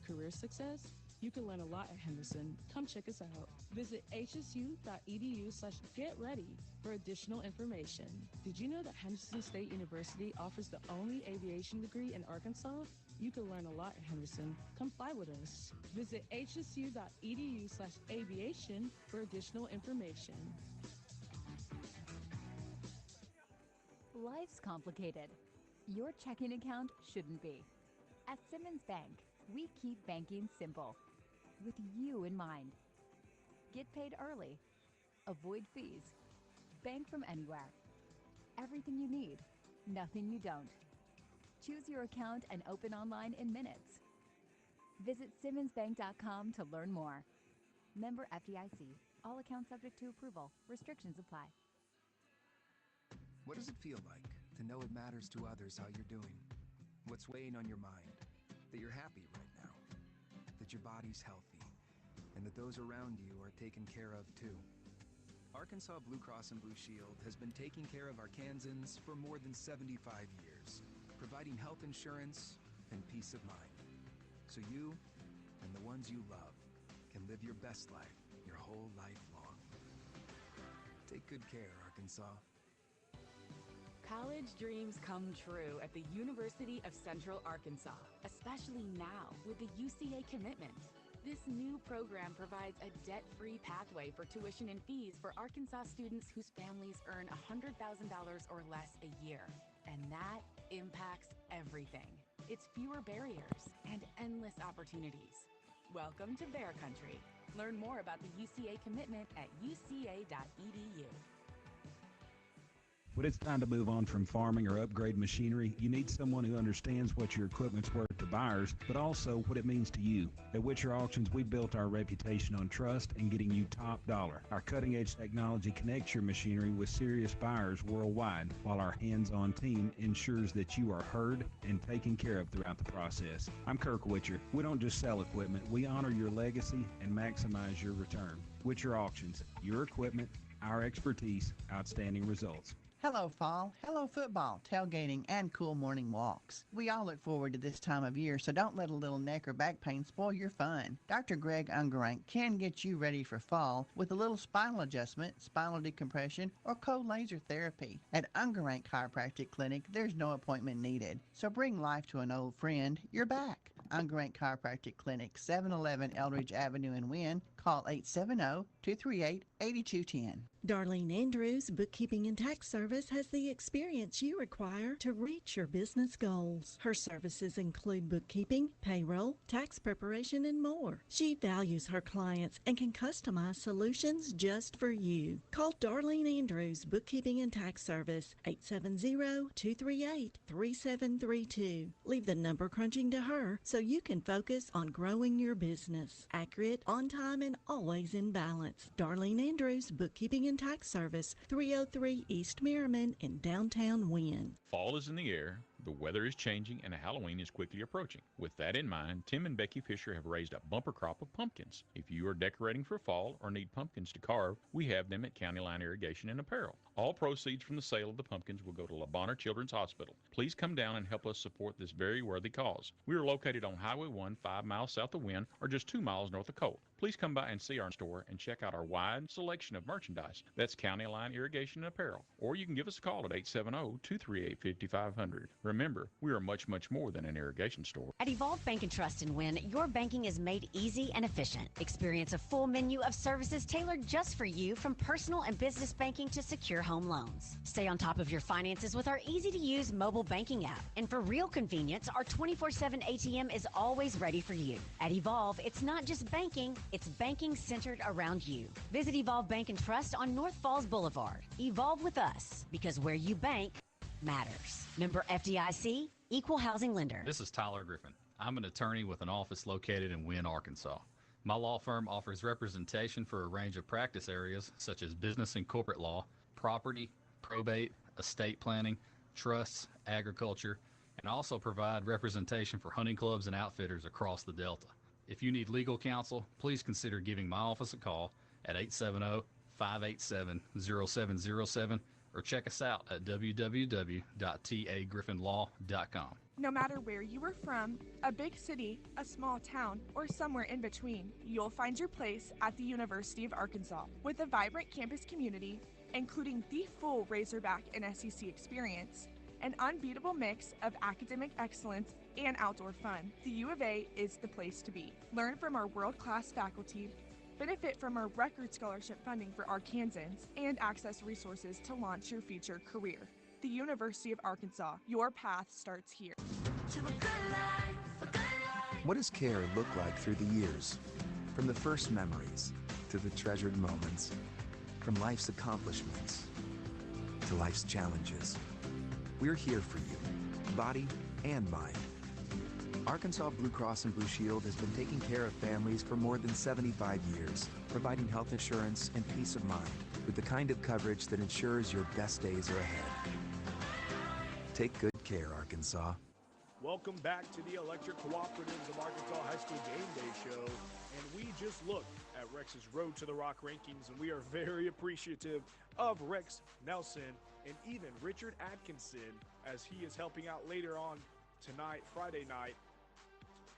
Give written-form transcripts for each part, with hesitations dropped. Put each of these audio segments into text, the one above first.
career success? You can learn a lot at Henderson. Come check us out. Visit hsu.edu/getready for additional information. Did you know that Henderson State University offers the only aviation degree in Arkansas? You can learn a lot at Henderson. Come fly with us. Visit hsu.edu/aviation for additional information. Life's complicated. Your checking account shouldn't be. At Simmons Bank, we keep banking simple, with you in mind. Get paid early, avoid fees, bank from anywhere. Everything you need, nothing you don't. Choose your account and open online in minutes. Visit simmonsbank.com to learn more. Member FDIC. All accounts subject to approval. Restrictions apply. What does it feel like to know it matters to others how you're doing? What's weighing on your mind? That you're happy right now, that your body's healthy, and that those around you are taken care of too. Arkansas Blue Cross and Blue Shield has been taking care of Arkansans for more than 75 years, providing health insurance and peace of mind, so you and the ones you love can live your best life your whole life long. Take good care, Arkansas. College dreams come true at the University of Central Arkansas, especially now with the UCA commitment. This new program provides a debt-free pathway for tuition and fees for Arkansas students whose families earn $100,000 or less a year. And that impacts everything. It's fewer barriers and endless opportunities. Welcome to Bear Country. Learn more about the UCA commitment at uca.edu. When it's time to move on from farming or upgrade machinery, you need someone who understands what your equipment's worth to buyers, but also what it means to you. At Witcher Auctions, we built our reputation on trust and getting you top dollar. Our cutting-edge technology connects your machinery with serious buyers worldwide, while our hands-on team ensures that you are heard and taken care of throughout the process. I'm Kirk Witcher. We don't just sell equipment, we honor your legacy and maximize your return. Witcher Auctions, your equipment, our expertise, outstanding results. Hello, fall. Hello, football, tailgating, and cool morning walks. We all look forward to this time of year, so don't let a little neck or back pain spoil your fun. Dr. Greg Ungerank can get you ready for fall with a little spinal adjustment, spinal decompression, or cold laser therapy. At Ungerank Chiropractic Clinic, there's no appointment needed, so bring life to an old friend. You're back. Ungerank Chiropractic Clinic, 711 Eldridge Avenue in Wynne. Call 870-238-8210. Darlene Andrews Bookkeeping and Tax Service has the experience you require to reach your business goals. Her services include bookkeeping, payroll, tax preparation, and more. She values her clients and can customize solutions just for you. Call Darlene Andrews Bookkeeping and Tax Service, 870-238-3732. Leave the number crunching to her so you can focus on growing your business. Accurate, on time, and always in balance. Darlene Andrews Bookkeeping and Tax Service, 303 East Merriman in downtown Wynne. Fall is in the air, the weather is changing, and Halloween is quickly approaching. With that in mind, Tim and Becky Fisher have raised a bumper crop of pumpkins. If you are decorating for fall or need pumpkins to carve, we have them at County Line Irrigation and Apparel. All proceeds from the sale of the pumpkins will go to La Bonheur Children's Hospital. Please come down and help us support this very worthy cause. We are located on Highway 1, 5 miles south of Wynne, or just 2 miles north of Colt. Please come by and see our store and check out our wide selection of merchandise. That's County Line Irrigation and Apparel. Or you can give us a call at 870-238-5500. Remember, we are much, much more than an irrigation store. At Evolve Bank and Trust in Wynne, your banking is made easy and efficient. Experience a full menu of services tailored just for you, from personal and business banking to secure home loans. Stay on top of your finances with our easy-to-use mobile banking app. And for real convenience, our 24/7 ATM is always ready for you. At Evolve, it's not just banking, it's banking centered around you. Visit Evolve Bank and Trust on North Falls Boulevard. Evolve with us, because where you bank matters. Member FDIC, Equal Housing Lender. This is Tyler Griffin. I'm an attorney with an office located in Wynne, Arkansas. My law firm offers representation for a range of practice areas such as business and corporate law, property, probate, estate planning, trusts, agriculture, and also provide representation for hunting clubs and outfitters across the Delta. If you need legal counsel, please consider giving my office a call at 870-587-0707 or check us out at www.tagriffinlaw.com. No matter where you are from, a big city, a small town, or somewhere in between, you'll find your place at the University of Arkansas. With a vibrant campus community, including the full Razorback and SEC experience, an unbeatable mix of academic excellence and outdoor fun, the U of A is the place to be. Learn from our world-class faculty, benefit from our record scholarship funding for Arkansans, and access resources to launch your future career. The University of Arkansas, your path starts here. What does care look like through the years? From the first memories to the treasured moments, from life's accomplishments to life's challenges. We're here for you, body and mind. Arkansas Blue Cross and Blue Shield has been taking care of families for more than 75 years, providing health insurance and peace of mind with the kind of coverage that ensures your best days are ahead. Take good care, Arkansas. Welcome back to the Electric Cooperatives of Arkansas High School Game Day Show. And we just looked at Rex's Road to the Rock rankings, and we are very appreciative of Rex Nelson and even Richard Atkinson as he is helping out later on tonight, Friday night,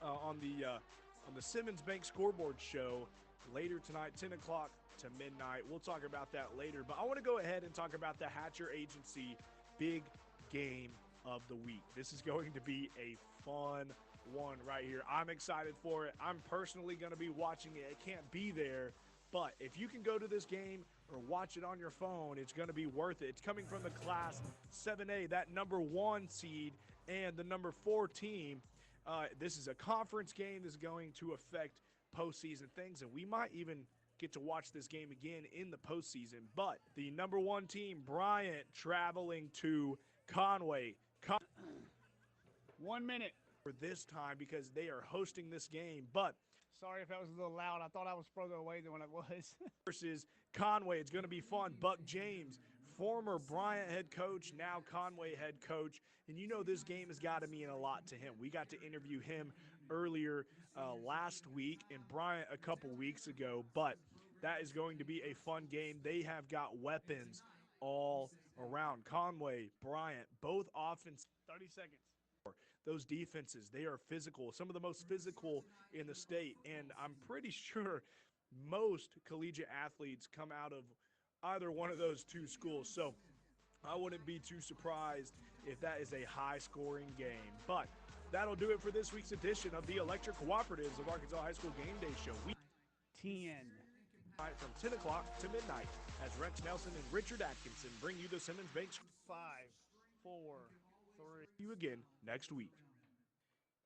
on the Simmons Bank Scoreboard Show later tonight, 10 o'clock to midnight. We'll talk about that later, but I want to go ahead and talk about the Hatcher Agency Big Game of the Week. This is going to be a fun one right here. I'm excited for it. I'm personally going to be watching it. I can't be there, but if you can go to this game or watch it on your phone, it's going to be worth it. It's coming from the Class 7A, that number 1 seed and the number 4 team. This is a conference game. This is going to affect postseason things, and we might even get to watch this game again in the postseason. But the number 1 team, Bryant, traveling to Conway. 1 minute for this time because they are hosting this game. But sorry if that was a little loud. I thought I was further away than what I was. versus Conway. It's going to be fun. Buck James, former Bryant head coach, now Conway head coach. And you know this game has got to mean a lot to him. We got to interview him earlier last week and Bryant a couple weeks ago. But that is going to be a fun game. They have got weapons all around. Conway, Bryant, both offense. 30 seconds. Those defenses, they are physical, some of the most physical in the state. And I'm pretty sure most collegiate athletes come out of either one of those two schools. So I wouldn't be too surprised if that is a high-scoring game. But that'll do it for this week's edition of the Electric Cooperatives of Arkansas High School Game Day Show. 10. From 10 o'clock to midnight as Rex Nelson and Richard Atkinson bring you the Simmons Bank 5, 4, 3. You again next week.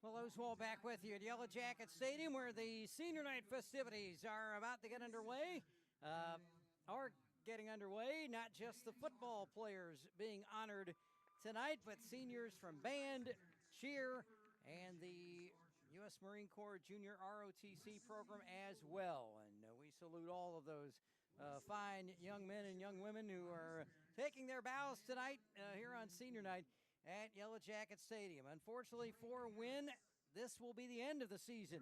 Well, Oswald back with you at Yellow Jacket Stadium where the senior night festivities are about to get underway. Are getting underway, not just the football players being honored tonight, but seniors from band, cheer, and the U.S. Marine Corps Junior ROTC program as well. And we salute all of those fine young men and young women who are taking their bows tonight here on senior night at Yellow Jacket Stadium. Unfortunately for Wynne, this will be the end of the season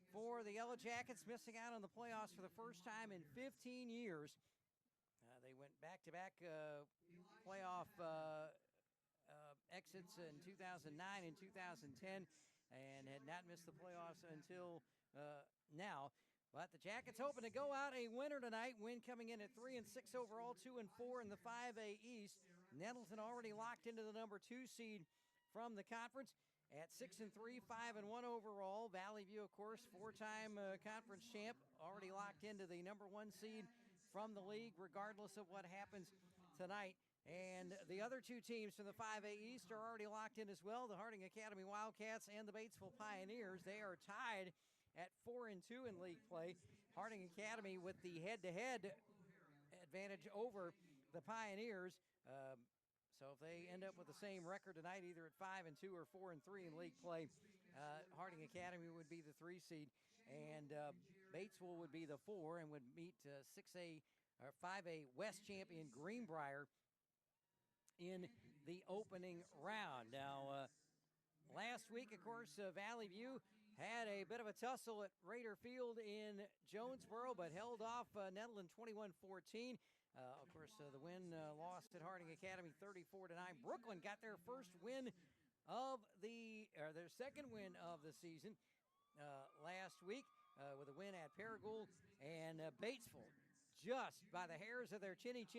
for the Yellow Jackets, missing out on the playoffs for the first time in 15 years. They went back-to-back playoff exits in 2009 and 2010 and had not missed the playoffs until now. But the Jackets hoping to go out a winner tonight. Wynne coming in at 3-6 overall, 2-4 in the 5A East. Nettleton already locked into the number 2 seed from the conference at 6-3, 5-1 overall. Valley View, of course, 4-time conference champ, already locked into the number 1 seed from the league, regardless of what happens tonight. And the other 2 teams from the 5A East are already locked in as well. The Harding Academy Wildcats and the Batesville Pioneers. They are tied at 4-2 in league play. Harding Academy with the head-to-head advantage over the Pioneers. So if they end up with the same record tonight, either at 5-2 or 4-3 in league play, Harding Academy would be the 3 seed, and Batesville would be the 4 and would meet 6A or 5A West champion Greenbrier in the opening round. Now, last week, of course, Valley View had a bit of a tussle at Raider Field in Jonesboro, but held off Nettleton 21-14. Of course, the Wynne lost at Harding Academy 34-9. Brooklyn got their first win of their second win of the season last week with a win at Paragould, and Batesville, just by the hairs of their chins,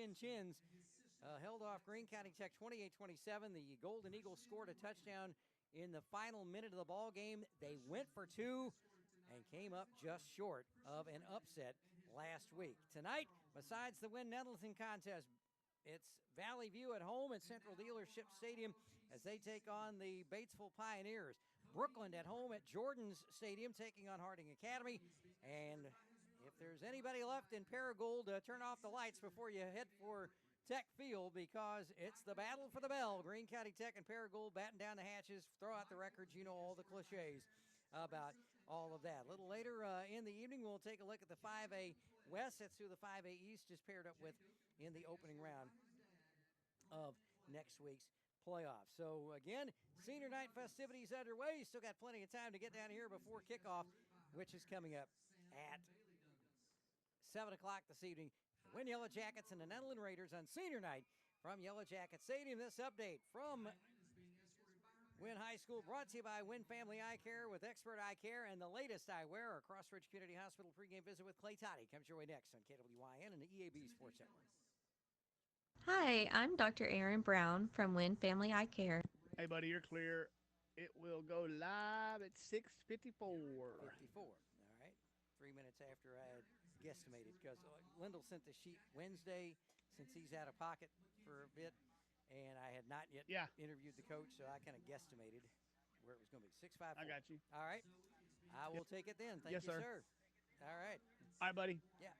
held off Greene County Tech 28-27. The Golden Eagles scored a touchdown in the final minute of the ball game. They went for two and came up just short of an upset last week. Tonight, besides the Wynne Nettleton contest, it's Valley View at home at Central Dealership Stadium as they take on the Batesville Pioneers. Brooklyn at home at Jordan's Stadium taking on Harding Academy. And if there's anybody left in Paragould, turn off the lights before you head for Tech Field, because it's the battle for the bell. Greene County Tech and Paragould batten down the hatches, throw out the records, you know all the cliches about all of that. A little later in the evening, we'll take a look at the 5A West. That's who the 5A East is paired up with in the opening round of next week's playoffs. So again, senior night festivities underway. You still got plenty of time to get down here before kickoff, which is coming up at 7 o'clock this evening. The Wynne Yellow Jackets and the Nettleton Raiders on senior night from Yellow Jacket Stadium. This update from Wynne High School brought to you by Wynne Family Eye Care with Expert Eye Care and the latest eyewear. Our Crossridge Community Hospital pregame visit with Clay Toddy comes your way next on KWYN and the EAB Sports Network. Hi, I'm Dr. Erin Brown from Wynne Family Eye Care. Hey, buddy, you're clear. It will go live at 6:54. 54. All right. 3 minutes after I had guesstimated, because Lindell sent the sheet Wednesday since he's out of pocket for a bit, and I had not yet interviewed the coach, so I kind of guesstimated where it was going to be. 6:54. I got you. All right. I will take it then. Thank you, sir. All right. All right, buddy. Yeah.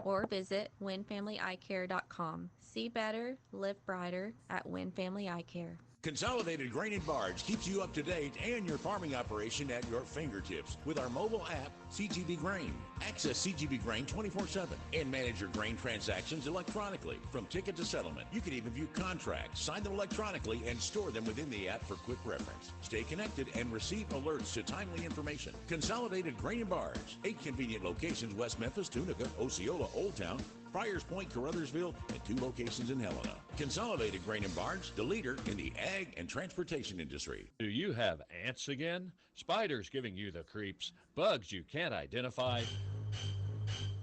Or visit WynnFamilyEyeCare.com. See better, live brighter at Wynne Family Eye Care. Consolidated Grain and Barge keeps you up to date and your farming operation at your fingertips with our mobile app, CGB Grain. Access CGB Grain 24/7 and manage your grain transactions electronically from ticket to settlement. You can even view contracts, sign them electronically, and store them within the app for quick reference. Stay connected and receive alerts to timely information. Consolidated Grain and Barge. 8 convenient locations: West Memphis, Tunica, Osceola, Old Town, Friars Point, Carruthersville, and 2 locations in Helena. Consolidated Grain and Barge, the leader in the ag and transportation industry. Do you have ants again? Spiders giving you the creeps? Bugs you can't identify?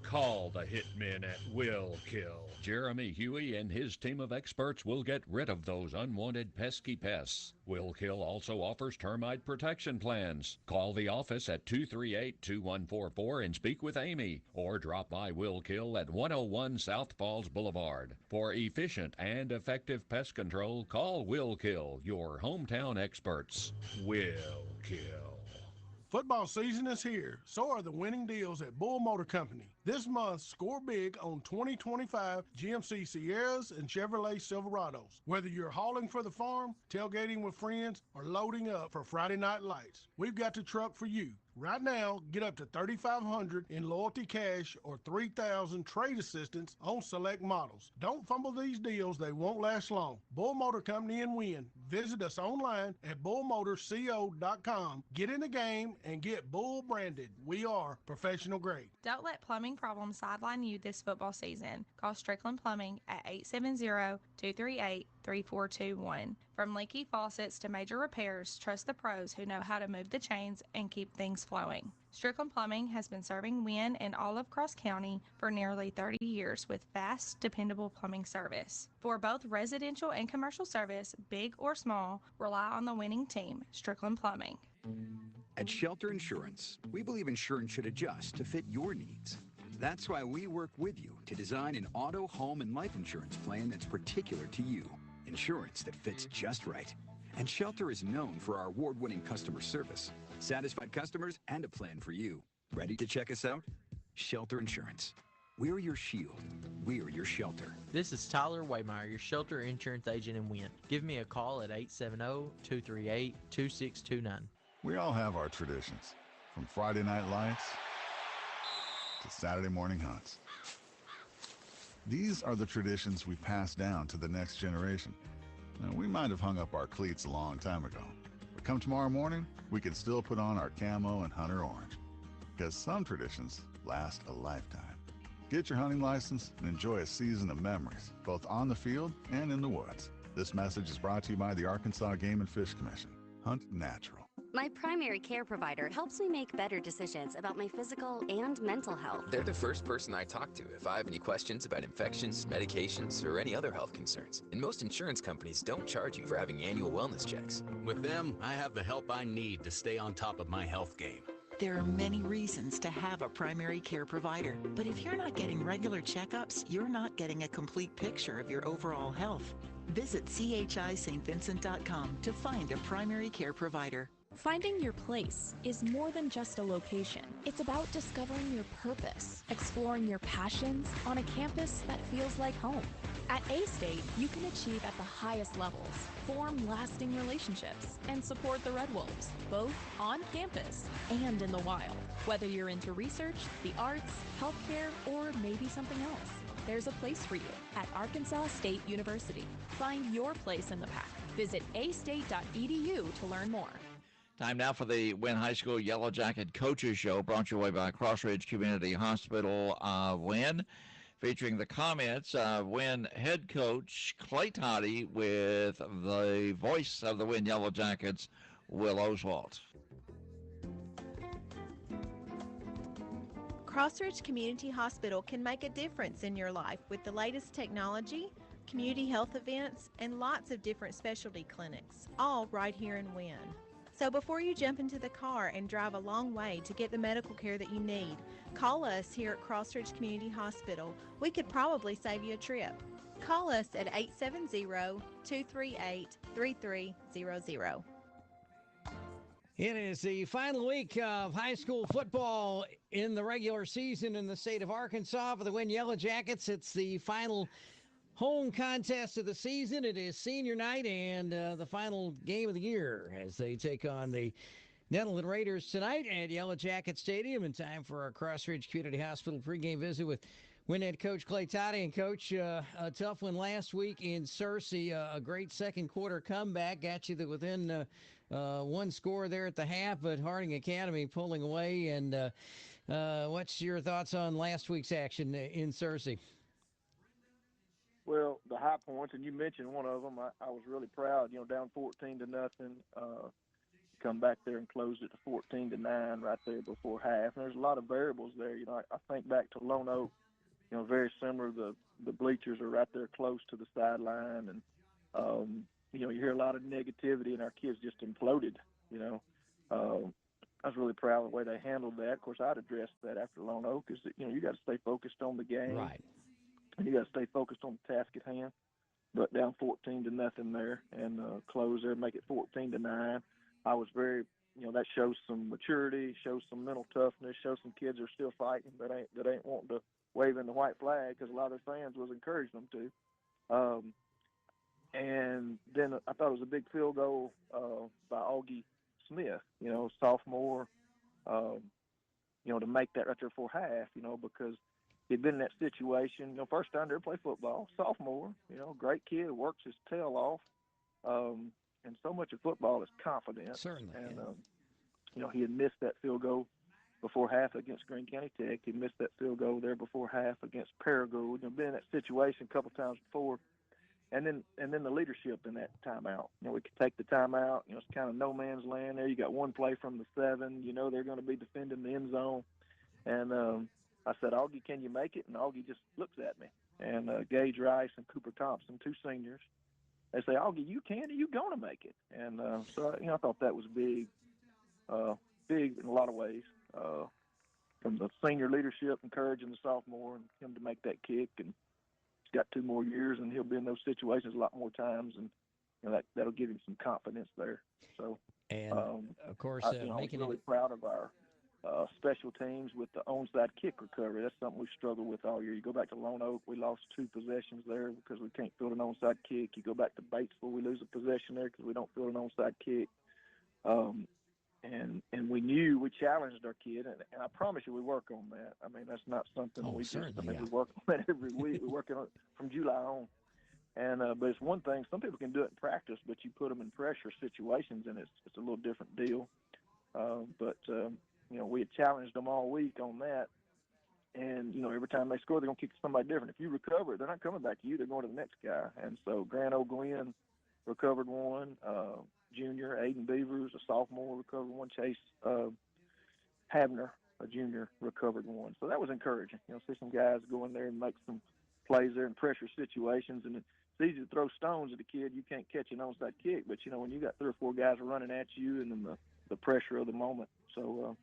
Call the hitmen at Will Kill. Jeremy Huey and his team of experts will get rid of those unwanted pesky pests. Will Kill also offers termite protection plans. Call the office at 238-2144 and speak with Amy, or drop by Will Kill at 101 South Falls Boulevard. For efficient and effective pest control, call Will Kill, your hometown experts. Will Kill. Football season is here. So are the winning deals at Bull Motor Company. This month, score big on 2025 GMC Sierras and Chevrolet Silverados. Whether you're hauling for the farm, tailgating with friends, or loading up for Friday night lights, we've got the truck for you. Right now, get up to $3,500 in loyalty cash or $3,000 trade assistance on select models. Don't fumble these deals. They won't last long. Bull Motor Company in Wynne. Visit us online at bullmotorco.com. Get in the game and get Bull branded. We are professional grade. Don't let plumbing problems sideline you this football season. Call Strickland Plumbing at 870-238-3421. From leaky faucets to major repairs, trust the pros who know how to move the chains and keep things flowing. Strickland Plumbing has been serving Wynne and all of Cross County for nearly 30 years with fast, dependable plumbing service. For both residential and commercial service, big or small, rely on the winning team, Strickland Plumbing. At Shelter Insurance, we believe insurance should adjust to fit your needs. That's why we work with you to design an auto, home, and life insurance plan that's particular to you. Insurance that fits just right. And Shelter is known for our award-winning customer service, satisfied customers, and a plan for you. Ready to check us out? Shelter Insurance. We're your shield. We're your shelter. This is Tyler Waymeyer, your shelter insurance agent in Wynne. Give me a call at 870-238-2629. We all have our traditions, from Friday night lights to Saturday morning hunts. These are the traditions we pass down to the next generation. Now, we might have hung up our cleats a long time ago, but come tomorrow morning, we can still put on our camo and hunter orange, because some traditions last a lifetime. Get your hunting license and enjoy a season of memories, both on the field and in the woods. This message is brought to you by the Arkansas Game and Fish Commission. Hunt natural. My primary care provider helps me make better decisions about my physical and mental health. They're the first person I talk to if I have any questions about infections, medications, or any other health concerns. And most insurance companies don't charge you for having annual wellness checks. With them, I have the help I need to stay on top of my health game. There are many reasons to have a primary care provider, but if you're not getting regular checkups, you're not getting a complete picture of your overall health. Visit chistvincent.com to find a primary care provider. Finding your place is more than just a location. It's about discovering your purpose, exploring your passions on a campus that feels like home. At A-State, you can achieve at the highest levels, form lasting relationships, and support the Red Wolves, both on campus and in the wild. Whether you're into research, the arts, healthcare, or maybe something else, there's a place for you at Arkansas State University. Find your place in the pack. Visit astate.edu to learn more. Time now for the Wynne High School Yellow Jacket Coaches Show, brought your way by Crossridge Community Hospital of Wynne, featuring the comments of Wynne head coach Clay Toddy with the voice of the Wynne Yellow Jackets, Will Oswalt. Crossridge Community Hospital can make a difference in your life with the latest technology, community health events, and lots of different specialty clinics, all right here in Wynne. So before you jump into the car and drive a long way to get the medical care that you need, call us here at Crossridge Community Hospital. We could probably save you a trip. Call us at 870-238-3300. It is the final week of high school football in the regular season in the state of Arkansas for the Wynne Yellow Jackets. It's the final home contest of the season. It is senior night and the final game of the year as they take on the Nettleton Raiders tonight at Yellow Jacket Stadium in time for our Crossridge Community Hospital pregame visit with Wynne head coach Clay Toddy. And coach, a tough one last week in Searcy, a great second quarter comeback, got you within one score there at the half, but Harding Academy pulling away. And what's your thoughts on last week's action in Searcy? Well, the high points, and you mentioned one of them, I was really proud, down 14-0, come back there and closed it to 14-9 right there before half. And there's a lot of variables there. I think back to Lone Oak, very similar. The bleachers are right there close to the sideline, and, you hear a lot of negativity, and our kids just imploded, I was really proud of the way they handled that. Of course, I'd addressed that after Lone Oak is that, you got to stay focused on the game. Right. And you got to stay focused on the task at hand. But down 14-0 there and close there, make it 14-9. I was very, that shows some maturity, shows some mental toughness, shows some kids are still fighting, that ain't wanting to wave in the white flag because a lot of their fans was encouraging them to. And then I thought it was a big field goal by Augie Smith, sophomore, to make that right there before half, because he'd been in that situation, first time to ever play football, sophomore, great kid, works his tail off. And so much of football is confidence. Certainly. And, he had missed that field goal before half against Greene County Tech. He missed that field goal there before half against Paragould. Been in that situation a couple times before. And then the leadership in that timeout. We could take the timeout. It's kind of no man's land there. You got one play from the 7. They're going to be defending the end zone. And I said, Augie, can you make it? And Augie just looks at me. And Gage Rice and Cooper Thompson, 2 seniors, they say, Augie, you can, you going to make it. And so, I thought that was big in a lot of ways. From the senior leadership encouraging the sophomore and him to make that kick. And he's got 2 more years, and he'll be in those situations a lot more times. And that'll give him some confidence there. So, and of course, I was really proud of our special teams with the onside kick recovery. That's something we struggled with all year. You go back to Lone Oak, we lost 2 possessions there because we can't field an onside kick. You go back to Batesville, we lose a possession there because we don't field an onside kick. And we knew we challenged our kid, and I promise you we work on that. I mean, that's not something we work on that every week. We're working on it from July on. And but it's one thing, some people can do it in practice, but you put them in pressure situations, and it's a little different deal. But we had challenged them all week on that, And, every time they score, they're going to kick somebody different. If you recover, they're not coming back to you. They're going to the next guy. And so Grant O'Gwen recovered one. Junior, Aiden Beavers, a sophomore, recovered one. Chase Havner, a junior, recovered one. So that was encouraging. See some guys go in there and make some plays there in pressure situations. And it's easy to throw stones at a kid. You can't catch an onside kick. But, when you got 3 or 4 guys running at you and then the pressure of the moment. So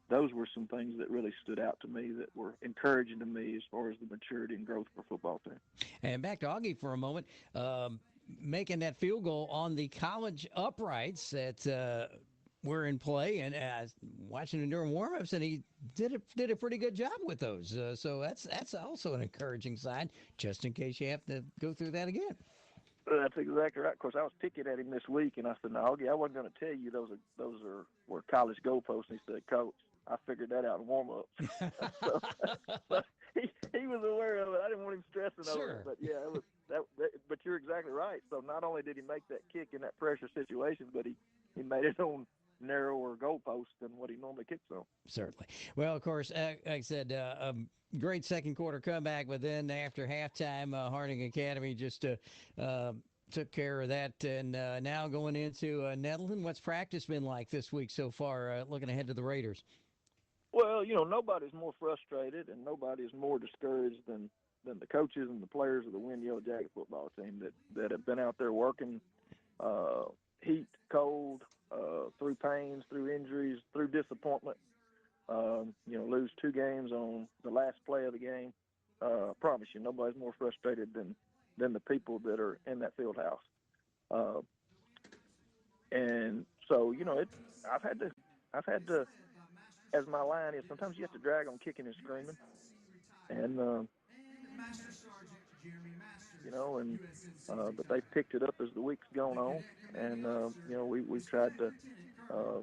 those were some things that really stood out to me that were encouraging to me as far as the maturity and growth for a football team. And back to Augie for a moment, making that field goal on the college uprights that were in play, and watching him during warmups, and he did a pretty good job with those. So that's also an encouraging sign, just in case you have to go through that again. That's exactly right. Of course, I was picking at him this week, and I said, "No, Augie, I wasn't going to tell you those were college goalposts." And he said, "Coach, I figured that out in warm-up." But he was aware of it. I didn't want him stressing over it. But yeah, it was that. But you're exactly right. So not only did he make that kick in that pressure situation, but he made it on narrower goalposts than what he normally kicks on. Certainly. Well, of course, like I said, a great second quarter comeback, but then after halftime, Harding Academy just took care of that. And now going into Nettleton, what's practice been like this week so far, looking ahead to the Raiders? Well, nobody's more frustrated and nobody's more discouraged than the coaches and the players of the Wynne Yellow Jacket football team that have been out there working heat, cold, through pains, through injuries, through disappointment. Lose 2 games on the last play of the game. I promise you, nobody's more frustrated than the people that are in that field house. And so, I've had to, as my line is, sometimes you have to drag on kicking and screaming. And, but they picked it up as the week's gone on. And, we've tried to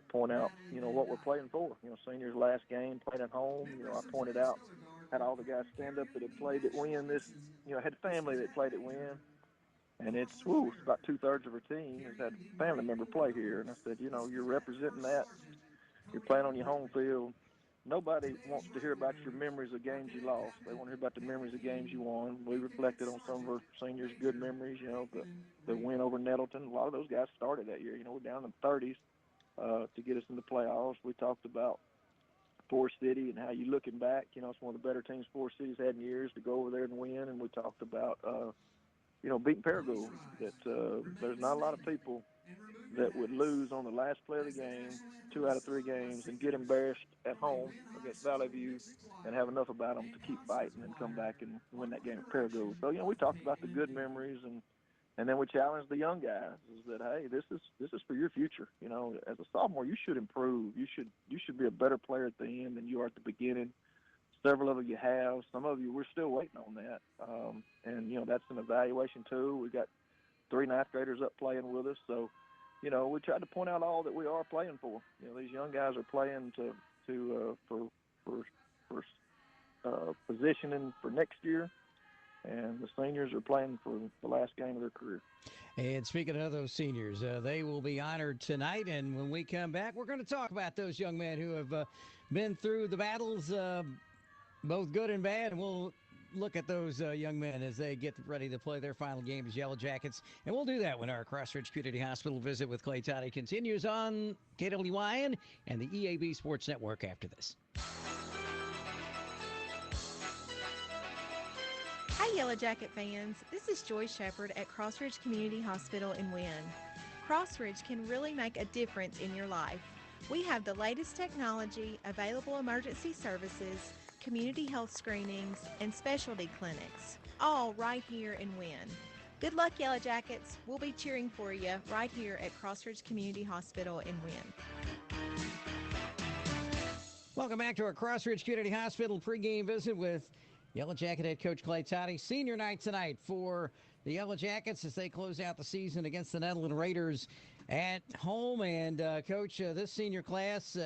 point out, what we're playing for. Seniors' last game, playing at home. I pointed out, had all the guys stand up that had played at Wynne had family that played at Wynne. And it's about 2/3 of our team has had a family member play here. And I said, you're representing that. You're playing on your home field. Nobody wants to hear about your memories of games you lost. They want to hear about the memories of games you won. We reflected on some of our seniors' good memories, the win over Nettleton. A lot of those guys started that year. We're down in the 30s to get us in the playoffs. We talked about Forest City and how you looking back, it's one of the better teams Forest City's had in years to go over there and win. And we talked about, beating Paragould, that there's not a lot of people that would lose on the last play of the game, 2 out of 3 games, and get embarrassed at home against Valley View and have enough about them to keep fighting and come back and win that game at Paragould. So, we talked about the good memories, and then we challenged the young guys is that, hey, this is for your future. As a sophomore, you should improve. You should be a better player at the end than you are at the beginning. Several of you have. Some of you, we're still waiting on that. And, that's an evaluation tool. We got 3 ninth graders up playing with us. So, we tried to point out all that we are playing for. These young guys are playing for positioning for next year, and the seniors are playing for the last game of their career. And speaking of those seniors, they will be honored tonight. And when we come back, we're going to talk about those young men who have been through the battles, both good and bad, and we'll look at those young men as they get ready to play their final game as Yellow Jackets. And we'll do that when our Crossridge Community Hospital visit with Clay Toddy continues on KWYN and the EAB Sports Network after this. Hi, Yellow Jacket fans. This is Joy Shepard at Crossridge Community Hospital in Wynne. Crossridge can really make a difference in your life. We have the latest technology, available emergency services, community health screenings, and specialty clinics, all right here in Wynne. Good luck, Yellow Jackets. We'll be cheering for you right here at Crossridge Community Hospital in Wynne. Welcome back to our Crossridge Community Hospital pregame visit with Yellow Jacket head coach Clay Toddy. Senior night tonight for the Yellow Jackets as they close out the season against the Nettleton Raiders at home. And Coach, this senior class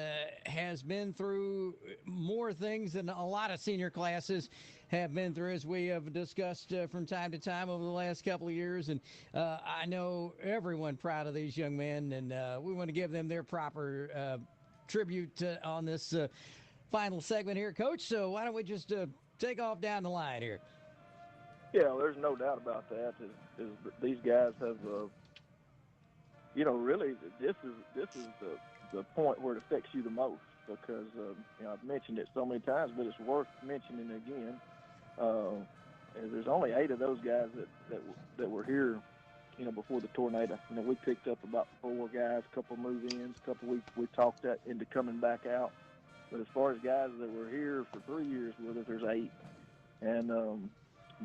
has been through more things than a lot of senior classes have been through, as we have discussed from time to time over the last couple of years. And I know everyone proud of these young men, and we want to give them their proper tribute on this final segment here, Coach. So why don't we just take off down the line here? Yeah, well, there's no doubt about that. These guys have, really, this is the point where it affects you the most because I've mentioned it so many times, but it's worth mentioning again. There's only 8 of those guys that were here, before the tornado. We picked up about 4 guys, a couple move-ins, a couple we talked that into coming back out. But as far as guys that were here for 3 years with us, there's 8. And of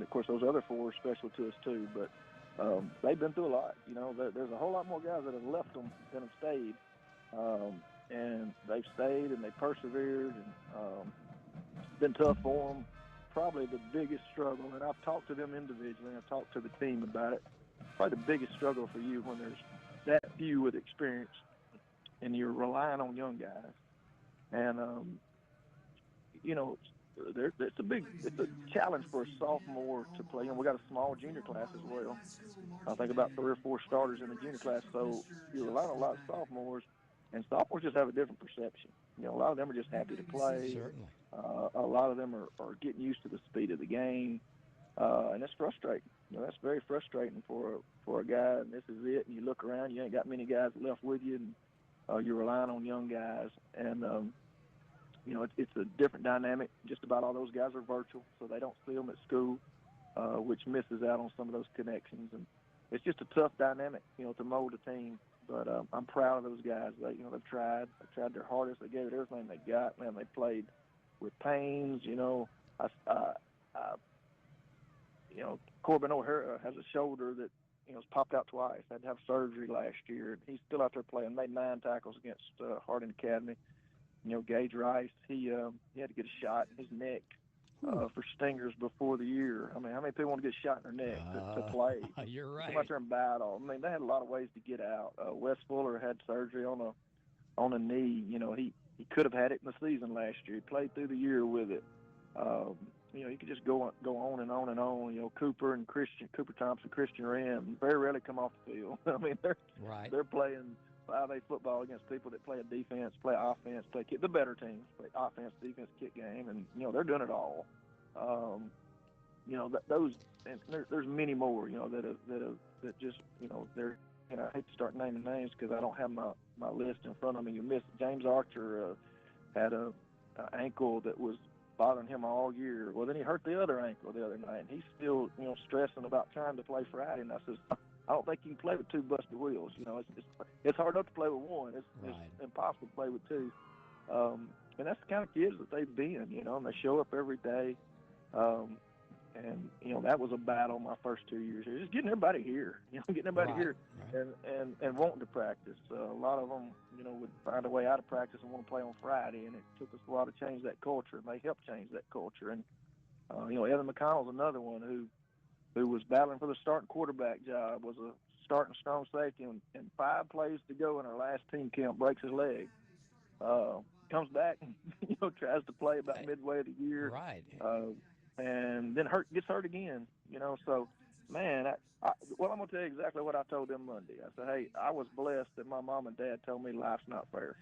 course, those other 4 are special to us too. But they've been through a lot. There's a whole lot more guys that have left them than have stayed. And they've stayed and they persevered. And it's been tough for them. Probably the biggest struggle, and I've talked to them individually, I've talked to the team about it, probably the biggest struggle for you when there's that few with experience and you're relying on young guys. And, it's a challenge for a sophomore to play. And we got a small junior class as well. I think about 3 or 4 starters in the junior class. So you're relying on a lot of sophomores, and sophomores just have a different perception. A lot of them are just happy to play. Certainly. A lot of them are getting used to the speed of the game, and it's frustrating. That's very frustrating for a guy, and this is it. And you look around, you ain't got many guys left with you, and you're relying on young guys. And it's a different dynamic. Just about all those guys are virtual, so they don't see them at school, which misses out on some of those connections. And it's just a tough dynamic, to mold a team. But I'm proud of those guys. They've tried. They tried their hardest. They gave it everything they got. Man, they played with pains. Corbin O'Hara has a shoulder that has popped out twice. Had to have surgery last year. He's still out there playing. Made 9 tackles against Harding Academy. Gage Rice, he had to get a shot in his neck for stingers before the year. I mean, how many people want to get shot in their neck to play? You're right. Come out there and battle. I mean, they had a lot of ways to get out. Wes Fuller had surgery on a knee. He could have had it in the season last year. He played through the year with it. You could just go on and on and on. Cooper Thompson, Christian Wren very rarely come off the field. I mean, they're playing 5A football against people that play a defense, play offense, play kick, the better teams, play offense, defense, kick game, and they're doing it all. Those, and there's many more, that just they're. And I hate to start naming names because I don't have my list in front of me. You missed James Archer had a ankle that was bothering him all year. Well, then he hurt the other ankle the other night, and he's still stressing about trying to play Friday. And I says, I don't think you can play with 2 busted wheels. It's hard enough to play with 1. It's impossible to play with 2. And that's the kind of kids that they've been, and they show up every day. And that was a battle my first 2 years here. Just getting everybody here, getting everybody here and wanting to practice. A lot of them, would find a way out of practice and want to play on Friday, and it took us a while to change that culture, and they helped change that culture. And, Evan McConnell's another one who was battling for the starting quarterback job, was a starting strong safety, and 5 plays to go in our last team camp, breaks his leg. Comes back and, tries to play about midway of the year. Right. And then gets hurt again, So, man, I'm going to tell you exactly what I told them Monday. I said, hey, I was blessed that my mom and dad told me life's not fair.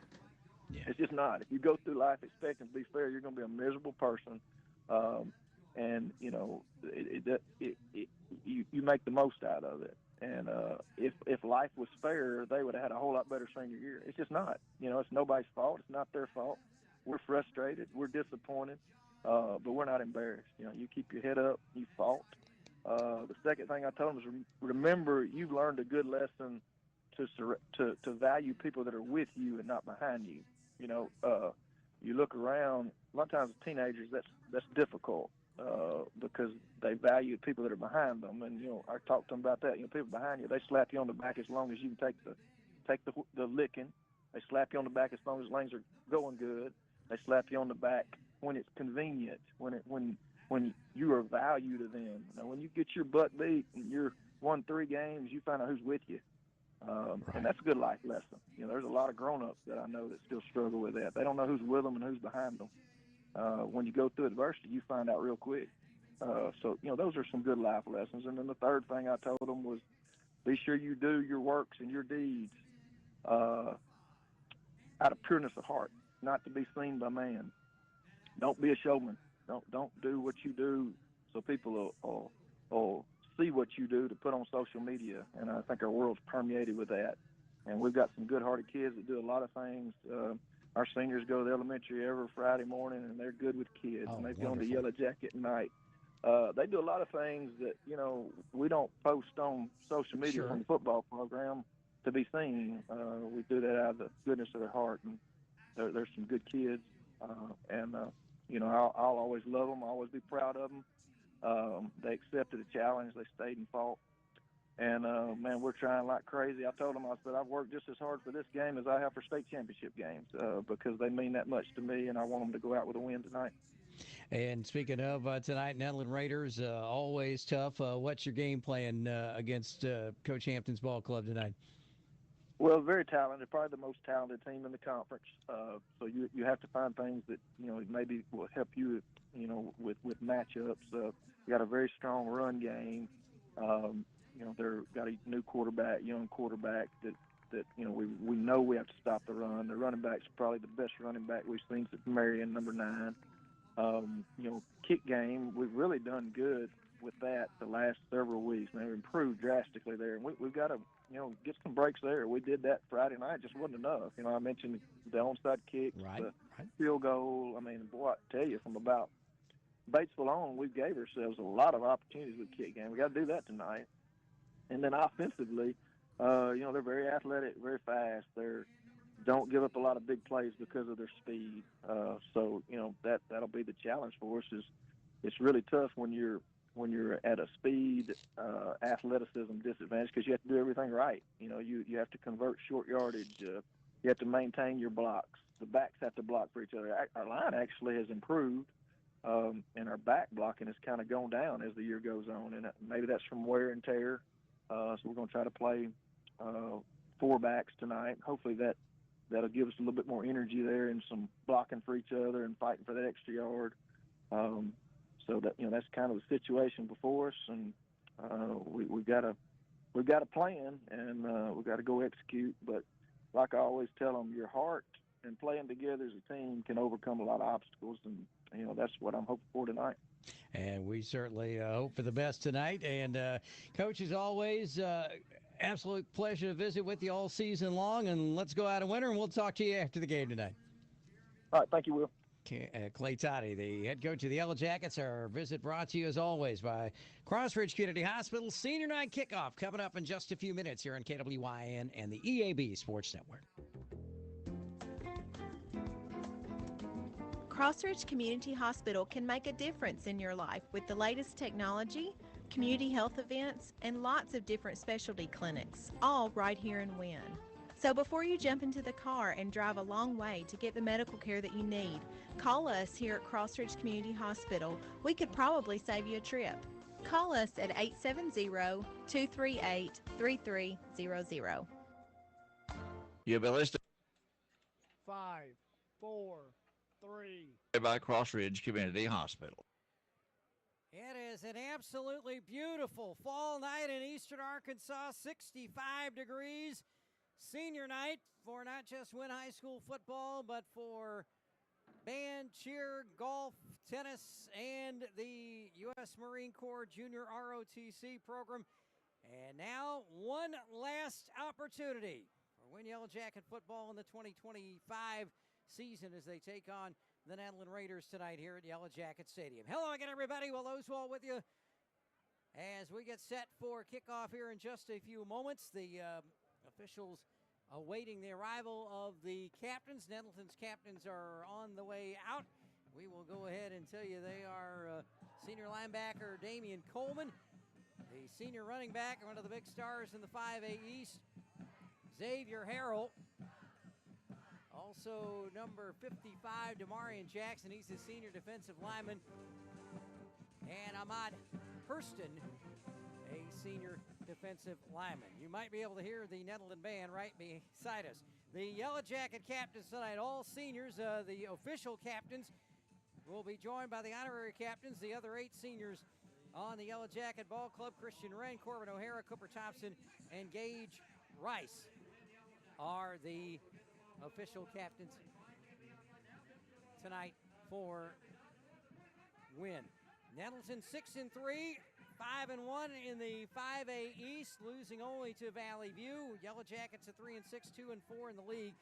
Yeah. It's just not. If you go through life expecting to be fair, you're going to be a miserable person. And, you make the most out of it. And if life was fair, they would have had a whole lot better senior year. It's just not. It's nobody's fault. It's not their fault. We're frustrated. We're disappointed. But we're not embarrassed. You keep your head up. You fought. The second thing I told them is remember you've learned a good lesson to value people that are with you and not behind you. You look around. A lot of times, as teenagers, that's difficult because they value people that are behind them. And I talked to them about that. People behind you, they slap you on the back as long as you can take the licking. They slap you on the back as long as things are going good. They slap you on the back when it's convenient, when you are of value to them. Now, when you get your butt beat and you're won 3 games, you find out who's with you. And that's a good life lesson. There's a lot of grown-ups that I know that still struggle with that. They don't know who's with them and who's behind them. When you go through adversity, you find out real quick. So those are some good life lessons. And then the third thing I told them was be sure you do your works and your deeds out of pureness of heart, not to be seen by man. don't be a showman. Don't do what you do so people will see what you do to put on social media. And I think our world's permeated with that. And we've got some good-hearted kids that do a lot of things. Our seniors go to the elementary every Friday morning, and they're good with kids. Oh, and they go on the wonderful. Yellow Jacket at night. They do a lot of things that, we don't post on social media Sure. from the football program to be seen. We do that out of the goodness of their heart. And there's some good kids. I'll always love them. I'll always be proud of them. They accepted the challenge. They stayed and fought. And, man, we're trying like crazy. I told them, I said, I've worked just as hard for this game as I have for state championship games because they mean that much to me, and I want them to go out with a win tonight. And speaking of tonight, Nettleton Raiders, always tough. What's your game plan against Coach Hampton's ball club tonight? Well, very talented, probably the most talented team in the conference. So you have to find things that, maybe will help you, with matchups. We got a very strong run game. They've got a new quarterback, young quarterback that we know we have to stop the run. The running back's probably the best running back we've seen since Marion, number 9. Kick game, we've really done good with that the last several weeks. They've improved drastically there, and we've got to, get some breaks there. We did that Friday night, just wasn't enough. I mentioned the onside kicks, the field goal. I mean, boy, I tell you, from about Batesville on, we gave ourselves a lot of opportunities with kick game. We got to do that tonight. And then offensively, they're very athletic, very fast. Don't give up a lot of big plays because of their speed. So that'll be the challenge for us. It's really tough when you're at a speed athleticism disadvantage because you have to do everything right. You have to convert short yardage. You have to maintain your blocks. The backs have to block for each other. Our line actually has improved, and our back blocking has kind of gone down as the year goes on, and maybe that's from wear and tear. So we're going to try to play 4 backs tonight. Hopefully that'll give us a little bit more energy there and some blocking for each other and fighting for that extra yard. So that that's kind of the situation before us, and we've got a plan, and we've got to go execute. But like I always tell them, your heart and playing together as a team can overcome a lot of obstacles, and that's what I'm hoping for tonight. And we certainly hope for the best tonight. And Coach, as always, absolute pleasure to visit with you all season long. And let's go out and win, and we'll talk to you after the game tonight. All right, thank you, Will. Clay Toddy, the head coach of the Yellow Jackets. Our visit brought to you, as always, by Crossridge Community Hospital. Senior night kickoff coming up in just a few minutes here on KWYN and the EAB Sports Network. Crossridge Community Hospital can make a difference in your life with the latest technology, community health events, and lots of different specialty clinics, all right here in Wynne. So before you jump into the car and drive a long way to get the medical care that you need, call us here at Crossridge Community Hospital. We could probably save you a trip. Call us at 870-238-3300. You've been listening 5, 4, 3. by Crossridge Community Hospital. It is an absolutely beautiful fall night in eastern Arkansas, 65 degrees. Senior night for not just Wynne High School football, but for band, cheer, golf, tennis, and the U.S. Marine Corps Junior ROTC program. And now one last opportunity for Wynne Yellow Jacket football in the 2025 season as they take on the Nettleton Raiders tonight here at Yellow Jacket Stadium. Hello again, everybody. Will Oswald with you as we get set for kickoff here in just a few moments. The officials awaiting the arrival of the captains. Nettleton's captains are on the way out. We will go ahead and tell you they are senior linebacker Damian Coleman, the senior running back, one of the big stars in the 5A East, Xavier Harrell. Also, number 55, Demarion Jackson. He's the senior defensive lineman. And Ahmad Hurston, a senior defensive lineman. You might be able to hear the Nettleton band right beside us. The Yellow Jacket captains tonight, all seniors, the official captains, will be joined by the honorary captains, the other 8 seniors on the Yellow Jacket Ball Club. Christian Wren, Corbin O'Hara, Cooper Thompson, and Gage Rice are the official captains tonight for win. Nettleton 6-3, 5-1 in the 5A East, losing only to Valley View. Yellow Jackets at 3-6, 2-4 in the league.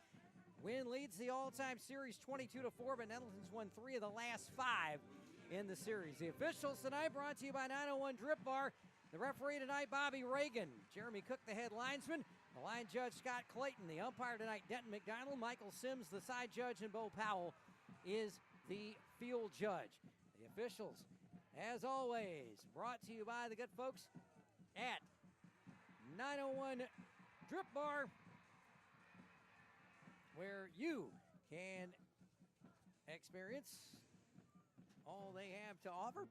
Wynne leads the all-time series 22-4, but Nettleton's won 3 of the last 5 in the series. The officials tonight brought to you by 901 Drip Bar. The referee tonight, Bobby Reagan. Jeremy Cook, the head linesman. The line judge, Scott Clayton. The umpire tonight, Denton McDonald. Michael Sims, the side judge, and Bo Powell is the field judge. The officials, as always, brought to you by the good folks at 901 Drip Bar, where you can experience all they have to offer.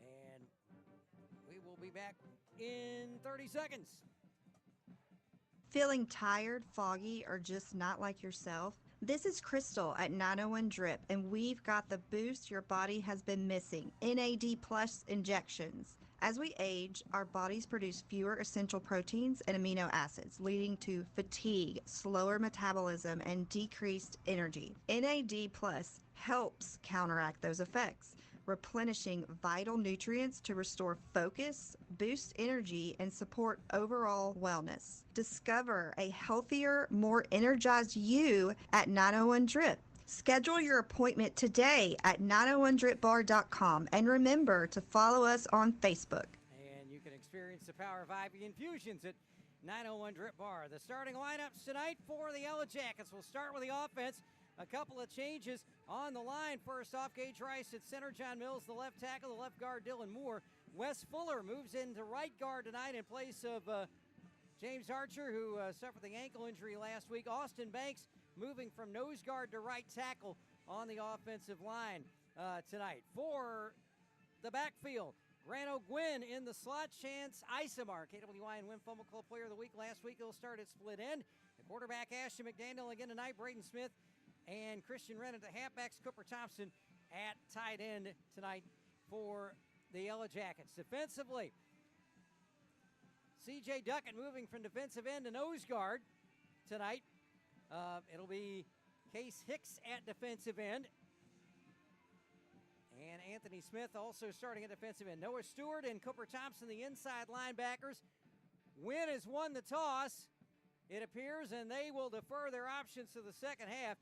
And we will be back in 30 seconds. Feeling tired, foggy, or just not like yourself? This is Crystal at 901 Drip, and we've got the boost your body has been missing, NAD Plus injections. As we age, our bodies produce fewer essential proteins and amino acids, leading to fatigue, slower metabolism, and decreased energy. NAD Plus helps counteract those effects, replenishing vital nutrients to restore focus, boost energy, and support overall wellness. Discover a healthier, more energized you at 901 Drip. Schedule your appointment today at 901dripbar.com, and remember to follow us on Facebook. And you can experience the power of IV infusions at 901 Drip Bar. The starting lineups tonight for the Yellow Jackets. We'll start with the offense. A couple of changes on the line. First off, Gage Rice at center, John Mills the left tackle, the left guard Dylan Moore. Wes Fuller moves into right guard tonight in place of James Archer, who suffered the ankle injury last week. Austin Banks moving from nose guard to right tackle on the offensive line tonight. For the backfield, Grant O'Gwynn in the slot. Chance Isamar, KWI and Wynne Fumble Club Player of the Week last week. He'll start at split end. The quarterback, Ashton McDaniel again tonight. Braden Smith and Christian Wren at the halfbacks. Cooper Thompson at tight end tonight for the Yellow Jackets. Defensively, C.J. Duckett moving from defensive end to nose guard tonight. It'll be Case Hicks at defensive end. And Anthony Smith also starting at defensive end. Noah Stewart and Cooper Thompson, the inside linebackers. Wynne has won the toss, it appears, and they will defer their options to the second half.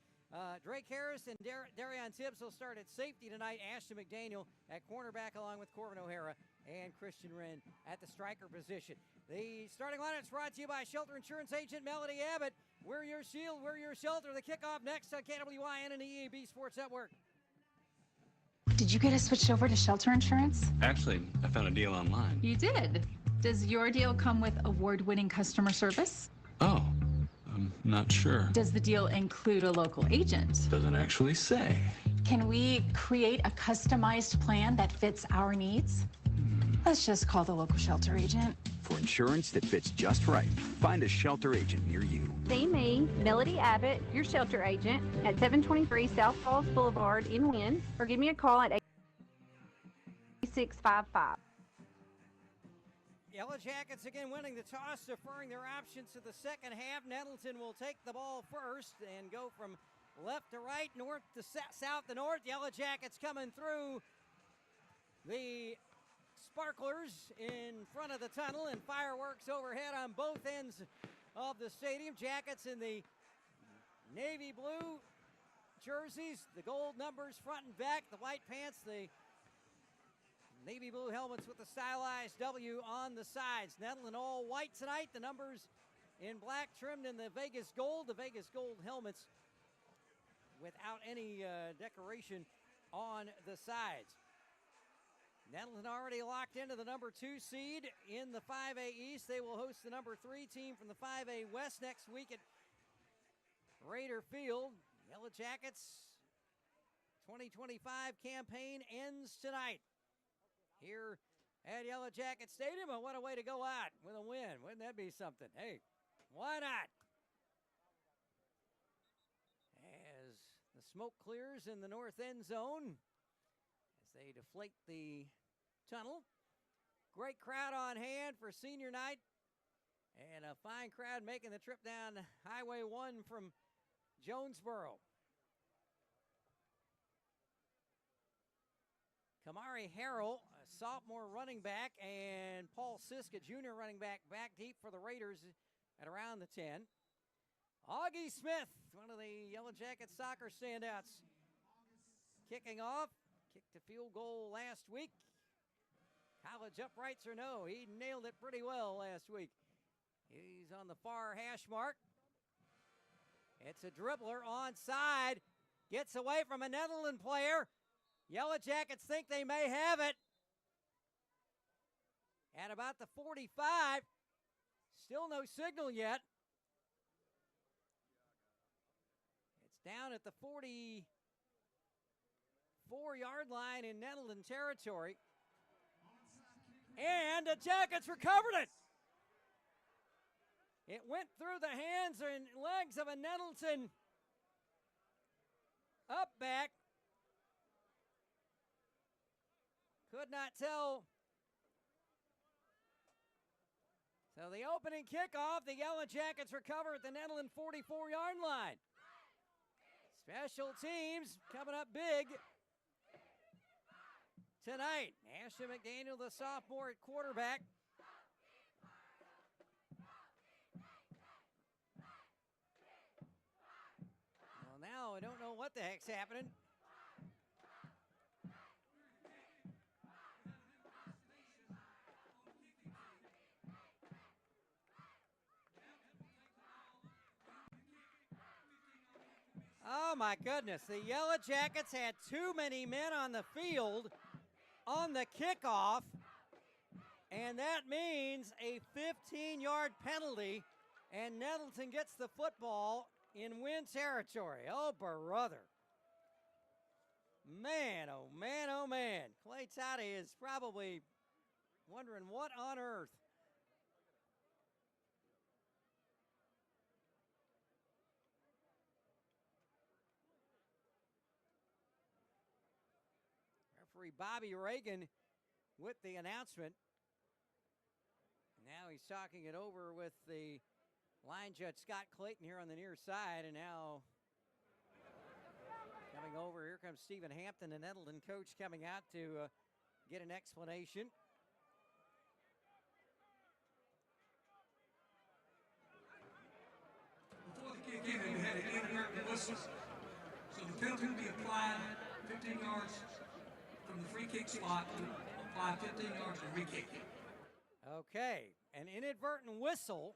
Drake Harris and Darion Tibbs will start at safety tonight. Ashton McDaniel at cornerback along with Corbin O'Hara and Christian Wren at the striker position. The starting lineup is brought to you by Shelter Insurance Agent Melody Abbott. We're your shield, we're your shelter. The kickoff next on KWIN and the EAB Sports Network. Did you get us switched over to Shelter Insurance? Actually, I found a deal online. You did? Does your deal come with award-winning customer service? Oh, I'm not sure. Does the deal include a local agent? Doesn't actually say. Can we create a customized plan that fits our needs? Let's just call the local shelter agent. For insurance that fits just right, find a shelter agent near you. See me, Melody Abbott, your shelter agent, at 723 South Falls Boulevard in Wynne, or give me a call at 8655. Yellow Jackets again winning the toss, deferring their options to the second half. Nettleton will take the ball first and go from left to right, north to south to north. Yellow Jackets coming through the sparklers in front of the tunnel and fireworks overhead on both ends of the stadium. Jackets in the navy blue jerseys, the gold numbers front and back, the white pants, the navy blue helmets with the stylized W on the sides. Nettleton all white tonight, the numbers in black trimmed in the Vegas gold helmets without any decoration on the sides. Nettleton already locked into the number 2 seed in the 5A East. They will host the number 3 team from the 5A West next week at Raider Field. Yellow Jackets 2025 campaign ends tonight here at Yellow Jacket Stadium. And what a way to go out with a win. Wouldn't that be something? Hey, why not? As the smoke clears in the north end zone, they deflate the tunnel. Great crowd on hand for senior night, and a fine crowd making the trip down Highway 1 from Jonesboro. Kamari Harrell, a sophomore running back, and Paul Siska, junior running back deep for the Raiders at around the 10. Augie Smith, one of the Yellow Jacket soccer standouts, kicking off. Kicked a field goal last week. College uprights or no, he nailed it pretty well last week. He's on the far hash mark. It's a dribbler onside. Gets away from a Nettleton player. Yellow Jackets think they may have it. At about the 45. Still no signal yet. It's down at the 44-yard line in Nettleton territory. And the Jackets recovered it. It went through the hands and legs of a Nettleton up back. Could not tell. So the opening kickoff, the Yellow Jackets recover at the Nettleton 44-yard line. Special teams coming up big tonight. Ashton McDaniel, the sophomore at quarterback. Well, now I don't know what the heck's happening. Oh, my goodness. The Yellow Jackets had too many men on the field on the kickoff, and that means a 15-yard penalty, and Nettleton gets the football in Wynne territory. Oh, brother. Man, oh, man, oh, man. Clay Toddy is probably wondering what on earth. Referee Bobby Reagan with the announcement. Now he's talking it over with the line judge Scott Clayton here on the near side, and now coming over, here comes Stephen Hampton, the Nettleton coach, coming out to get an explanation. Before the kick in, we had an inadvertent whistle, so the penalty will be applied 15 yards from the free kick spot to apply 15 yards to re-kick it. Okay, an inadvertent whistle.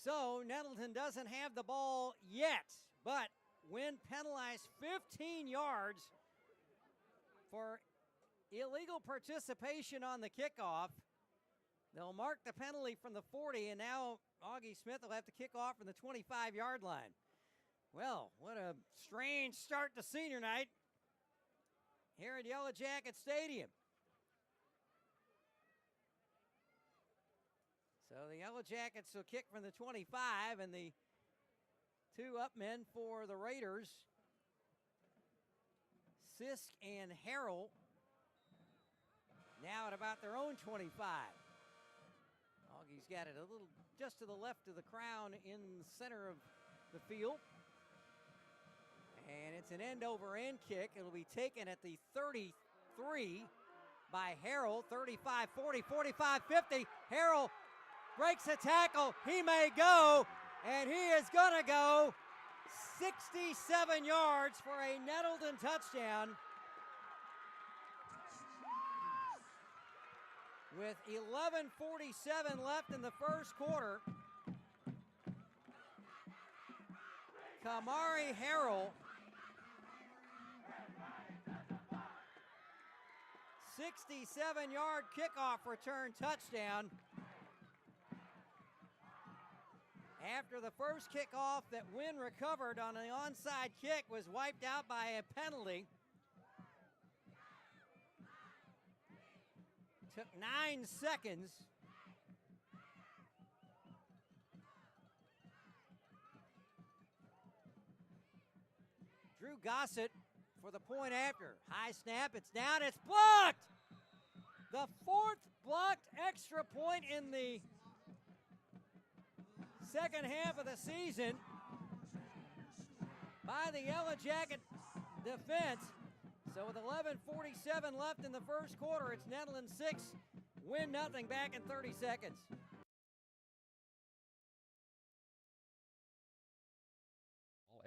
So Nettleton doesn't have the ball yet, but Wynne penalized 15 yards for illegal participation on the kickoff. They'll mark the penalty from the 40, and now Augie Smith will have to kick off from the 25-yard line. Well, what a strange start to senior night here at Yellow Jacket Stadium. So the Yellow Jackets will kick from the 25, and the two up men for the Raiders, Sisk and Harrell, now at about their own 25. Augie's got it a little just to the left of the crown in the center of the field. And it's an end-over-end kick. It'll be taken at the 33 by Harrell, 35-40, 45-50. Harrell breaks a tackle. He may go, and he is going to go 67 yards for a Nettleton touchdown. With 11:47 left in the first quarter, Kamari Harrell, 67-yard kickoff return touchdown. After the first kickoff that Wynne recovered on an onside kick was wiped out by a penalty. Took 9 seconds. Drew Gossett for the point after. High snap, it's down, it's blocked! The fourth blocked extra point in the second half of the season by the Yellow Jacket defense. So with 11:47 left in the first quarter, it's Nettleton 6, Wynne nothing, back in 30 seconds.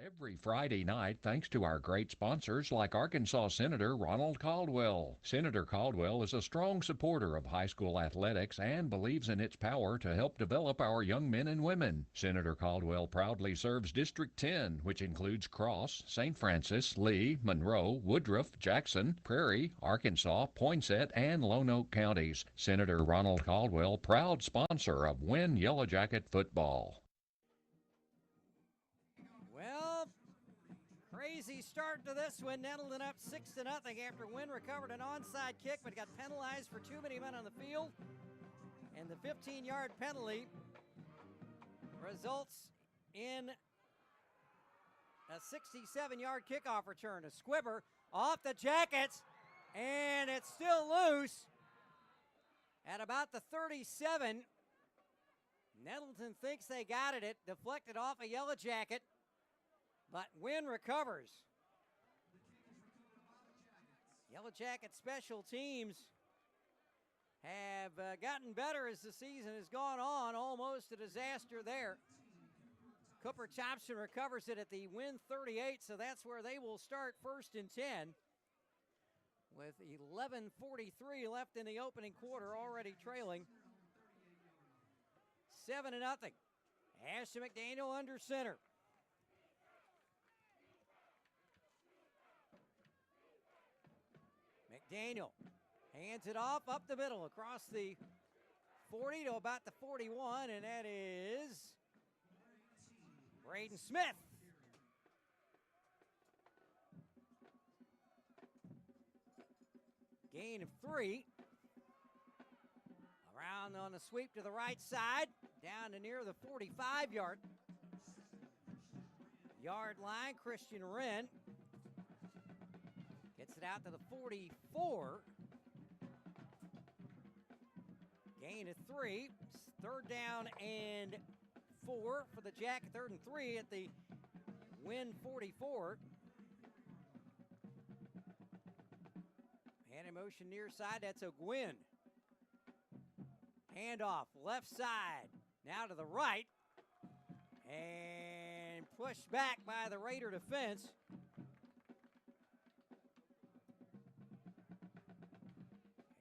Every Friday night, thanks to our great sponsors like Arkansas Senator Ronald Caldwell. Senator Caldwell is a strong supporter of high school athletics and believes in its power to help develop our young men and women. Senator Caldwell proudly serves District 10, which includes Cross, St. Francis, Lee, Monroe, Woodruff, Jackson, Prairie, Arkansas, Poinsett, and Lone Oak counties. Senator Ronald Caldwell, proud sponsor of Wynne Yellow Jacket football. Well, crazy start to this one. Nettleton up 6-0 after Wynne recovered an onside kick, but got penalized for too many men on the field. And the 15-yard penalty results in a 67-yard kickoff return. A squibber off the Jackets, and it's still loose at about the 37. Nettleton thinks they got it. It deflected off a Yellow Jacket, but Wynne recovers. Yellow Jacket special teams have gotten better as the season has gone on. Almost a disaster there. Cooper Thompson recovers it at the Wynne 38, so that's where they will start 1st and 10. With 11:43 left in the opening quarter, already trailing 7-0. Ashton McDaniel under center. McDaniel hands it off up the middle across the 40 to about the 41, and that is Braden Smith. Gain of 3. Around on the sweep to the right side, down to near the 45-yard line. Christian Wren gets it out to the 44. Gain of 3. 3rd down and 4 for the Jack. 3rd and 3 at the Wynne 44. Man in motion near side. That's a Gwynn. Handoff left side. Now to the right. And pushed back by the Raider defense.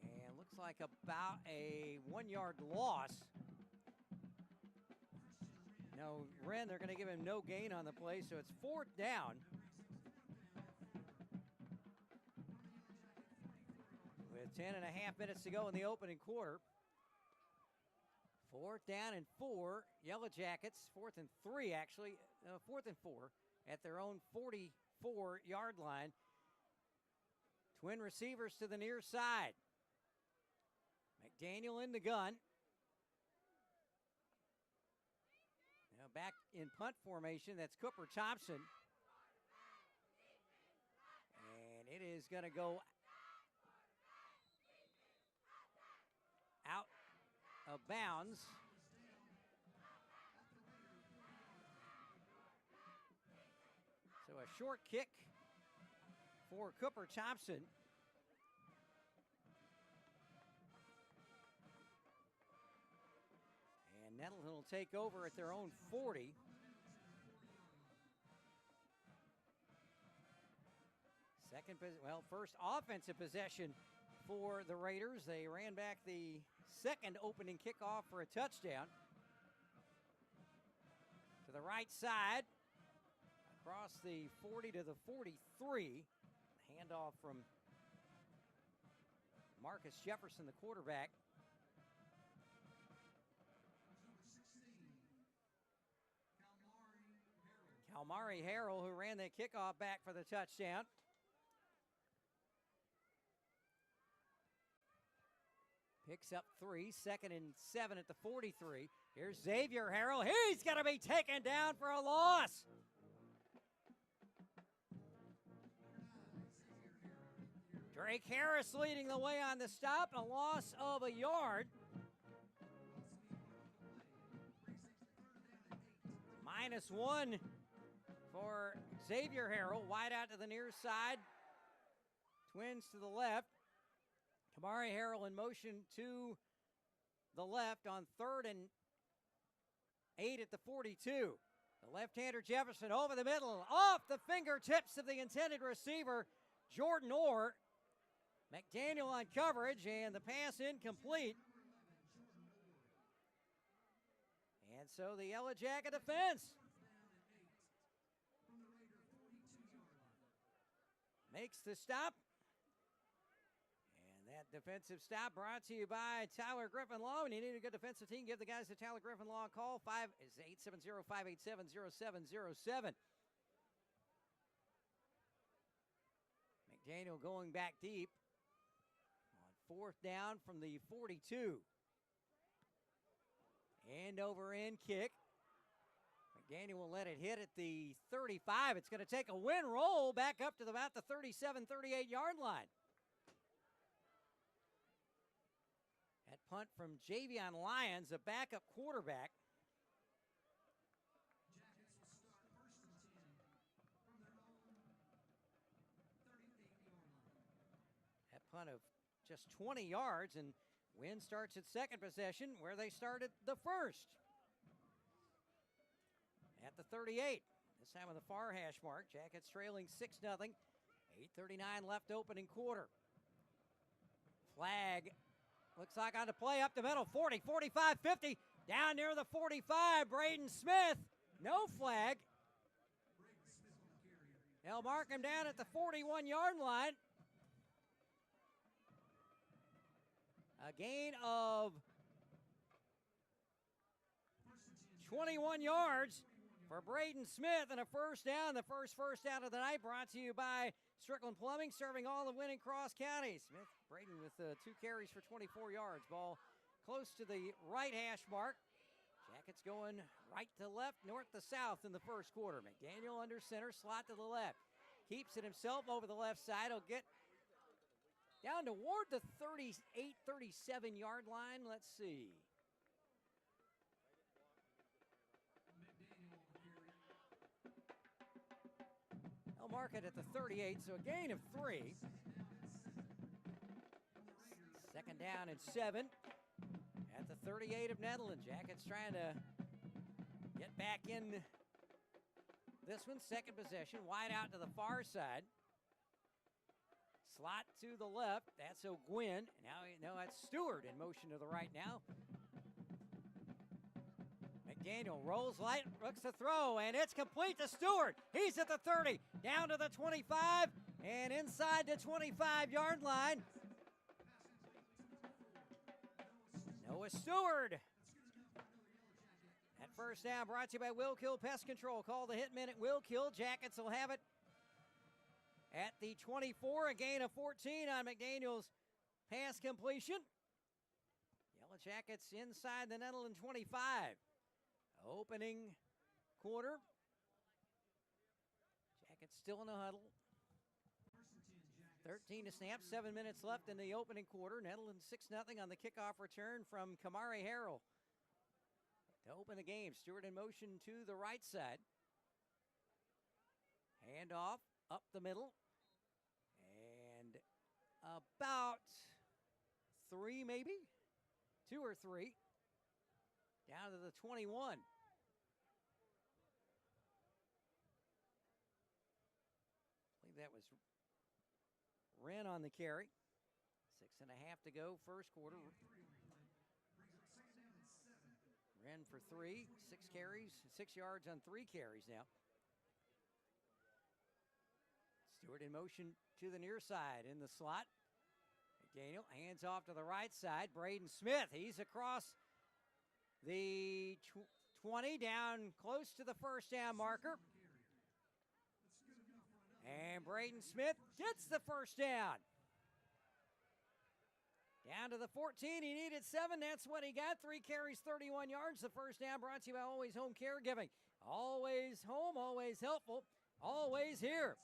And looks like about a 1-yard loss. No, Wren, they're going to give him no gain on the play, so it's 4th down. With 10 and a half minutes to go in the opening quarter. 4th down and 4. Yellow Jackets, 4th and 3 actually. 4th and 4 at their own 44-yard line. Twin receivers to the near side. McDaniel in the gun. Now back in punt formation, that's Cooper Thompson. And it is going to go out of bounds. So a short kick for Cooper Thompson. And Nettleton will take over at their own 40. First offensive possession for the Raiders. They ran back the second opening kickoff for a touchdown. To the right side, across the 40 to the 43. Handoff from Marcus Jefferson, the quarterback. Kalmari Harrell, who ran that kickoff back for the touchdown. Picks up 3, 2nd and 7 at the 43. Here's Xavier Harrell. He's going to be taken down for a loss. Drake Harris leading the way on the stop. A loss of a yard. -1 for Xavier Harrell. Wide out to the near side. Twins to the left. Kamari Harrell in motion to the left on 3rd and 8 at the 42. The left-hander Jefferson over the middle, off the fingertips of the intended receiver, Jordan Orr. McDaniel on coverage, and the pass incomplete. And so the Yellow Jacket defense makes the stop. And that defensive stop brought to you by Tyler Griffin Law. When you need a good defensive team, give the guys at Tyler Griffin Law a call. 870-587-0707. McDaniel going back deep on 4th down from the 42. End over end kick. McDaniel will let it hit at the 35. It's going to take a Wynne roll back up to about the 37, 38-yard line. That punt from Javion Lyons, a backup quarterback. That punt of just 20 yards, and Wynne starts at second possession where they started the first. At the 38, this time on the far hash mark. Jackets trailing 6-0. 8:39 left opening quarter. Flag looks like on the play up the middle. 40, 45, 50. Down near the 45, Braden Smith. No flag. They'll mark him down at the 41-yard line. A gain of 21 yards for Braden Smith and a first down. The first down of the night brought to you by Strickland Plumbing, serving all of Wynne and Cross County. Smith, Braden with 2 carries for 24 yards. Ball close to the right hash mark. Jackets going right to left, north to south in the first quarter. McDaniel under center, slot to the left. Keeps it himself over the left side. He'll get down toward the 38, 37-yard line. Let's see. They'll mark it at the 38, so a gain of 3. 2nd down and 7 at the 38 of Nettleton. Jackets trying to get back in this one. Second possession, wide out to the far side. Slot to the left. That's O'Gwynn. Now that's Stewart in motion to the right now. McDaniel rolls light, looks to throw, and it's complete to Stewart. He's at the 30, down to the 25, and inside the 25-yard line. Noah Stewart. That first down brought to you by Will Kill Pest Control. Call the hit minute Will Kill. Jackets will have it at the 24, a gain of 14 on McDaniel's pass completion. Yellow Jackets inside the Nettleton 25. Opening quarter. Jackets still in the huddle. 13 to snap, 7 minutes left in the opening quarter. Nettleton 6-0 on the kickoff return from Kamari Harrell to open the game. Stewart in motion to the right side. Handoff up the middle. And about 3 maybe? 2 or 3. Down to the 21. I believe that was Wynne on the carry. 6.5 to go, first quarter. Wynne for 3, 6 carries, 6 yards on 3 carries now. Stewart in motion to the near side in the slot. McDaniel hands off to the right side. Braden Smith, he's across the 20, down close to the first down marker. And Braden Smith gets the first down. Down to the 14, he needed 7, that's what he got. 3 carries, 31 yards. The first down brought to you by Always Home Caregiving. Always home, always helpful, always here.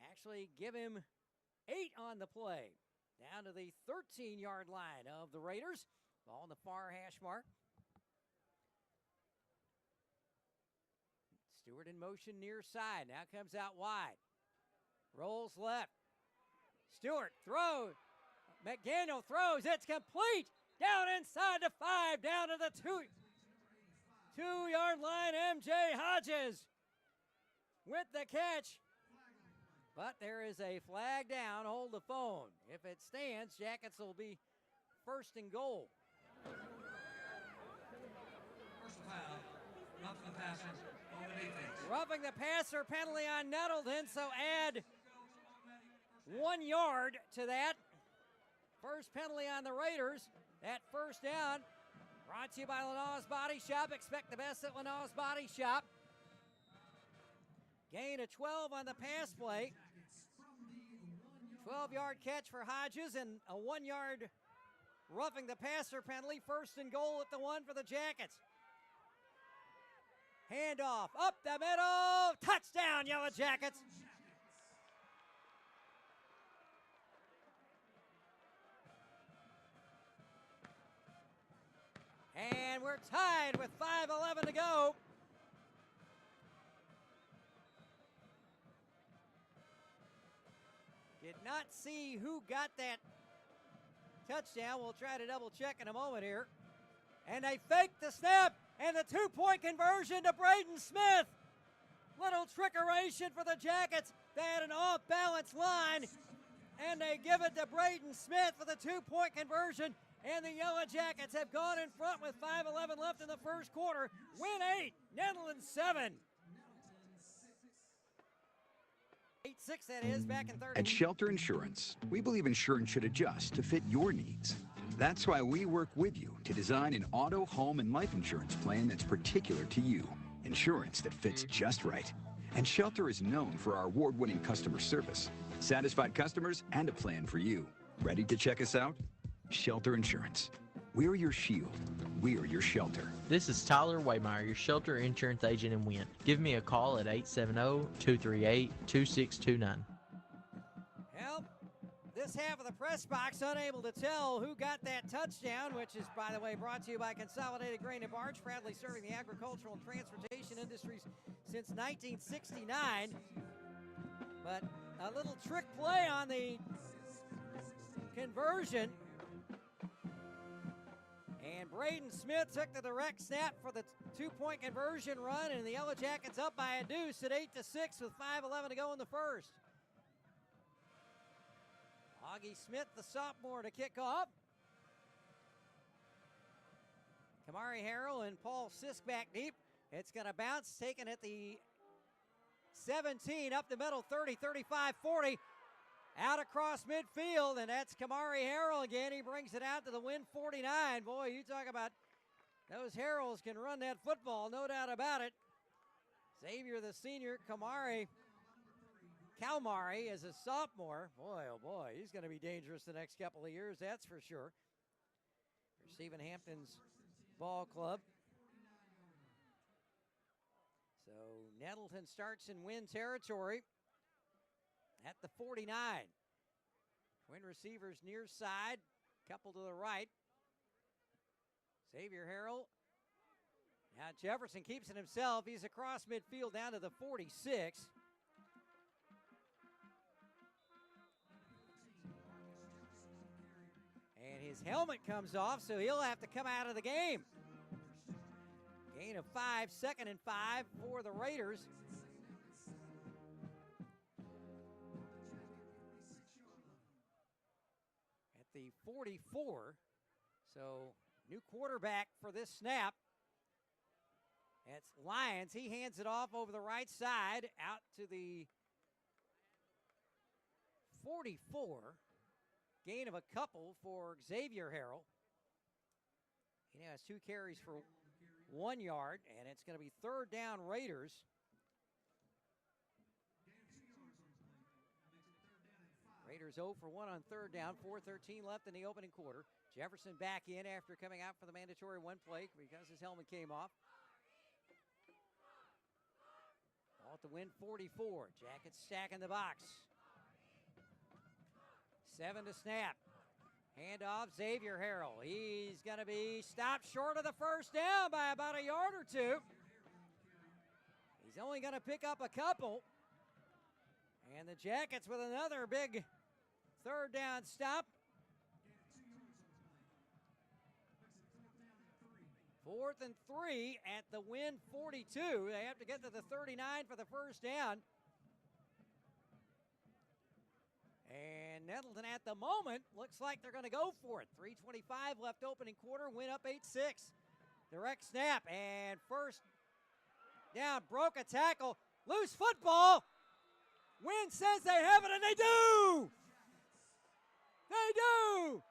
Actually, give him 8 on the play. Down to the 13-yard line of the Raiders. Ball in the far hash mark. Stewart in motion near side. Now comes out wide. Rolls left. Stewart throws. McDaniel throws. It's complete. Down inside the 5. Down to the 2-yard line. MJ Hodges with the catch. But there is a flag down. Hold the phone. If it stands, Jackets will be first and goal. Personal foul. Roughing the passer on the defense. Roughing the passer penalty on Nettleton, so add 1 yard to that. First penalty on the Raiders. That first down brought to you by Lanaw's Body Shop. Expect the best at Lanaw's Body Shop. Gain of 12 on the pass play. 12-yard catch for Hodges and a 1-yard roughing the passer penalty. First and goal at the 1 for the Jackets. Handoff up the middle. Touchdown, Yellow Jackets. And we're tied with 5:11 to go. Did not see who got that touchdown. We'll try to double check in a moment here. And they fake the snap and the 2-point conversion to Braden Smith. Little trickeration for the Jackets. They had an off-balance line and they give it to Braden Smith for the 2-point conversion. And the Yellow Jackets have gone in front with 5:11 left in the first quarter. Wynne 8, Nettleton 7. 8-6 that is, back in 30. At Shelter Insurance, we believe insurance should adjust to fit your needs. That's why we work with you to design an auto, home, and life insurance plan that's particular to you. Insurance that fits just right. And Shelter is known for our award-winning customer service, satisfied customers, and a plan for you. Ready to check us out? Shelter Insurance. We're your shield. We're your shelter. This is Tyler Waymeyer, your shelter insurance agent in Wynne. Give me a call at 870-238-2629. Well, this half of the press box unable to tell who got that touchdown, which is, by the way, brought to you by Consolidated Grain and Barge, proudly serving the agricultural and transportation industries since 1969. But a little trick play on the conversion. And Braden Smith took the direct snap for the 2-point conversion run, and the Yellow Jackets up by a deuce at 8-6 with 5:11 to go in the first. Augie Smith, the sophomore, to kick off. Kamari Harrell and Paul Sisk back deep. It's going to bounce, taken at the 17, up the middle, 30, 35, 40. Out across midfield, and that's Kamari Harrell again. He brings it out to the Wynne 49. Boy, you talk about those Harrells can run that football, no doubt about it. Xavier, the senior, Kalmari is a sophomore. Boy, oh boy, he's going to be dangerous the next couple of years, that's for sure. For Stephen Hampton's ball club. So Nettleton starts in Wynne territory at the 49. Twin receivers near side, couple to the right. Xavier Harrell. Now Jefferson keeps it himself. He's across midfield down to the 46. And his helmet comes off, so he'll have to come out of the game. Gain of 5, 2nd and 5 for the Raiders. The 44, so new quarterback for this snap. It's Lyons. He hands it off over the right side out to the 44. Gain of a couple for Xavier Harrell. He now has 2 carries for 1 yard, and it's going to be 3rd down Raiders. Raiders 0 for 1 on 3rd down, 4:13 left in the opening quarter. Jefferson back in after coming out for the mandatory 1 play because his helmet came off. Ball to Wynne 44. Jackets stacking the box. 7 to snap. Handoff, Xavier Harrell. He's going to be stopped short of the first down by about a yard or two. He's only going to pick up a couple. And the Jackets with another big third down stop. 4th and 3 at the Wynne 42. They have to get to the 39 for the first down. And Nettleton at the moment looks like they're going to go for it. 3:25 left opening quarter. Wynne up 8-6. Direct snap and first down. Broke a tackle. Loose football. Wynne says they have it, and they do. They do.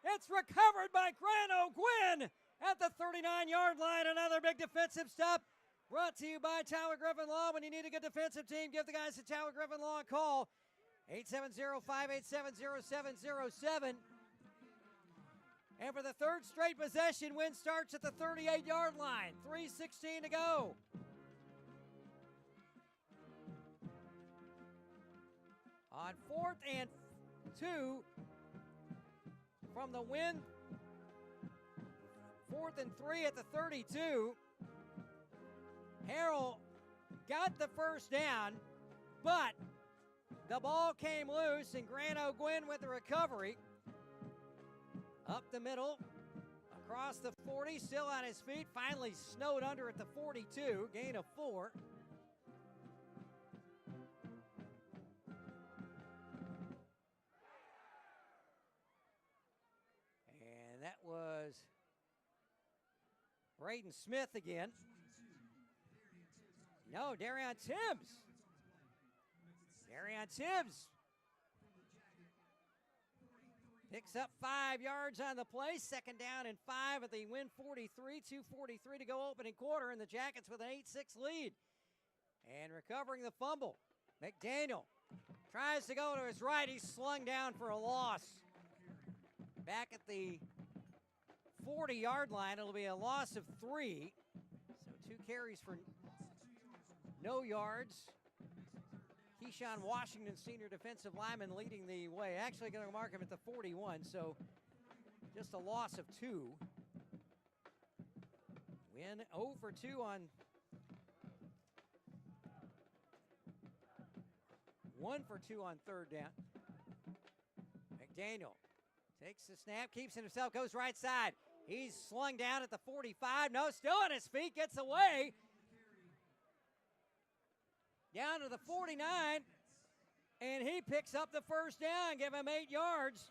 It's recovered by Grant O'Gwynn at the 39-yard line. Another big defensive stop. Brought to you by Tyler Griffin Law. When you need a good defensive team, give the guys at Tyler Griffin Law a call. 870-587-0707. And for the third straight possession, Wynne starts at the 38-yard line. 3:16 to go. On 4th and 2 from the Wynne. 4th and 3 at the 32. Harrell got the first down, but the ball came loose, and Grant O'Gwynn with the recovery. Up the middle, across the 40, still on his feet. Finally snowed under at the 42, gain of 4. And that was Braden Smith again. No, Darian Tibbs. Darian Tibbs picks up 5 yards on the play. Second down and 5 at the Wynne 43. 2:43 to go opening quarter, and the Jackets with an 8-6 lead. And recovering the fumble, McDaniel tries to go to his right. He's slung down for a loss. Back at the 40-yard line, it'll be a loss of 3. So 2 carries for no yards. Keyshawn Washington, senior defensive lineman, leading the way. Actually going to mark him at the 41, so just a loss of 2. Wynne 0 for 2 on 1 for 2 on third down. McDaniel takes the snap, keeps it himself, goes right side. He's slung down at the 45. No, still on his feet, gets away. Down to the 49, and he picks up the first down, give him 8 yards.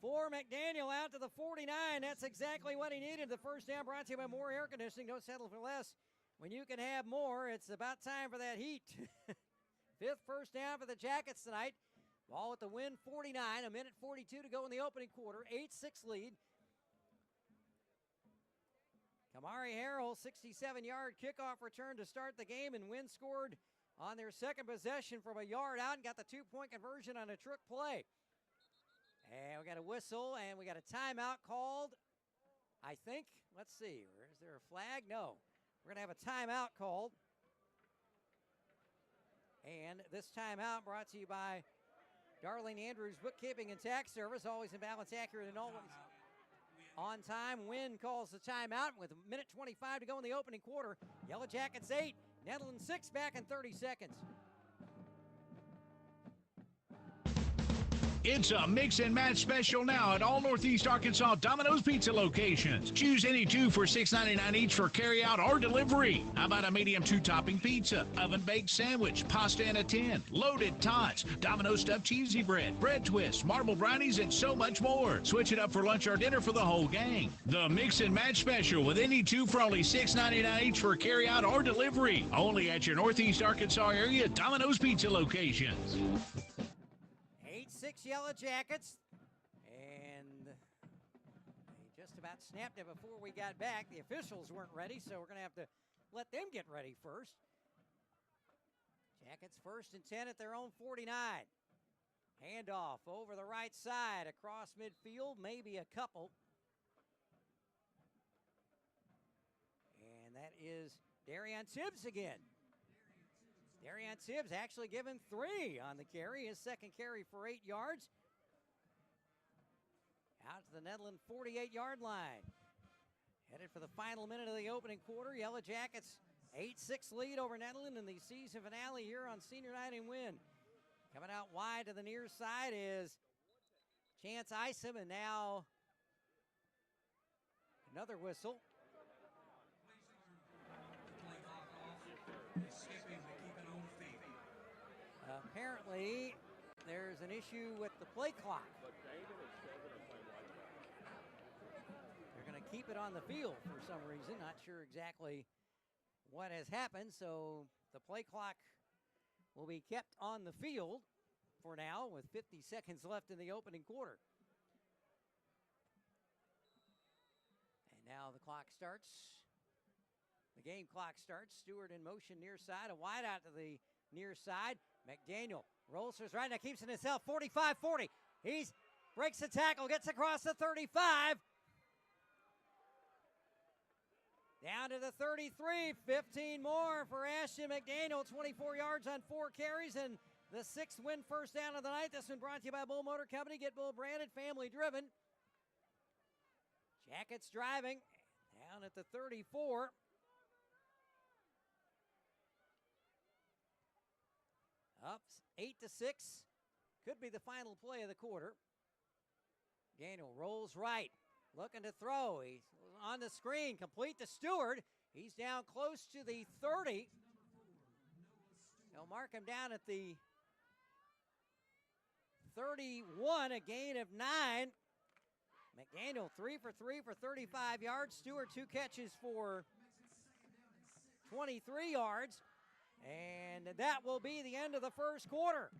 For McDaniel out to the 49. That's exactly what he needed. The first down brought to you by More Air Conditioning. Don't settle for less. When you can have more, it's about time for that heat. 5th first down for the Jackets tonight. Ball at the Wynne 49, a minute 42 to go in the opening quarter. 8-6 lead. Kamari Harrell, 67-yard kickoff return to start the game, and Wynne scored on their second possession from a yard out and got the 2-point conversion on a trick play. And we got a whistle, and we got a timeout called, I think. Let's see, is there a flag? No. We're going to have a timeout called. And this timeout brought to you by Darlene Andrews Bookkeeping and Tax Service, always in balance, accurate, and always on time. Wynne calls the timeout with a minute 25 to go in the opening quarter. Yellow Jackets 8, Nettleton 6, back in 30 seconds. It's a mix and match special now at all Northeast Arkansas Domino's Pizza locations. Choose any 2 for $6.99 each for carryout or delivery. How about a medium 2-topping pizza, oven-baked sandwich, pasta in a tin, loaded tots, Domino's stuffed cheesy bread, bread twists, marble brownies, and so much more. Switch it up for lunch or dinner for the whole gang. The mix and match special with any 2 for only $6.99 each for carryout or delivery. Only at your Northeast Arkansas area Domino's Pizza locations. 8-6 Yellow Jackets, and they just about snapped it before we got back. The officials weren't ready, so we're going to have to let them get ready first. Jackets 1st and 10 at their own 49. Handoff over the right side across midfield, maybe a couple. And that is Darian Tibbs again. Darian Tibbs actually given 3 on the carry. His second carry for 8 yards. Out to the Nettleton 48-yard line. Headed for the final minute of the opening quarter. Yellow Jackets 8-6 lead over Nettleton in the season finale here on senior night in Wynne. Coming out wide to the near side is Chance Isom, and now another whistle. Apparently, there's an issue with the play clock. They're going to keep it on the field for some reason. Not sure exactly what has happened, so the play clock will be kept on the field for now with 50 seconds left in the opening quarter. And now the clock starts. The game clock starts. Stewart in motion near side. A wide out to the near side. McDaniel rolls to his right. Now keeps it himself. 45-40. He breaks the tackle. Gets across the 35. Down to the 33. 15 more for Ashton McDaniel. 24 yards on 4 carries. And the 6th Wynne first down of the night. This one brought to you by Bull Motor Company. Get Bull branded. Family driven. Jackets driving. Down at the 34. Up 8-6. Could be the final play of the quarter. Daniel rolls right. Looking to throw. He's on the screen. Complete to Stewart. He's down close to the 30. They'll mark him down at the 31. A gain of 9. McDaniel 3 for 3 for 35 yards. Stewart 2 catches for 23 yards. And that will be the end of the first quarter,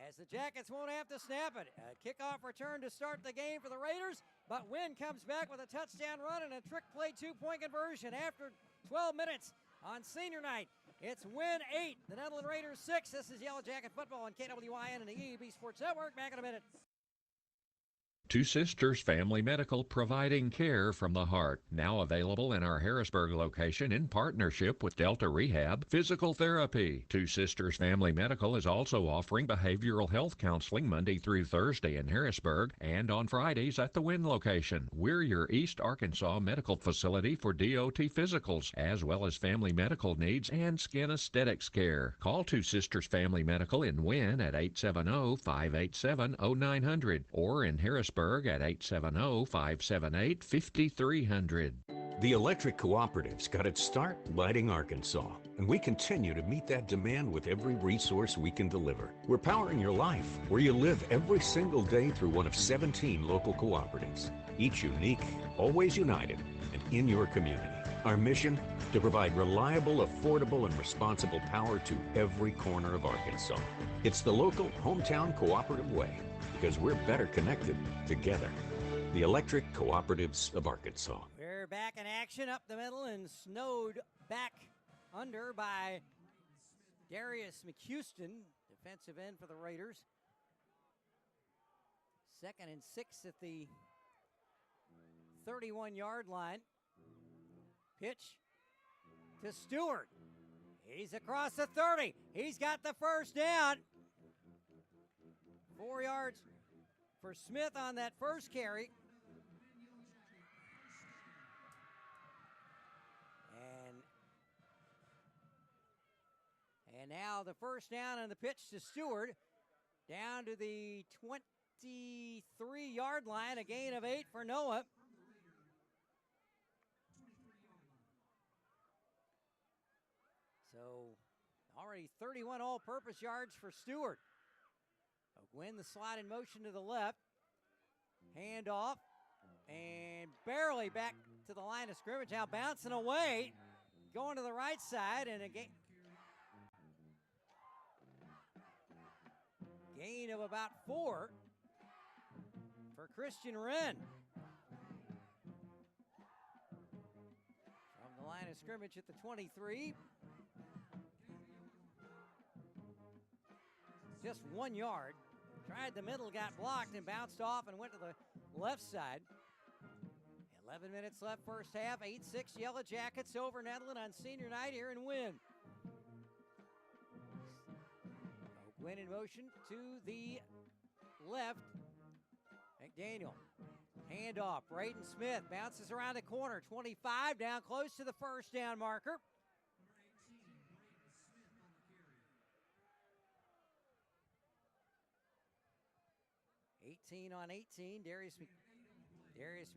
as the Jackets won't have to snap it. A kickoff return to start the game for the Raiders, but Wynne comes back with a touchdown run and a trick play 2-point conversion after 12 minutes on senior night. It's Wynne 8, the Nettleton Raiders 6. This is Yellow Jacket Football on KWIN and the EEB Sports Network. Back in a minute. Two Sisters Family Medical, providing care from the heart. Now available in our Harrisburg location in partnership with Delta Rehab Physical Therapy. Two Sisters Family Medical is also offering behavioral health counseling Monday through Thursday in Harrisburg and on Fridays at the Wynne location. We're your East Arkansas medical facility for DOT physicals, as well as family medical needs and skin aesthetics care. Call Two Sisters Family Medical in Wynne at 870-587-0900 or in Harrisburg at 870-578-5300. The electric cooperative's got its start lighting Arkansas, and we continue to meet that demand with every resource we can deliver. We're powering your life where you live every single day through one of 17 local cooperatives, each unique, always united, and in your community. Our mission? To provide reliable, affordable, and responsible power to every corner of Arkansas. It's the local hometown cooperative way, because we're better connected together. The Electric Cooperatives of Arkansas. We're back in action up the middle and snowed back under by Darius McHouston, defensive end for the Raiders. 2nd and 6 at the 31-yard line. Pitch to Stewart. He's across the 30. He's got the first down. 4 yards for Smith on that first carry. And now the first down on the pitch to Stewart. Down to the 23-yard line. A gain of 8 for Noah. So already 31 all-purpose yards for Stewart. Wynne the slide in motion to the left. Hand off. And barely back to the line of scrimmage. Now bouncing away. Going to the right side. And a gain of about 4 for Christian Wren. From the line of scrimmage at the 23. Just 1 yard. Tried the middle, got blocked, and bounced off and went to the left side. 11 minutes left first half. 8-6 Yellow Jackets over Nettleton on senior night here in Wynne. Wynne in motion to the left. McDaniel. Hand off. Braden Smith bounces around the corner. 25 down close to the first down marker. 18 on 18. Darius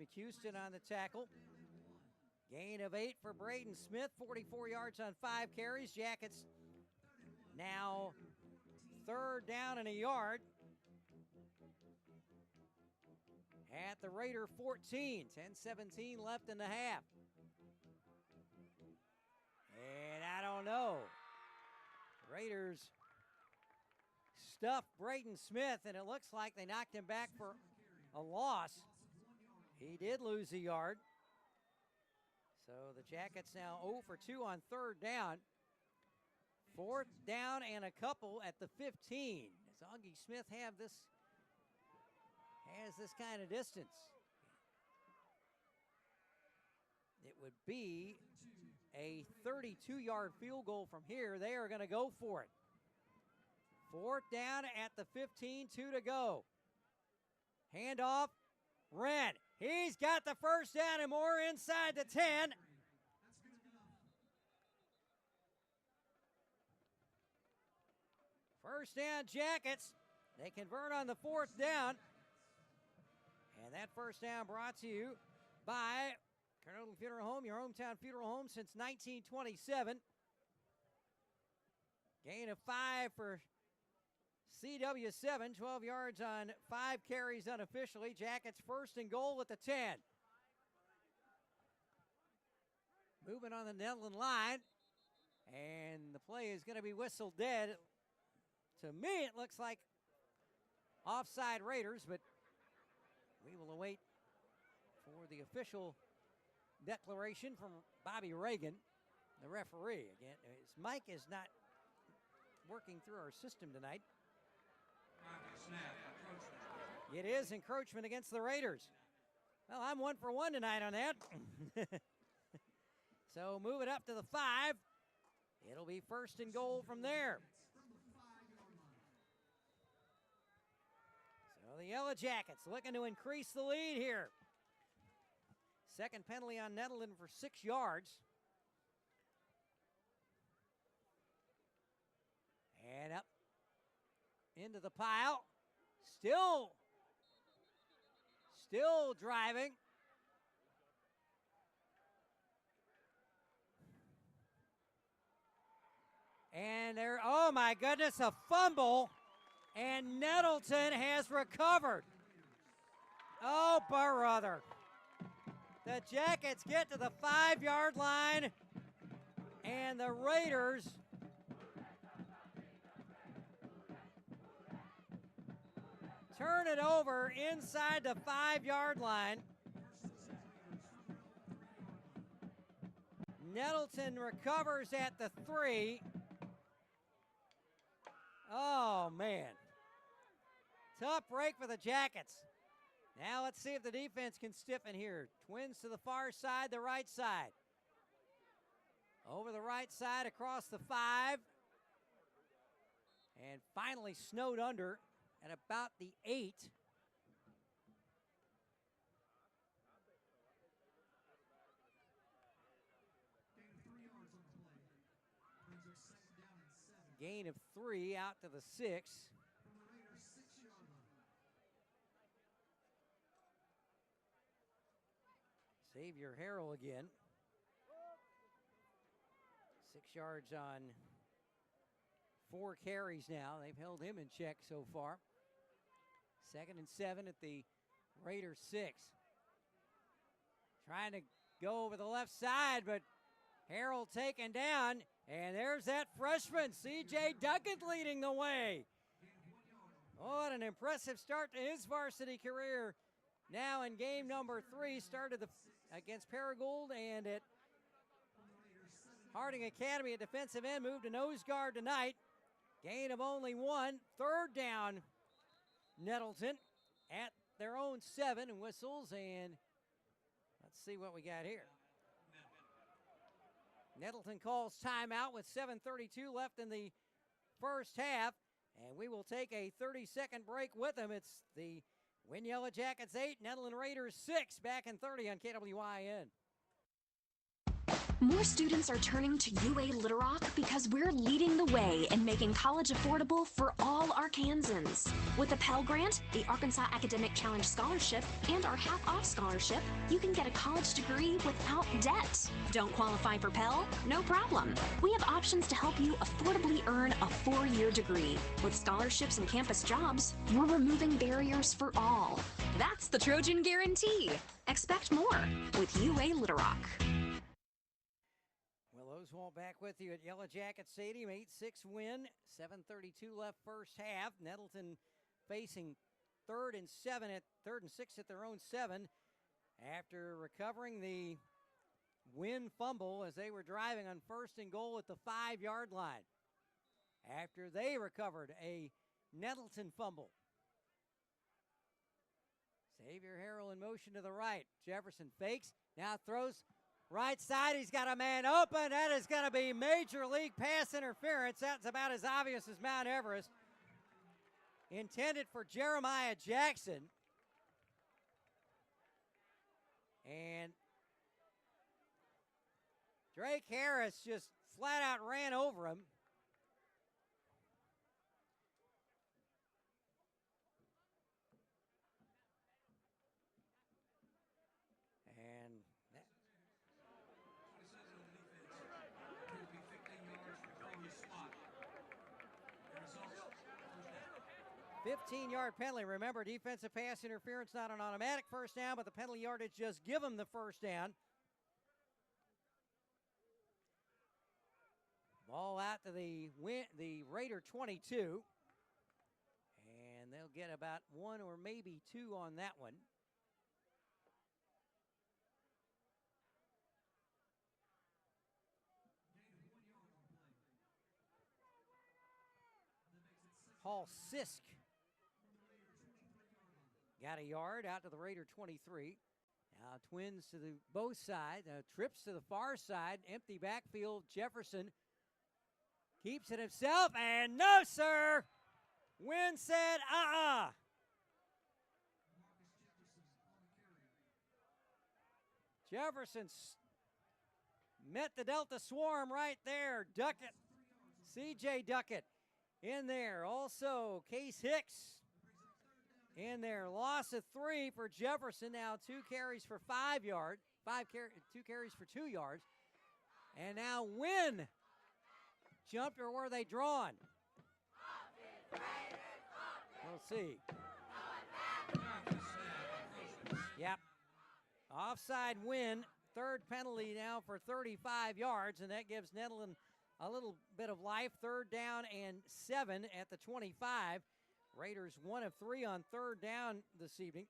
McHouston on the tackle. Gain of 8 for Braden Smith, 44 yards on 5 carries. Jackets now 3rd down and a yard at the Raider 14. 10-17 left in the half. And I don't know. Raiders stuffed Braden Smith, and it looks like they knocked him back for a loss. He did lose a yard. So the Jackets now 0 for 2 on 3rd down. 4th down and a couple at the 15. Does Augie Smith has this kind of distance? It would be a 32-yard field goal from here. They are going to go for it. 4th down at the 15, 2 to go. Handoff, Wynne. He's got the first down and more inside the 10. First down, Jackets. They convert on the 4th down. And that first down brought to you by Nettleton Funeral Home, your hometown funeral home since 1927. Gain of 5 for CW7, 12 yards on 5 carries unofficially. Jackets 1st and goal at the 10. Moving on the Nettleton line, and the play is going to be whistled dead. To me, it looks like offside Raiders, but we will await for the official declaration from Bobby Reagan, the referee. Again, his mic is not working through our system tonight. It is encroachment against the Raiders. Well, I'm 1 for 1 tonight on that. So move it up to the 5. It'll be 1st and goal from there. So the Yellow Jackets looking to increase the lead here. Second penalty on Nettleton for 6 yards. And up into the pile. Still driving. And there, oh my goodness, a fumble. And Nettleton has recovered. Oh, brother. The Jackets get to the 5-yard line. And the Raiders turn it over inside the 5-yard line. Nettleton recovers at the 3. Oh, man. Tough break for the Jackets. Now let's see if the defense can stiffen here. Twins to the far side, the right side. Over the right side, across the 5. And finally snowed under at about the 8. Gain of 3 out to the 6. Xavier Harrell again. 6 yards on 4 carries now. They've held him in check so far. 2nd and 7 at the Raiders 6. Trying to go over the left side, but Harrell taken down. And there's that freshman, C.J. Duckett, leading the way. Oh, what an impressive start to his varsity career. Now in game number 3, started against Paragould and at Harding Academy at defensive end, moved to nose guard tonight. Gain of only 1. 3rd down, Nettleton at their own 7 and whistles. And let's see what we got here. Nettleton calls timeout with 7:32 left in the first half, and we will take a 30-second break with them. It's the Wynne Yellow Jackets 8, Nettleton Raiders 6, back in 30 on KWIN. More students are turning to UA Little Rock because we're leading the way in making college affordable for all Arkansans. With the Pell Grant, the Arkansas Academic Challenge Scholarship, and our half-off scholarship, you can get a college degree without debt. Don't qualify for Pell? No problem. We have options to help you affordably earn a 4-year degree. With scholarships and campus jobs, we're removing barriers for all. That's the Trojan Guarantee. Expect more with UA Little Rock. Won't back with you at Yellow Jacket Stadium. 8-6 win. 7:32 left first half. Nettleton facing third and 6 at their own 7 after recovering the Wynne fumble as they were driving on 1st and goal at the 5-yard line. After they recovered a Nettleton fumble. Xavier Harrell in motion to the right. Jefferson fakes, now throws. Right side, he's got a man open. That is going to be major league pass interference. That's about as obvious as Mount Everest. Intended for Jeremiah Jackson. And Drake Harris just flat out ran over him. And 15-yard penalty. Remember, defensive pass interference, not an automatic first down, but the penalty yardage just give them the first down. Ball out to the Raider 22. And they'll get about 1 or maybe 2 on that one. Paul Sisk got a yard out to the Raider 23. Now twins to the both sides, trips to the far side, empty backfield. Jefferson keeps it himself, and no, sir. Wynne said, Jefferson met the Delta Swarm right there. Duckett, C.J. Duckett in there. Also, Case Hicks in there. Loss of 3 for Jefferson. Now 2 carries for 5 yards. 2 carries for 2 yards. And now Wynne jumped, or were they drawn? We'll see. Yep. Offside Wynne. 3rd penalty now for 35 yards, and that gives Nettleton a little bit of life. 3rd down and 7 at the 25. Raiders 1 of 3 on 3rd down this evening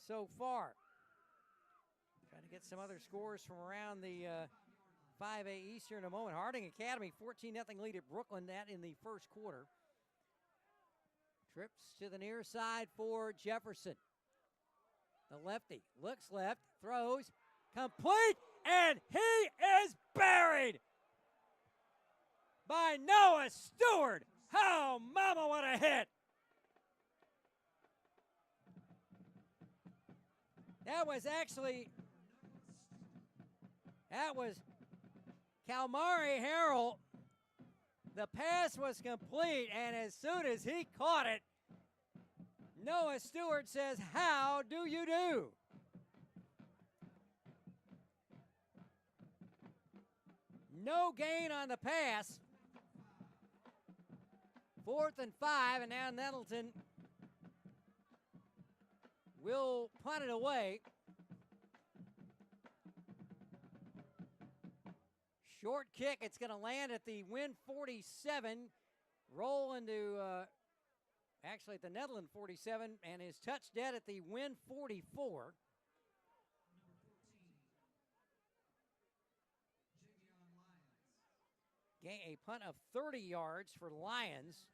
so far. Trying to get some other scores from around the 5A East here in a moment. Harding Academy 14-0 lead at Brooklyn, that in the first quarter. Trips to the near side for Jefferson. The lefty looks left, throws, complete, and he is buried by Noah Stewart. Oh, mama, what a hit. That was Kalmari Harrell. The pass was complete, and as soon as he caught it, Noah Stewart says, how do you do? No gain on the pass. 4th and 5, and now Nettleton will punt it away. Short kick. It's going to land at the Wynne 47, roll into, actually at the Nettleton 47, and is touched dead at the Wynne 44. A punt of 30 yards for Lions.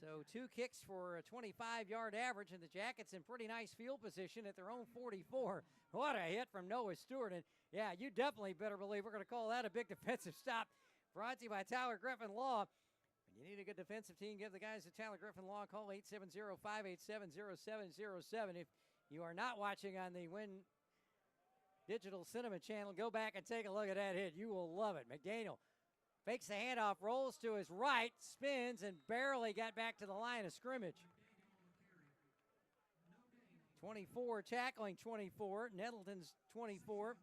So 2 kicks for a 25-yard average, and the Jackets in pretty nice field position at their own 44. What a hit from Noah Stewart. And yeah, you definitely better believe we're going to call that a big defensive stop. Brought to you by Tyler Griffin Law. When you need a good defensive team, give the guys at Tyler Griffin Law a call, 870-587-0707. If you are not watching on the Wynne digital cinema channel, go back and take a look at that hit. You will love it. McDaniel fakes the handoff, rolls to his right, spins, and barely got back to the line of scrimmage. 24 tackling 24. Nettleton's 24.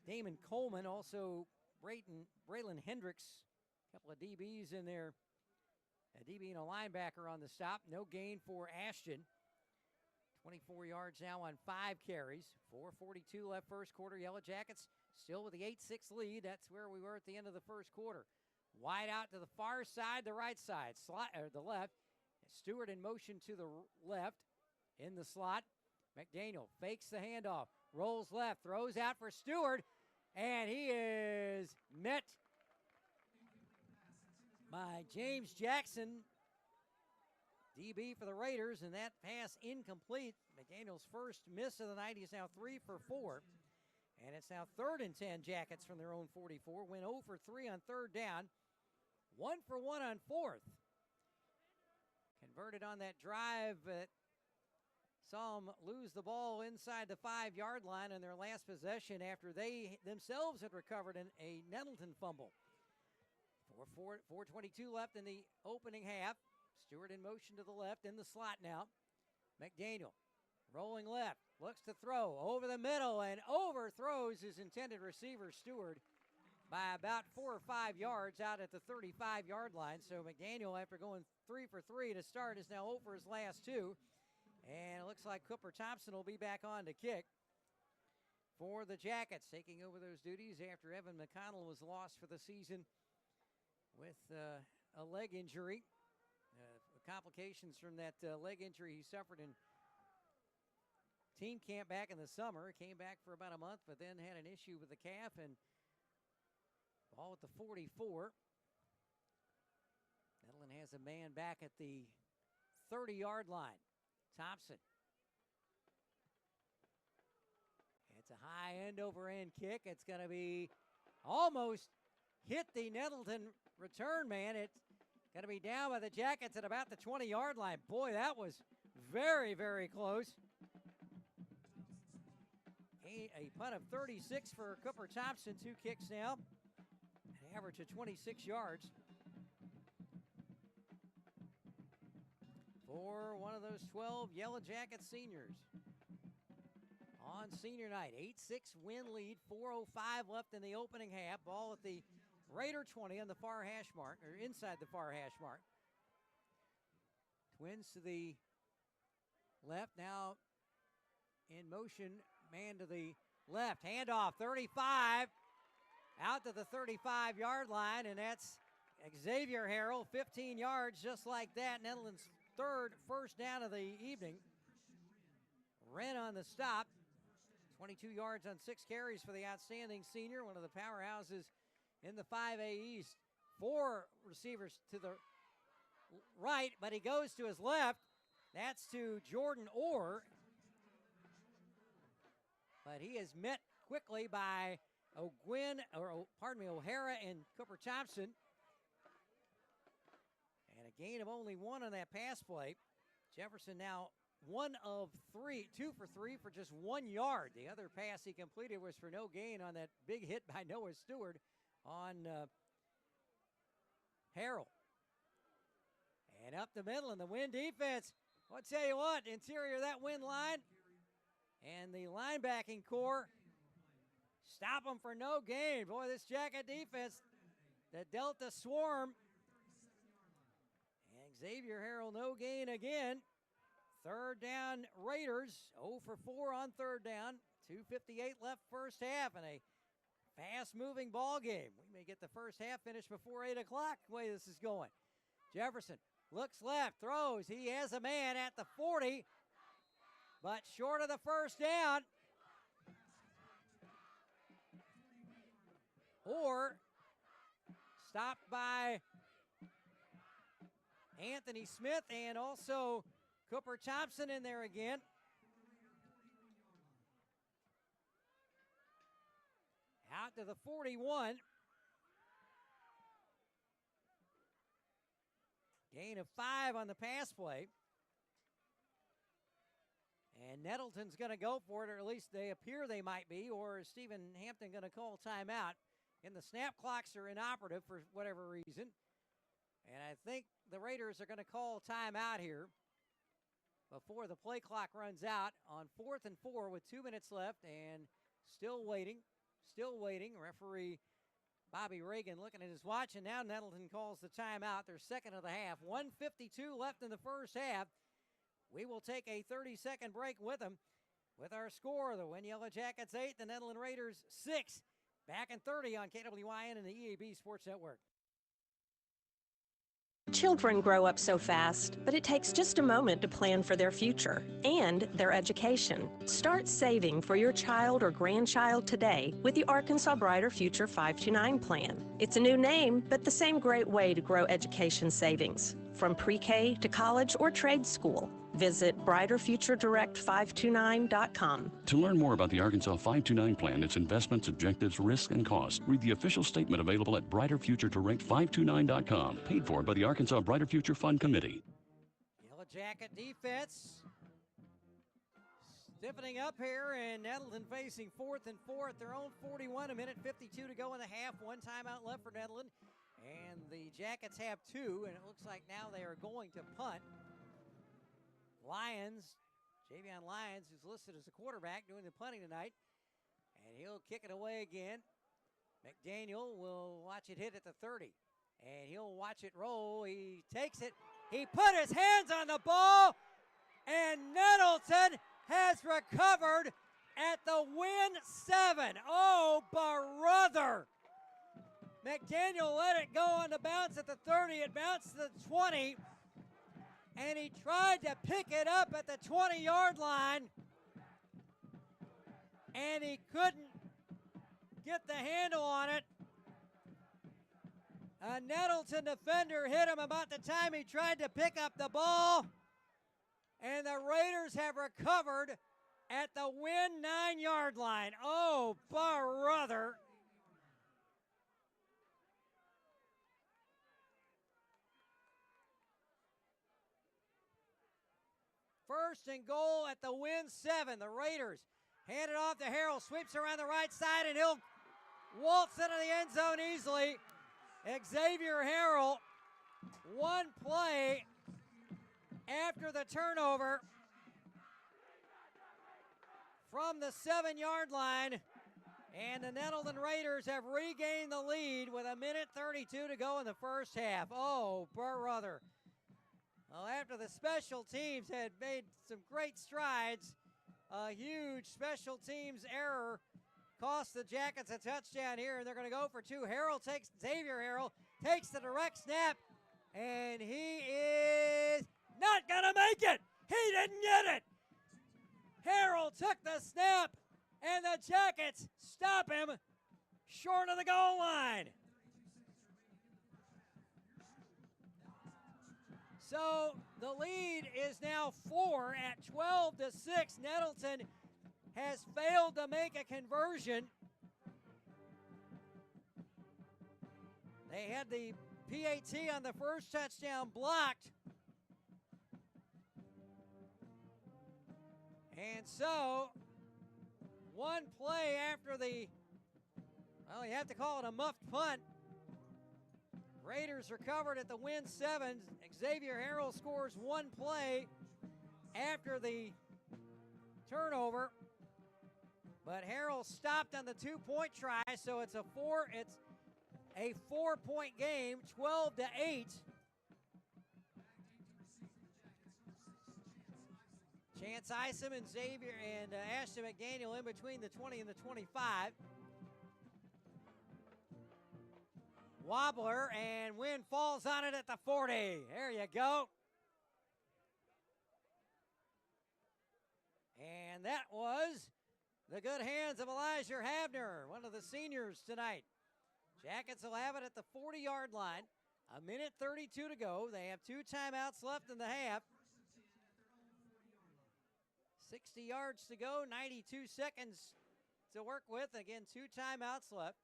Damon Coleman, also Braylon Hendricks. A couple of DBs in there. A DB and a linebacker on the stop. No gain for Ashton. 24 yards now on 5 carries. 4:42 left first quarter. Yellow Jackets still with the 8-6 lead. That's where we were at the end of the first quarter. Wide out to the far side, the right side, the left. Stewart in motion to the left in the slot. McDaniel fakes the handoff, rolls left, throws out for Stewart, and he is met by James Jackson, DB for the Raiders, and that pass incomplete. McDaniel's first miss of the night. He's now 3 for 4. And it's now 3rd and 10 Jackets from their own 44. Went 0 for 3 on 3rd down. 1 for 1 on 4th. Converted on that drive. Saw them lose the ball inside the 5-yard line on their last possession after they themselves had recovered a Nettleton fumble. 4:22 left in the opening half. Stewart in motion to the left in the slot now. McDaniel rolling left, looks to throw over the middle and overthrows his intended receiver Stewart by about 4 or 5 yards out at the 35-yard line. So McDaniel, after going 3 for 3 to start, is now 0 for his last 2. And it looks like Cooper Thompson will be back on to kick for the Jackets, taking over those duties after Evan McConnell was lost for the season with a leg injury. Complications from that leg injury he suffered in team camp back in the summer. Came back for about a month, but then had an issue with the calf, and ball at the 44. Nettleton has a man back at the 30-yard line. Thompson. It's a high end-over-end kick. It's going to be almost hit the Nettleton return man. It's going to be down by the Jackets at about the 20-yard line. Boy, that was very, very close. A punt of 36 for Cooper Thompson. 2 kicks now. An average of 26 yards. For one of those 12 Yellow Jacket seniors. On senior night, 8-6 Wynne lead, 4:05 left in the opening half. Ball at the Raider 20 on the far hash mark, or inside the far hash mark. Twins to the left, now in motion, man to the left. Handoff, 35, out to the 35-yard line, and that's Xavier Harrell, 15 yards just like that. Nettleton's first down of the evening. Wren on the stop. 22 yards on 6 carries for the outstanding senior, one of the powerhouses in the 5A East. 4 receivers to the right, but he goes to his left. That's to Jordan Orr. But he is met quickly by O'Hara and Cooper Thompson. And a gain of only 1 on that pass play. Jefferson now 2 for 3 for just 1 yard. The other pass he completed was for no gain on that big hit by Noah Stewart on Harrell. And up the middle in the Wynne defense. I'll tell you what, interior of that Wynne line and the linebacking core stop them for no gain. Boy, this Jacket defense, the Delta Swarm. And Xavier Harrell, no gain again. 3rd down Raiders, 0 for 4 on 3rd down. 2:58 left first half and a fast-moving ball game. We may get the first half finished before 8 o'clock the way this is going. Jefferson looks left, throws. He has a man at the 40, but short of the first down. Or stopped by Anthony Smith and also Cooper Thompson in there again. Out to the 41. Gain of 5 on the pass play. And Nettleton's going to go for it, or at least they appear they might be, or is Stephen Hampton going to call timeout? And the snap clocks are inoperative for whatever reason. And I think the Raiders are going to call timeout here before the play clock runs out on 4th and 4 with 2 minutes left, and still waiting. Referee Bobby Reagan looking at his watch, and now Nettleton calls the timeout. Their second of the half. 1:52 left in the first half. We will take a 30-second break with them. With our score, the Wynne Yellow Jackets 8, the Nettleton Raiders 6. Back in 30 on KWYN and the EAB Sports Network. Children grow up so fast, but it takes just a moment to plan for their future and their education. Start saving for your child or grandchild today with the Arkansas Brighter Future 529 plan. It's a new name, but the same great way to grow education savings. From pre-K to college or trade school. Visit brighterfuturedirect529.com. To learn more about the Arkansas 529 plan, its investments, objectives, risk, and cost, read the official statement available at brighterfuturedirect529.com. Paid for by the Arkansas Brighter Future Fund Committee. Yellow Jacket defense stiffening up here, and Nettleton facing 4th and 4 at their own 41. 1:52 to go in the half. One timeout left for Nettleton. And the Jackets have 2, and it looks like now they are going to punt. Javion Lyons, who's listed as a quarterback, doing the punting tonight. And he'll kick it away again. McDaniel will watch it hit at the 30. And he'll watch it roll. He takes it. He put his hands on the ball. And Nettleton has recovered at the Wynne 7. Oh, brother. McDaniel let it go on the bounce at the 30. It bounced to the 20. And he tried to pick it up at the 20-yard line. And he couldn't get the handle on it. A Nettleton defender hit him about the time he tried to pick up the ball. And the Raiders have recovered at the Wynne 9-yard line. Oh, brother. First and goal at the Wynne 7. The Raiders hand it off to Harrell. Sweeps around the right side, and he'll waltz into the end zone easily. Xavier Harrell, one play after the turnover from the 7-yard line. And the Nettleton Raiders have regained the lead with 1:32 to go in the first half. Oh, brother. Well, after the special teams had made some great strides, a huge special teams error cost the Jackets a touchdown here, and they're going to go for 2. Xavier Harrell takes the direct snap, and he is not going to make it. He didn't get it. Harrell took the snap, and the Jackets stop him short of the goal line. So the lead is now 4 at 12-6. Nettleton has failed to make a conversion. They had the PAT on the first touchdown blocked. And so, one play after you have to call it a muffed punt. Raiders recovered at the Wynne 7. Xavier Harrell scores one play after the turnover. But Harrell stopped on the 2-point try, so it's a 4-point game, 12-8. Chance Isom and Ashton McDaniel in between the 20 and the 25. Wobbler, and Wynne falls on it at the 40. There you go. And that was the good hands of Elijah Havner, one of the seniors tonight. Jackets will have it at the 40-yard line. 1:32 to go. They have 2 timeouts left in the half. 60 yards to go, 92 seconds to work with. Again, 2 timeouts left.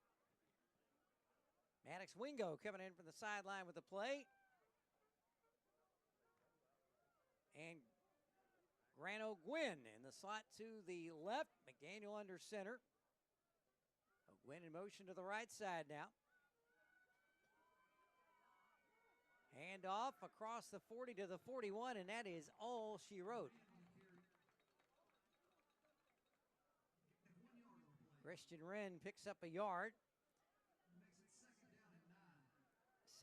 Maddox Wingo coming in from the sideline with the play. And Grand Oak Wynne in the slot to the left. McDaniel under center. Wynne in motion to the right side now. Hand off across the 40 to the 41, and that is all she wrote. Christian Wren picks up a yard.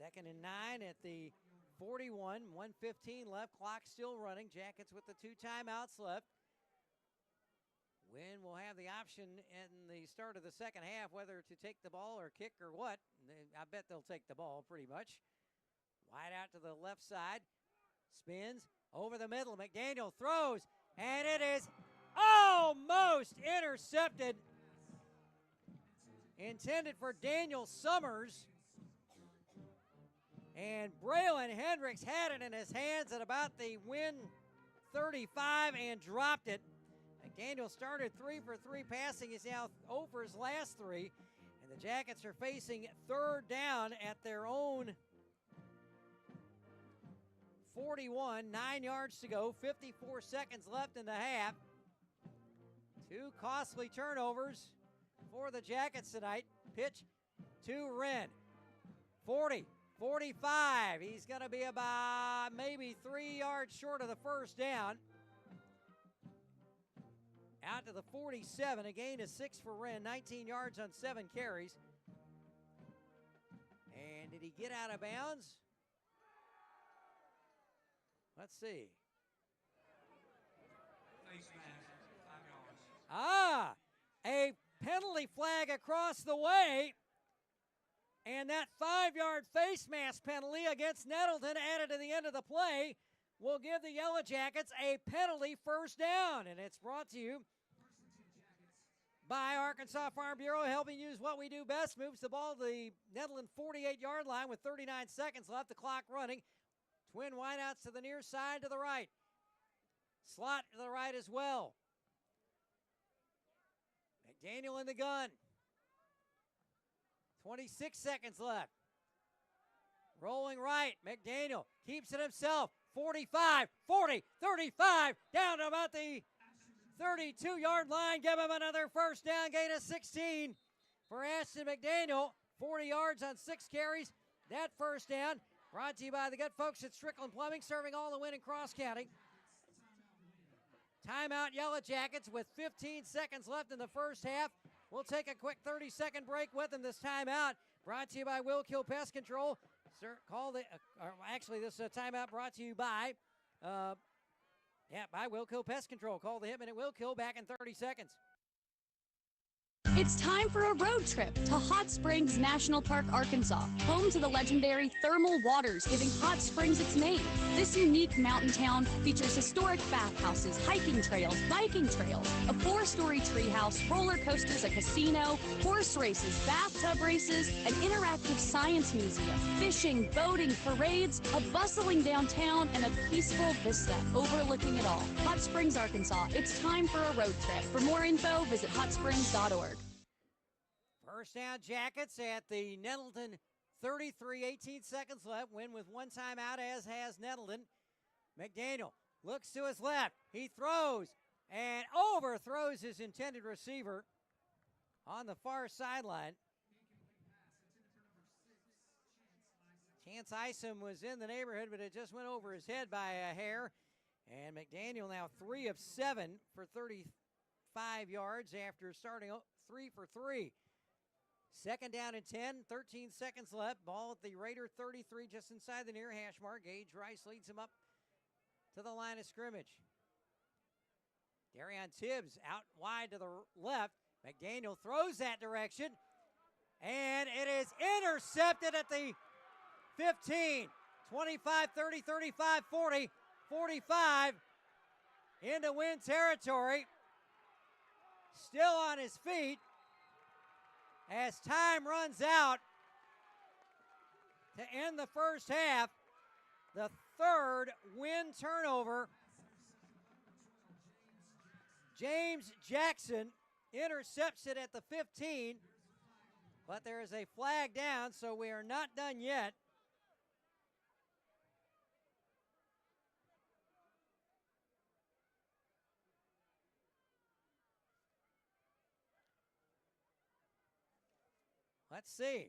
2nd and 9 at the 41, 1:15 left, clock still running. Jackets with the 2 timeouts left. Wynne will have the option in the start of the second half whether to take the ball or kick or what. I bet they'll take the ball pretty much. Wide out to the left side. Spins over the middle. McDaniel throws, and it is almost intercepted. Intended for Daniel Summers. And Braylon Hendricks had it in his hands at about the Wynne 35 and dropped it. McDaniel started 3 for 3 passing. He's now 0 for his last 3. And the Jackets are facing 3rd down at their own 41, 9 yards to go, 54 seconds left in the half. 2 costly turnovers for the Jackets tonight. Pitch to Wren. 40, 45. He's going to be about maybe 3 yards short of the first down. Out to the 47, a gain of 6 for Wren, 19 yards on 7 carries. And did he get out of bounds? Let's see. Face mask, 5 yards. A penalty flag across the way. And that 5-yard face mask penalty against Nettleton added to the end of the play will give the Yellow Jackets a penalty first down. And it's brought to you by Arkansas Farm Bureau, helping use what we do best. Moves the ball to the Nettleton 48-yard line with 39 seconds left, the clock running. Twin wideouts to the near side to the right. Slot to the right as well. McDaniel in the gun. 26 seconds left. Rolling right. McDaniel keeps it himself. 45, 40, 35, down to about the 32-yard line. Give him another first down, gain of 16 for Ashton McDaniel. 40 yards on 6 carries. That first down brought to you by the good folks at Strickland Plumbing, serving all the Wynne and Cross County. Timeout Yellow Jackets with 15 seconds left in the first half. We'll take a quick 30-second break with them this timeout. Brought to you by Will Kill Pest Control. Sir, call the, this timeout brought to you by, by Will Kill Pest Control. Call the Hitman at Will Kill, back in 30 seconds. It's time for a road trip to Hot Springs National Park, Arkansas, home to the legendary thermal waters giving Hot Springs its name. This unique mountain town features historic bathhouses, hiking trails, biking trails, a 4-story treehouse, roller coasters, a casino, horse races, bathtub races, an interactive science museum, fishing, boating, parades, a bustling downtown, and a peaceful vista overlooking it all. Hot Springs, Arkansas. It's time for a road trip. For more info, visit hotsprings.org. First down Jackets at the Nettleton 33, 18 seconds left. Wynne with 1 timeout, as has Nettleton. McDaniel looks to his left. He throws and overthrows his intended receiver on the far sideline. Chance Isom was in the neighborhood, but it just went over his head by a hair. And McDaniel now 3 of 7 for 35 yards after starting 3 for 3. Second down and 10, 13 seconds left. Ball at the Raider 33, just inside the near hash mark. Gage Rice leads him up to the line of scrimmage. Darion Tibbs out wide to the left. McDaniel throws that direction, and it is intercepted at the 15, 25, 30, 35, 40, 45 into Wynne territory. Still on his feet as time runs out to end the first half. The third Wynne turnover. James Jackson intercepts it at the 15, but there is a flag down, so we are not done yet. Let's see.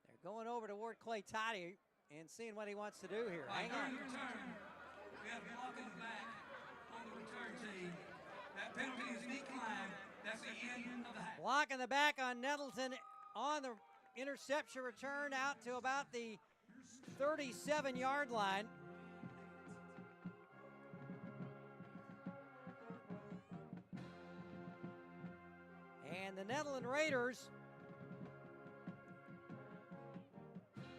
They're going over toward Clay Toddy and seeing what he wants to do here. Hang on. Return. We have a block in the back on the return team. That penalty is declined. That's the end of the half. Block in the back on Nettleton on the interception return out to about the 37-yard line. And the Nettleton Raiders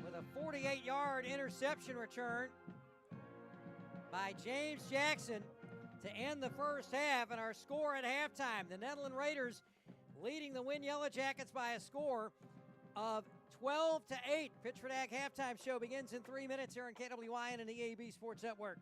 with a 48-yard interception return by James Jackson to end the first half, and our score at halftime. The Nettleton Raiders leading the Wynne Yellow Jackets by a score of 12-8. Pitch for Dag halftime show begins in 3 minutes here on KWIN and the EAB Sports Network.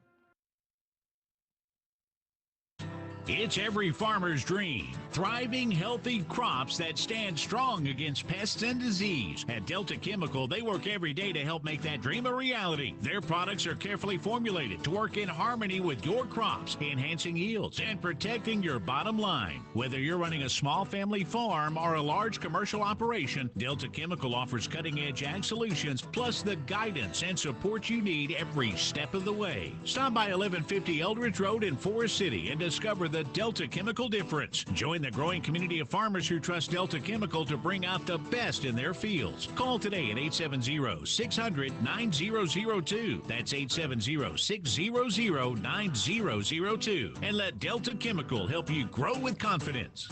It's every farmer's dream. Thriving, healthy crops that stand strong against pests and disease. At Delta Chemical, they work every day to help make that dream a reality. Their products are carefully formulated to work in harmony with your crops, enhancing yields and protecting your bottom line. Whether you're running a small family farm or a large commercial operation, Delta Chemical offers cutting-edge ag solutions, plus the guidance and support you need every step of the way. Stop by 1150 Eldridge Road in Forest City and discover the Delta Chemical difference. Join the growing community of farmers who trust Delta Chemical to bring out the best in their fields. Call today at 870-600-9002. That's 870-600-9002. And let Delta Chemical help you grow with confidence.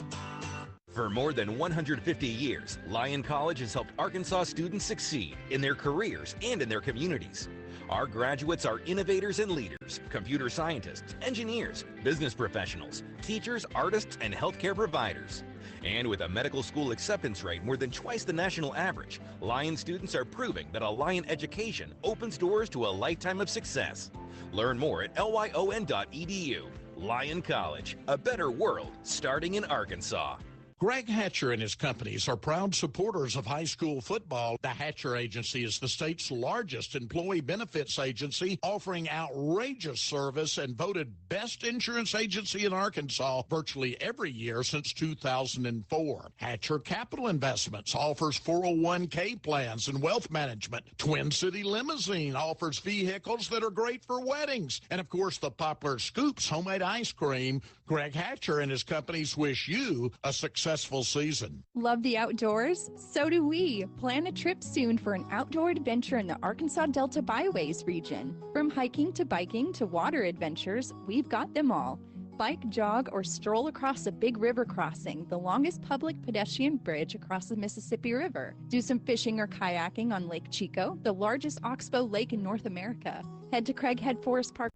For more than 150 years, Lyon College has helped Arkansas students succeed in their careers and in their communities. Our graduates are innovators and leaders, computer scientists, engineers, business professionals, teachers, artists, and healthcare providers. And with a medical school acceptance rate more than twice the national average, Lyon students are proving that a Lyon education opens doors to a lifetime of success. Learn more at lyon.edu. Lyon College, a better world starting in Arkansas. Greg Hatcher and his companies are proud supporters of high school football. The Hatcher Agency is the state's largest employee benefits agency, offering outrageous service and voted best insurance agency in Arkansas virtually every year since 2004. Hatcher Capital Investments offers 401k plans and wealth management. Twin City Limousine offers vehicles that are great for weddings. And of course, the popular Scoops homemade ice cream. Greg Hatcher and his companies wish you a successful season. Love the outdoors? So do we. Plan a trip soon for an outdoor adventure in the Arkansas Delta Byways region. From hiking to biking to water adventures, we've got them all. Bike, jog, or stroll across a big river crossing, the longest public pedestrian bridge across the Mississippi River. Do some fishing or kayaking on Lake Chico, the largest oxbow lake in North America. Head to Craighead Forest Park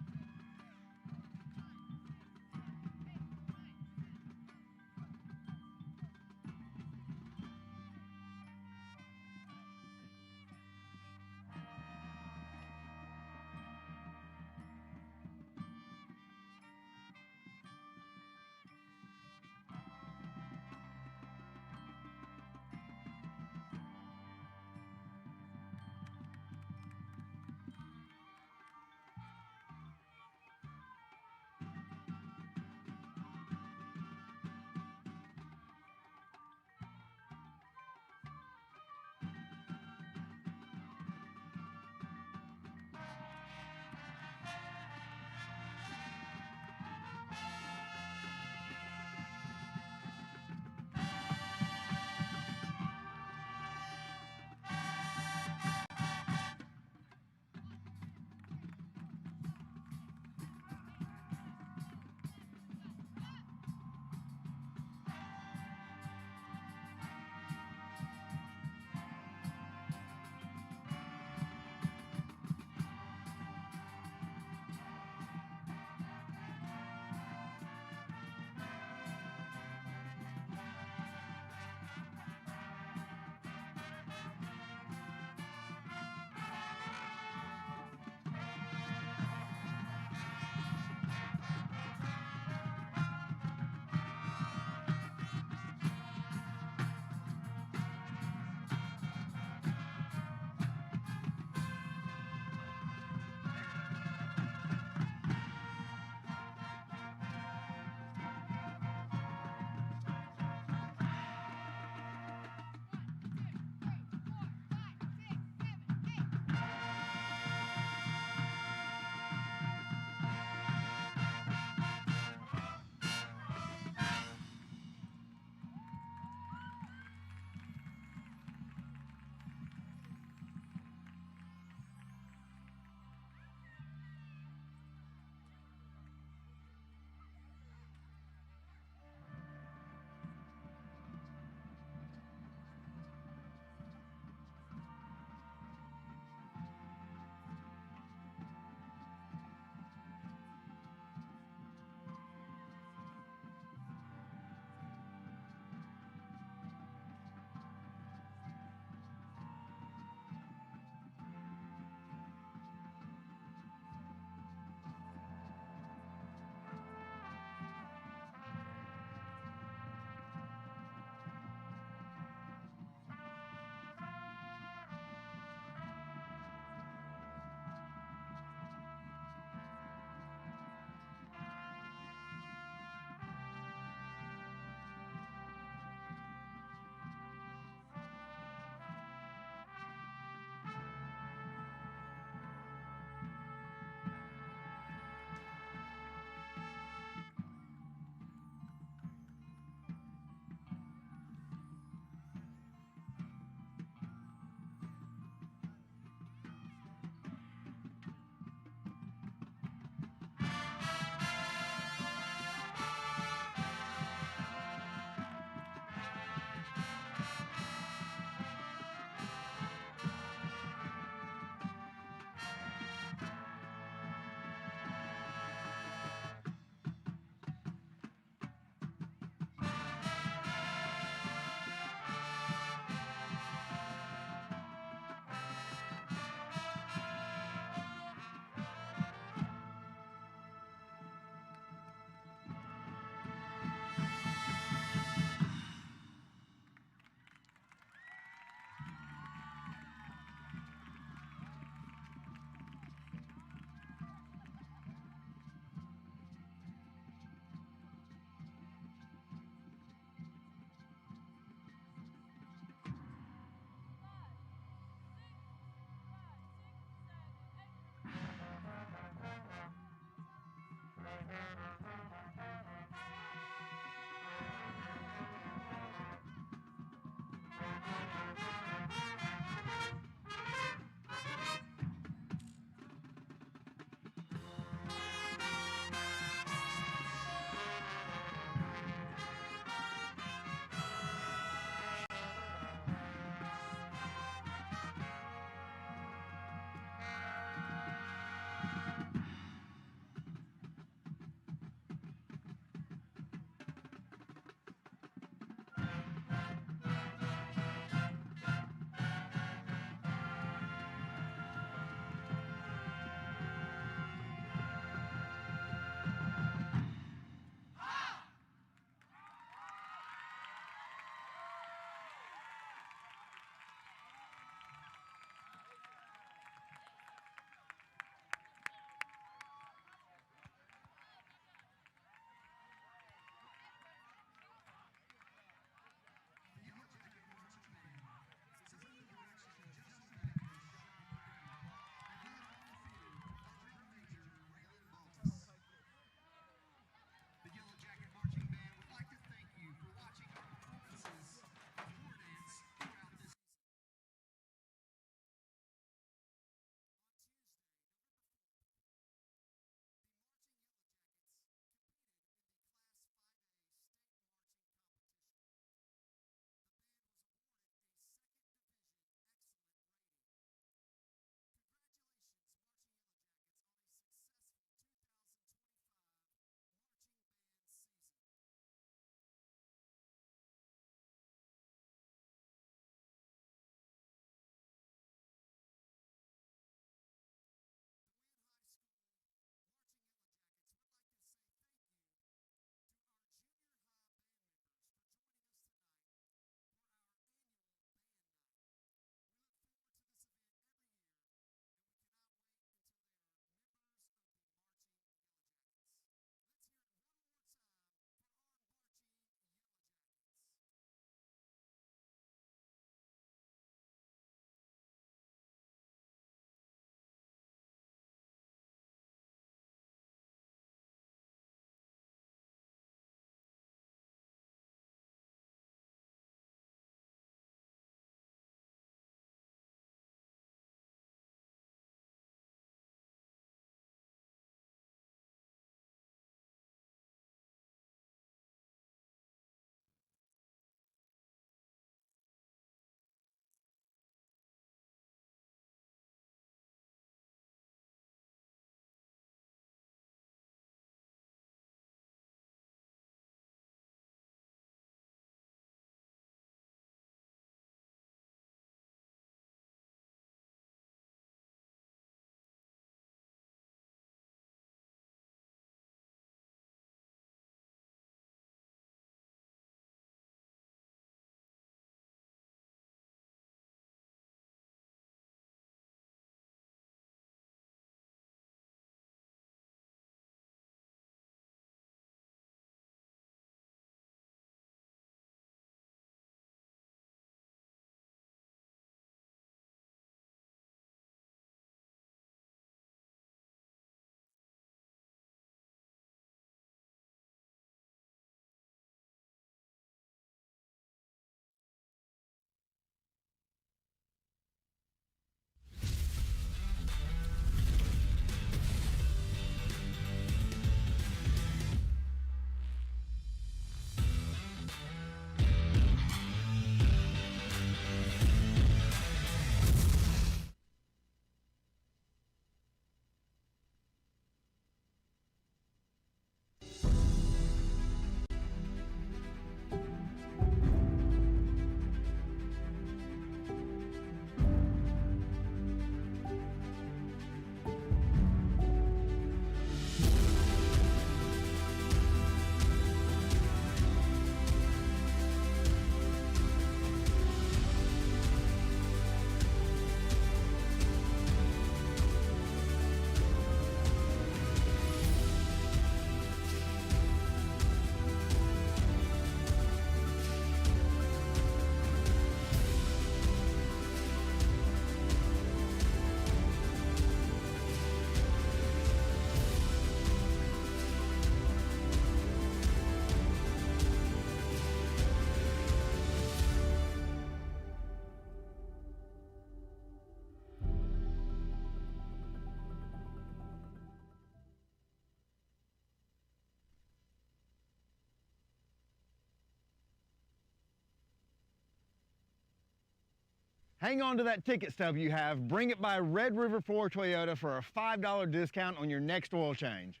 Hang on to that ticket stub you have. Bring it by Red River Ford Toyota for a $5 discount on your next oil change.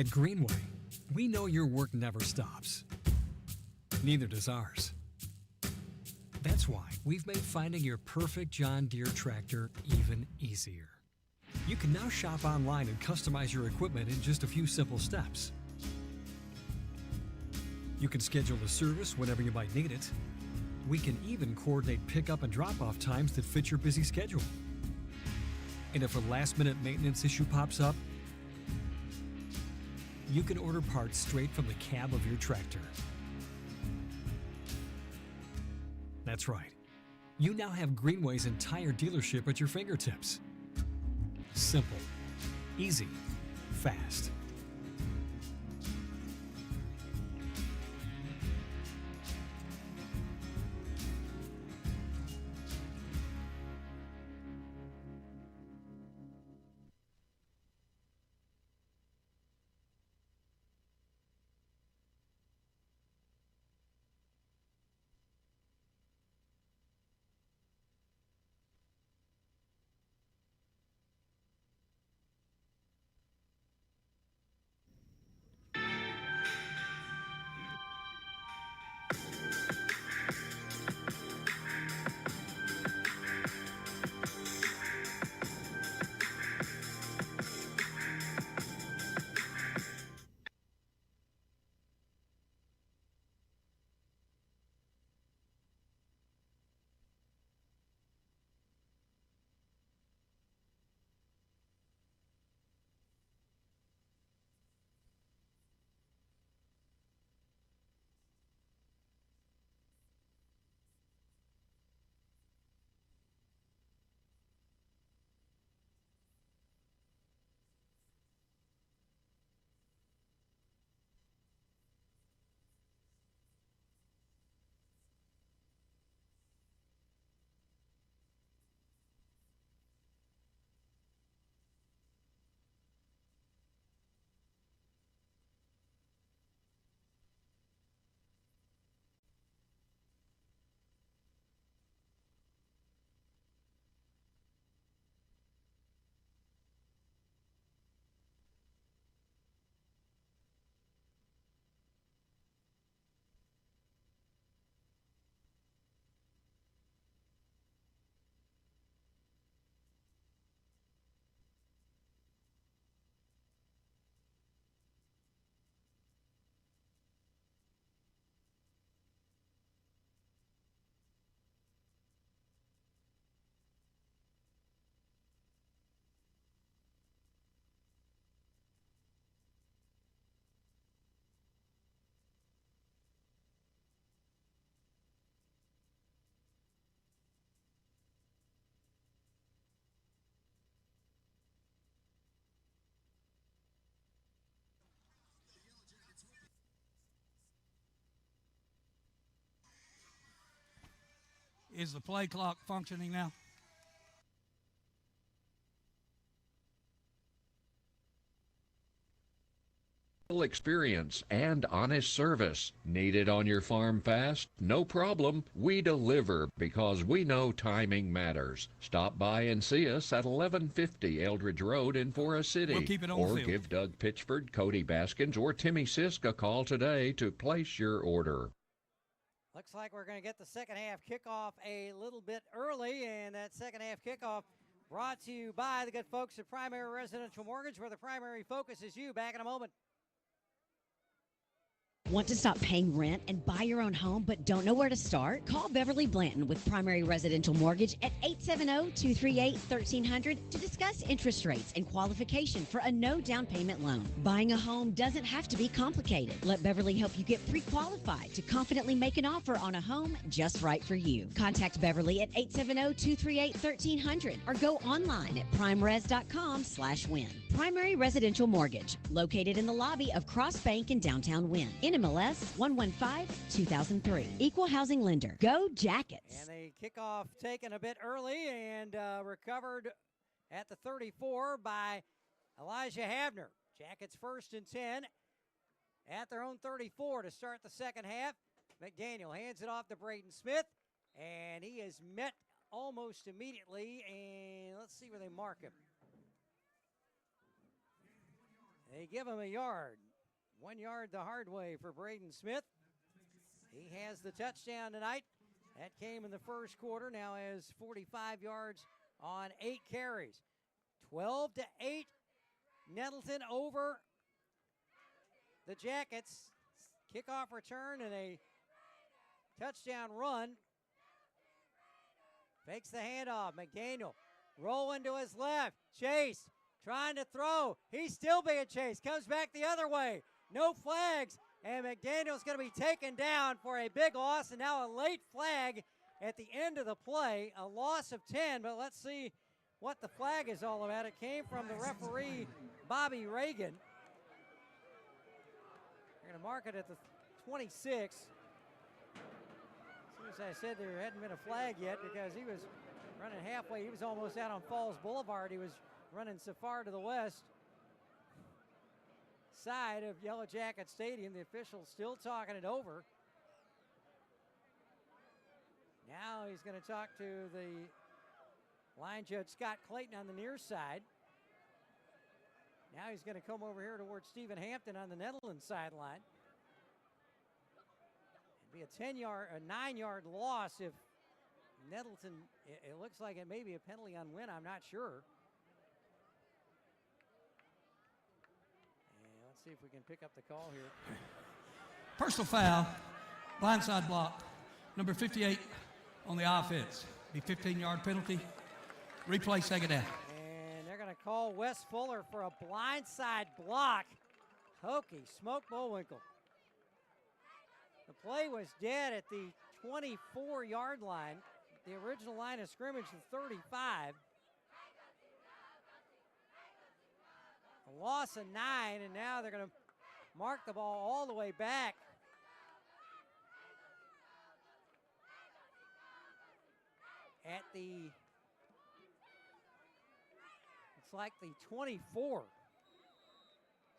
At Greenway, we know your work never stops. Neither does ours. That's why we've made finding your perfect John Deere tractor even easier. You can now shop online and customize your equipment in just a few simple steps. You can schedule a service whenever you might need it. We can even coordinate pickup and drop-off times that fit your busy schedule. And if a last-minute maintenance issue pops up, you can order parts straight from the cab of your tractor. That's right. You now have Greenway's entire dealership at your fingertips. Simple, easy, fast. Is the play clock functioning now? Experience and honest service. Need it on your farm fast? No problem. We deliver because we know timing matters. Stop by and see us at 1150 Eldridge Road in Forest City. We'll keep it on or field. Give Doug Pitchford, Cody Baskins, or Timmy Sisk a call today to place your order. Looks like we're going to get the second half kickoff a little bit early, and that second half kickoff brought to you by the good folks at Primary Residential Mortgage, where the primary focus is you. Back in a moment. Want to stop paying rent and buy your own home but don't know where to start? Call Beverly Blanton with Primary Residential Mortgage at 870-238-1300 to discuss interest rates and qualification for a no down payment loan. Buying a home doesn't have to be complicated. Let Beverly help you get pre-qualified to confidently make an offer on a home just right for you. Contact Beverly at 870-238-1300 or go online at primeres.com/win. Primary Residential Mortgage, located in the lobby of Cross Bank in downtown Wynne. NMLS 115-2003. Equal housing lender. Go Jackets! And the kickoff taken a bit early and recovered at the 34 by Elijah Havner. Jackets first and 10 at their own 34 to start the second half. McDaniel hands it off to Braden Smith, and he is met almost immediately, and let's see where they mark him. They give him a yard. 1 yard the hard way for Braden Smith. He has the touchdown tonight. That came in the first quarter. Now has 45 yards on 8 carries. 12-8. Nettleton over the Jackets. Kickoff return and a touchdown run. Fakes the handoff. McDaniel rolling to his left. Chase trying to throw. He's still being chased. Comes back the other way. No flags. And McDaniel's going to be taken down for a big loss. And now a late flag at the end of the play. A loss of 10. But let's see what the flag is all about. It came from the referee, Bobby Reagan. They're going to mark it at the 26. As soon as I said there hadn't been a flag yet because he was running halfway. He was almost out on Falls Boulevard. He was running so far to the west side of Yellow Jacket Stadium. The official still talking it over. Now he's going to talk to the line judge, Scott Clayton, on the near side. Now he's going to come over here towards Stephen Hampton on the Nettleton sideline. It'd be a 9-yard loss if Nettleton, it looks like it may be a penalty on Wynne. I'm not sure. And let's see if we can pick up the call here. Personal foul, blindside block, number 58 on the offense. Be 15-yard penalty. Replay, second down. And they're going to call Wes Fuller for a blindside block. Hokey smoke Bullwinkle. The play was dead at the 24-yard line. The original line of scrimmage is 35. A loss of 9, and now they're going to mark the ball all the way back. At the, it's like the 24.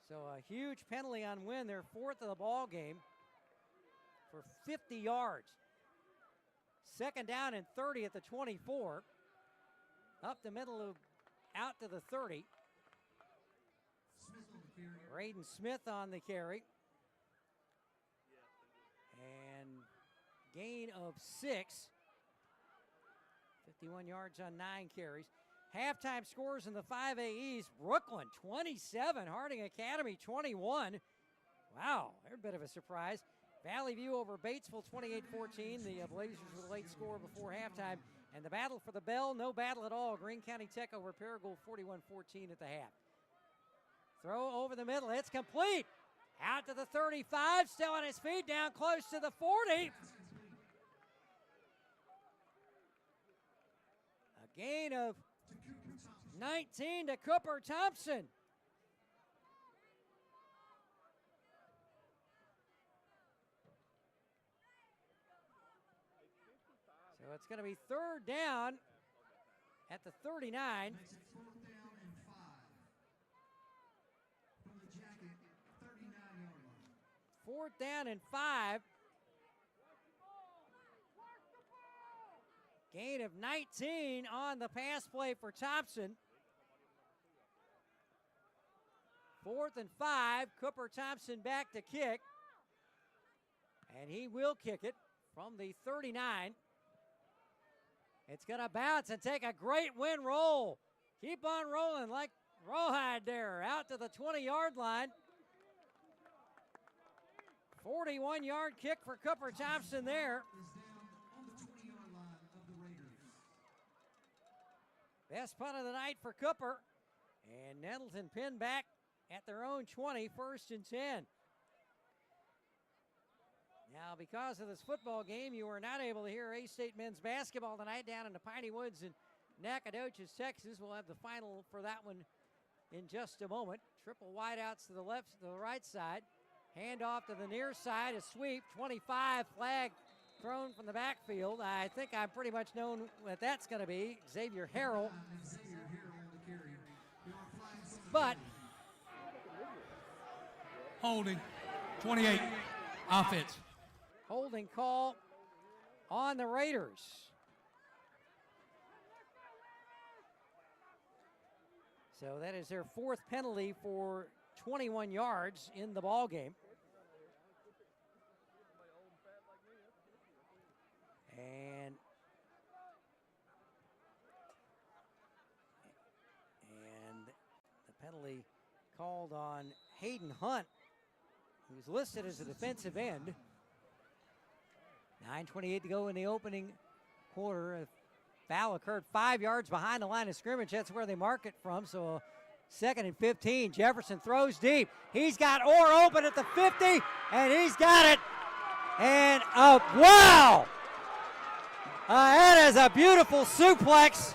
So a huge penalty on Wynne. They're fourth of the ball game for 50 yards. Second down and 30 at the 24. Up the middle of, out to the 30. Braden Smith on the carry. And gain of 6. 51 yards on 9 carries. Halftime scores in the 5A East. Brooklyn 27, Harding Academy 21. Wow, they're a bit of a surprise. Valley View over Batesville 28-14. The Blazers with a late score before halftime. And the battle for the bell, no battle at all. Greene County Tech over Paragould 41-14 at the half. Throw over the middle, it's complete. Out to the 35, still on his feet, down close to the 40. A gain of 19 to Cooper Thompson. So it's going to be third down at the 39. Fourth down and 5. Gain of 19 on the pass play for Thompson. 4th and 5. Cooper Thompson back to kick. And he will kick it from the 39. It's going to bounce and take a great Wynne roll. Keep on rolling like rawhide there. Out to the 20-yard line. 41-yard kick for Cooper Thompson there. Best punt of the night for Cooper. And Nettleton pinned back at their own 20, 1st and 10. Now, because of this football game, you were not able to hear A-State men's basketball tonight down in the Piney Woods in Nacogdoches, Texas. We'll have the final for that one in just a moment. Triple wideouts to the left, to the right side. Handoff to the near side, a sweep, 25, flag thrown from the backfield. I think I pretty much know what that's going to be, Xavier Harrell. But holding, 28, offense. Holding call on the Raiders. So that is their 4th penalty for 21 yards in the ball game. And the penalty called on Hayden Hunt, who's listed as a defensive end. 9:28 to go in the opening quarter. A foul occurred 5 yards behind the line of scrimmage. That's where they mark it from. So 2nd and 15. Jefferson throws deep. He's got Orr open at the 50, and he's got it. And wow! That is a beautiful suplex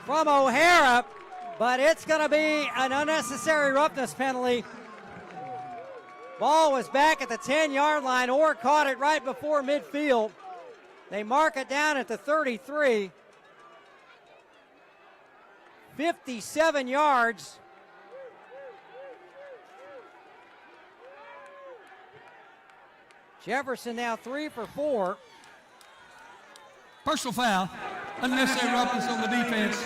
from O'Hara, but it's going to be an unnecessary roughness penalty. Ball was back at the 10-yard line. Orr caught it right before midfield. They mark it down at the 33. 57 yards. Jefferson now 3 for 4. Personal foul. Unnecessary roughness on the defense.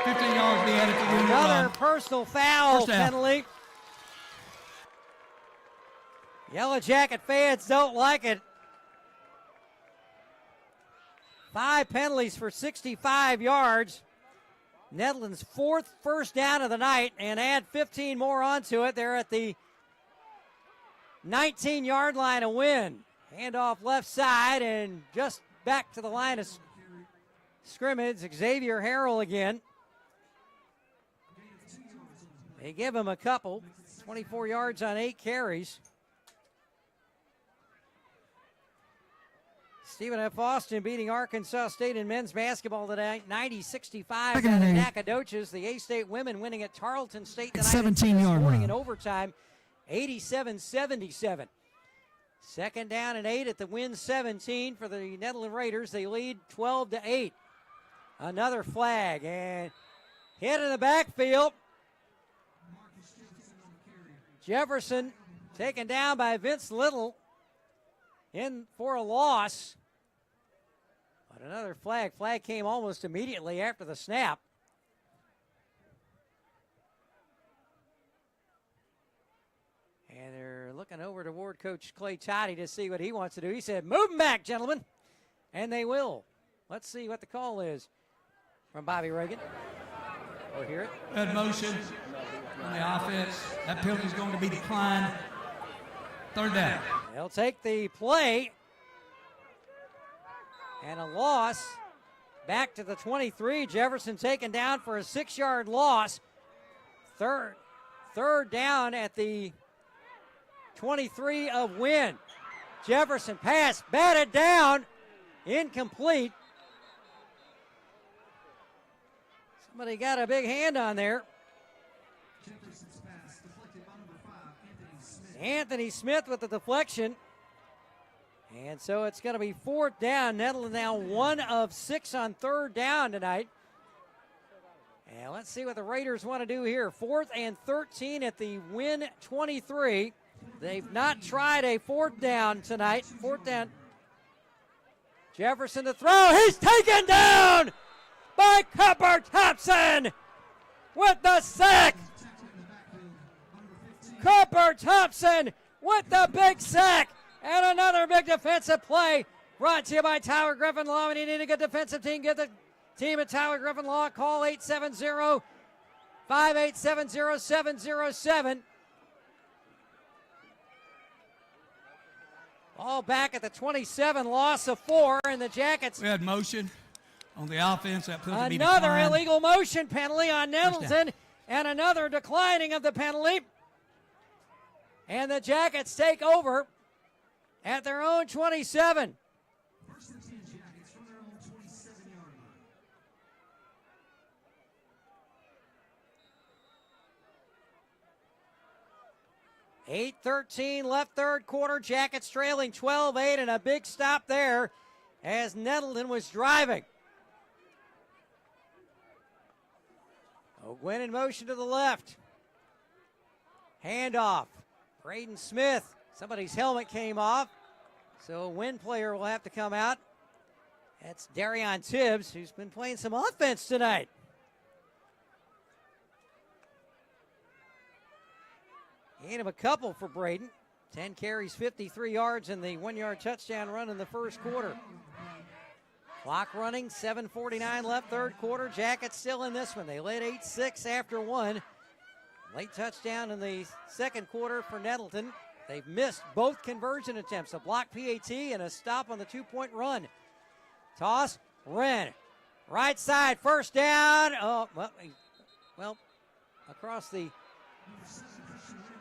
15 yards to be added to the Another personal foul penalty. Yellow Jacket fans don't like it. 5 penalties for 65 yards. Nettleton's 4th first down of the night, and add 15 more onto it. They're at the 19-yard line of Wynne. Handoff left side and just back to the line of scrimmage. Xavier Harrell again. They give him a couple. 24 yards on 8 carries. Stephen F. Austin beating Arkansas State in men's basketball tonight, 90-65 down in Nacogdoches. The A-State women winning at Tarleton State tonight 17-yard morning line. in overtime, 87-77. 2nd down and 8 at the Wynne 17 for the Nettleton Raiders. They lead 12-8. Another flag and hit in the backfield. Jefferson taken down by Vince Little in for a loss. But another flag. Flag came almost immediately after the snap. And they're looking over toward Coach Clay Toddy to see what he wants to do. He said, "Move them back, gentlemen." And they will. Let's see what the call is from Bobby Reagan. We'll hear it. Good motion on the offense. That penalty is going to be declined. 3rd down. They'll take the play. And a loss back to the 23. Jefferson taken down for a 6-yard loss. Third down at the 23 of Wynne. Jefferson pass, batted down, incomplete. Somebody got a big hand on there. Anthony Smith with the deflection. And so it's going to be 4th down. Nettleton now 1 of 6 on 3rd down tonight. And let's see what the Raiders want to do here. 4th and 13 at the Wynne 23. They've not tried a 4th down tonight. 4th down. Jefferson to throw. He's taken down by Cooper Thompson with the sack. Cooper Thompson with the big sack. And another big defensive play brought to you by Tyler Griffin Law. When you need a good defensive team, get the team at Tyler Griffin Law. Call 870-587-0707. All back at the 27, loss of 4, and the Jackets. We had motion on the offense. That penalty be Another declined. illegal motion penalty on Nettleton, and another declining of the penalty. And the Jackets take over at their own 27. First and 10 Jackets from their own 27-yard line. .8:13 left third quarter. Jackets trailing 12-8, and a big stop there as Nettleton was driving. Wynne in motion to the left. Handoff. Braden Smith. Somebody's helmet came off, so a Wynne player will have to come out. That's Darion Tibbs, who's been playing some offense tonight. Gain of a couple for Braden. 10 carries, 53 yards, and the 1-yard touchdown run in the first quarter. Clock running, 7:49 left third quarter. Jackets still in this one. They led 8-6 after one. Late touchdown in the second quarter for Nettleton. They've missed both conversion attempts, a block PAT and a stop on the 2-point run. Toss, Wynne. Right side, first down. Oh, well, across the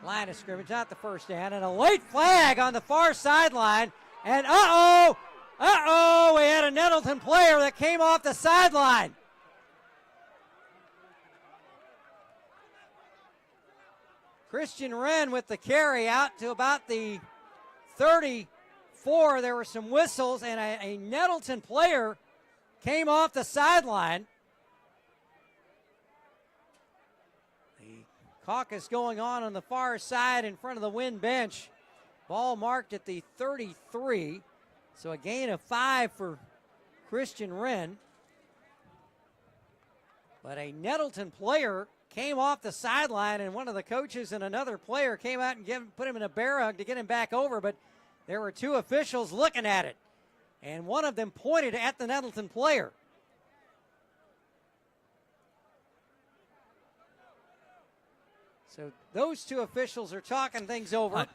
line of scrimmage, not the first down. And a late flag on the far sideline. And we had a Nettleton player that came off the sideline. Christian Wren with the carry out to about the 34. There were some whistles, and a Nettleton player came off the sideline. The caucus going on the far side in front of the Wynne bench. Ball marked at the 33. So a gain of 5 for Christian Wren. But a Nettleton player came off the sideline, and one of the coaches and another player came out and put him in a bear hug to get him back over, but there were two officials looking at it, and one of them pointed at the Nettleton player. So those two officials are talking things over.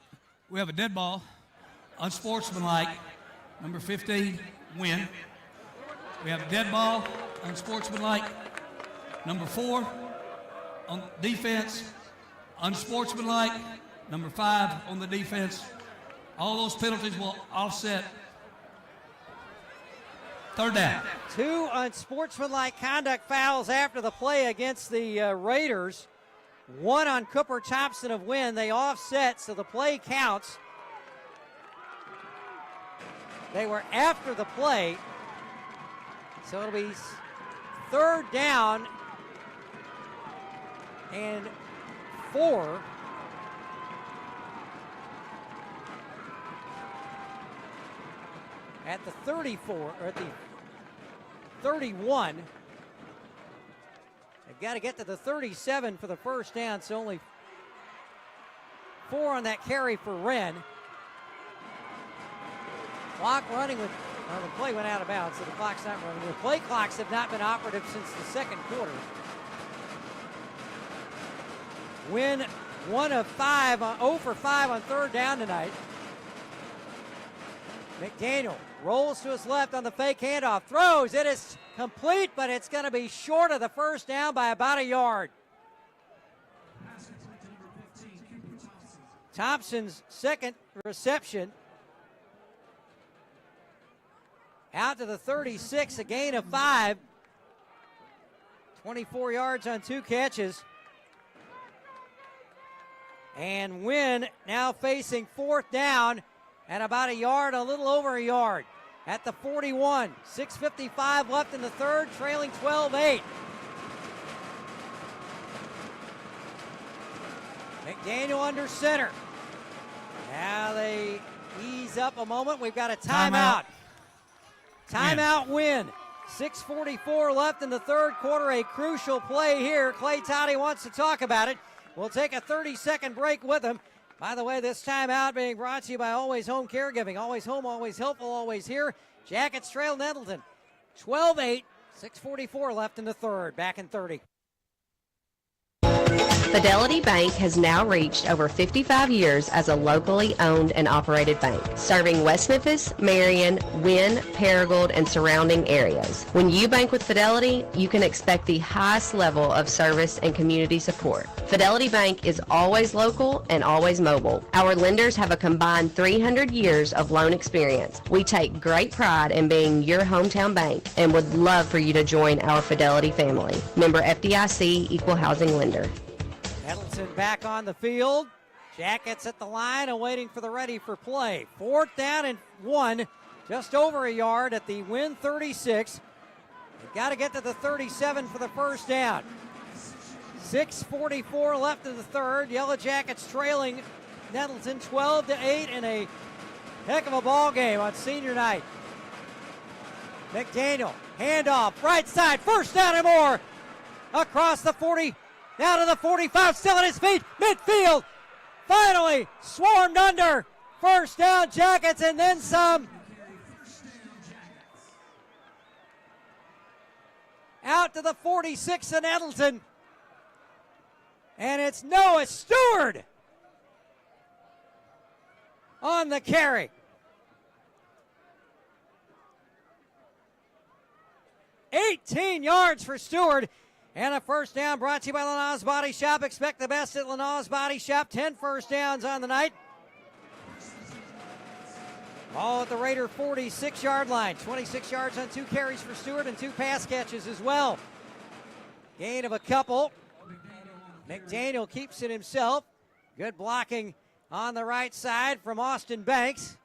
We have a dead ball, unsportsmanlike, number 15, Wynne. We have a dead ball, unsportsmanlike, number 4, on defense, unsportsmanlike, number 5 on the defense. All those penalties will offset. Third down. 2 unsportsmanlike conduct fouls after the play against the Raiders. 1 on Cooper Thompson of Wynne. They offset, so the play counts. They were after the play, so it'll be third down and 4. At the 34, or at the 31. They've got to get to the 37 for the first down, so only 4 on that carry for Wren. Clock running with, well, the play went out of bounds, so the clock's not running. The play clocks have not been operative since the second quarter. Wynne 1 of 5, 0 for 5 on third down tonight. McDaniel rolls to his left on the fake handoff, throws, it is complete, but it's going to be short of the first down by about a yard. Thompson's second reception. Out to the 36, a gain of 5. 24 yards on 2 catches. And Wynne now facing fourth down and about a yard, a little over a yard. At the 41, 6:55 left in the third, trailing 12-8. McDaniel under center. Now they ease up a moment. We've got a timeout. Timeout Wynne. 6:44 left in the third quarter. A crucial play here. Clay Toddy wants to talk about it. We'll take a 30-second break with him. By the way, this timeout being brought to you by Always Home Caregiving. Always home, always helpful, always here. Jackets trail Nettleton. 12-8, 6:44 left in the third. Back in 30. Fidelity Bank has now reached over 55 years as a locally owned and operated bank, serving West Memphis, Marion, Wynne, Paragould, and surrounding areas. When you bank with Fidelity, you can expect the highest level of service and community support. Fidelity Bank is always local and always mobile. Our lenders have a combined 300 years of loan experience. We take great pride in being your hometown bank and would love for you to join our Fidelity family. Member FDIC, Equal Housing Lender. Nettleton back on the field. Jackets at the line and waiting for the ready for play. 4th down and 1, just over a yard at the Wynne 36. They've got to get to the 37 for the first down. 6:44 left in the third. Yellow Jackets trailing Nettleton 12-8 in a heck of a ball game on senior night. McDaniel, handoff, right side, first down and more. Across the 40, down to the 45, still on his feet, midfield. Finally swarmed under. First down Jackets and then some. Out to the 46 in Nettleton. And it's Noah Stewart on the carry. 18 yards for Stewart. And a first down brought to you by Lanaz Body Shop. Expect the best at Lanaz Body Shop. 10 first downs on the night. All at the Raider 46-yard line. 26 yards on 2 carries for Stewart and 2 pass catches as well. Gain of a couple. McDaniel keeps it himself. Good blocking on the right side from Austin Banks.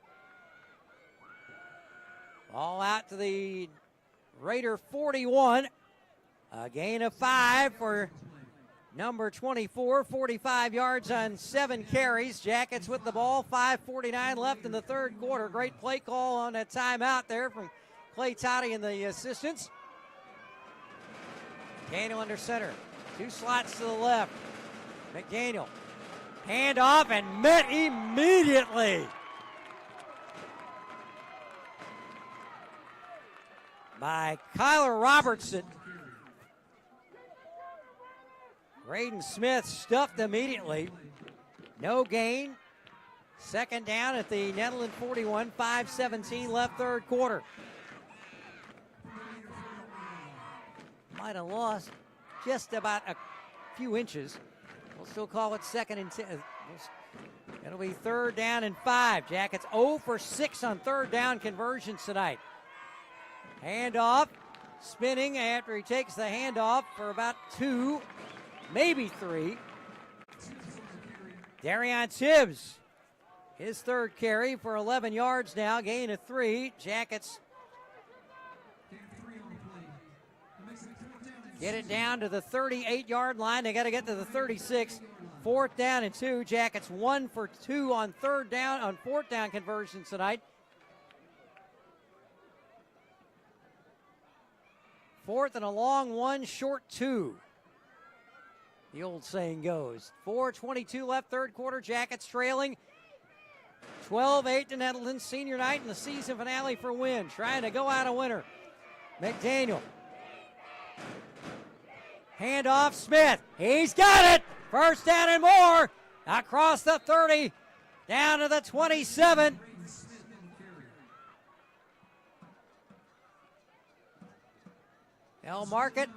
Ball out to the Raider 41. A gain of 5 for number 24. 45 yards on 7 carries. Jackets with the ball. 5:49 left in the third quarter. Great play call on a timeout there from Clay Toddy and the assistants. McDaniel under center. 2 slots to the left. McDaniel. Hand off and met immediately by Kyler Robertson. Braden Smith stuffed immediately. No gain. Second down at the Nettleton 41. 5:17 left third quarter. Might have lost just about a few inches. We'll still call it 2nd and 10. It'll be 3rd down and 5. Jackets 0 for 6 on 3rd down conversions tonight. Handoff, spinning after he takes the handoff for about 2, maybe 3. Darion Tibbs, his 3rd carry for 11 yards now, gain of 3. Jackets get it down to the 38-yard line. They got to get to the 36. 4th down and 2. Jackets 1 for 2 on 3rd down, on 4th down conversions tonight. 4th and a long 1, short 2. The old saying goes. 4:22 left third quarter. Jackets trailing 12-8 to Nettleton. Senior night and the season finale for Wynne. Trying to go out a winner. McDaniel. Hand off Smith. He's got it. First down and more. Across the 30. Down to the 27. They'll mark it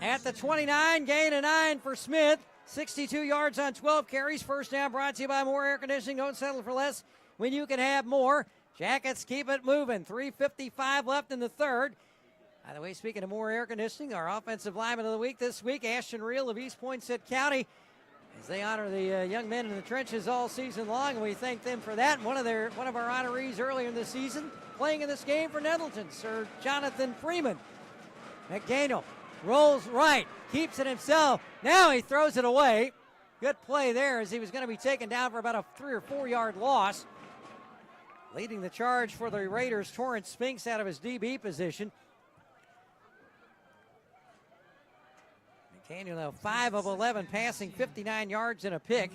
at the 29. Gain of 9 for Smith. 62 yards on 12 carries. First down brought to you by More Air Conditioning. Don't settle for less when you can have more. Jackets keep it moving. 3:55 left in the third. By the way, speaking of More Air Conditioning, our offensive lineman of the week this week, Ashton Reel of East Poinsett County, as they honor the young men in the trenches all season long, and we thank them for that. One of our honorees earlier in the season, playing in this game for Nettleton, Sir Jonathan Freeman. McDaniel rolls right, keeps it himself. Now he throws it away. Good play there as he was going to be taken down for about a 3 or 4 yard loss. Leading the charge for the Raiders, Torrance Spinks out of his DB position. McDaniel now 5 of 11 passing, 59 yards and a pick.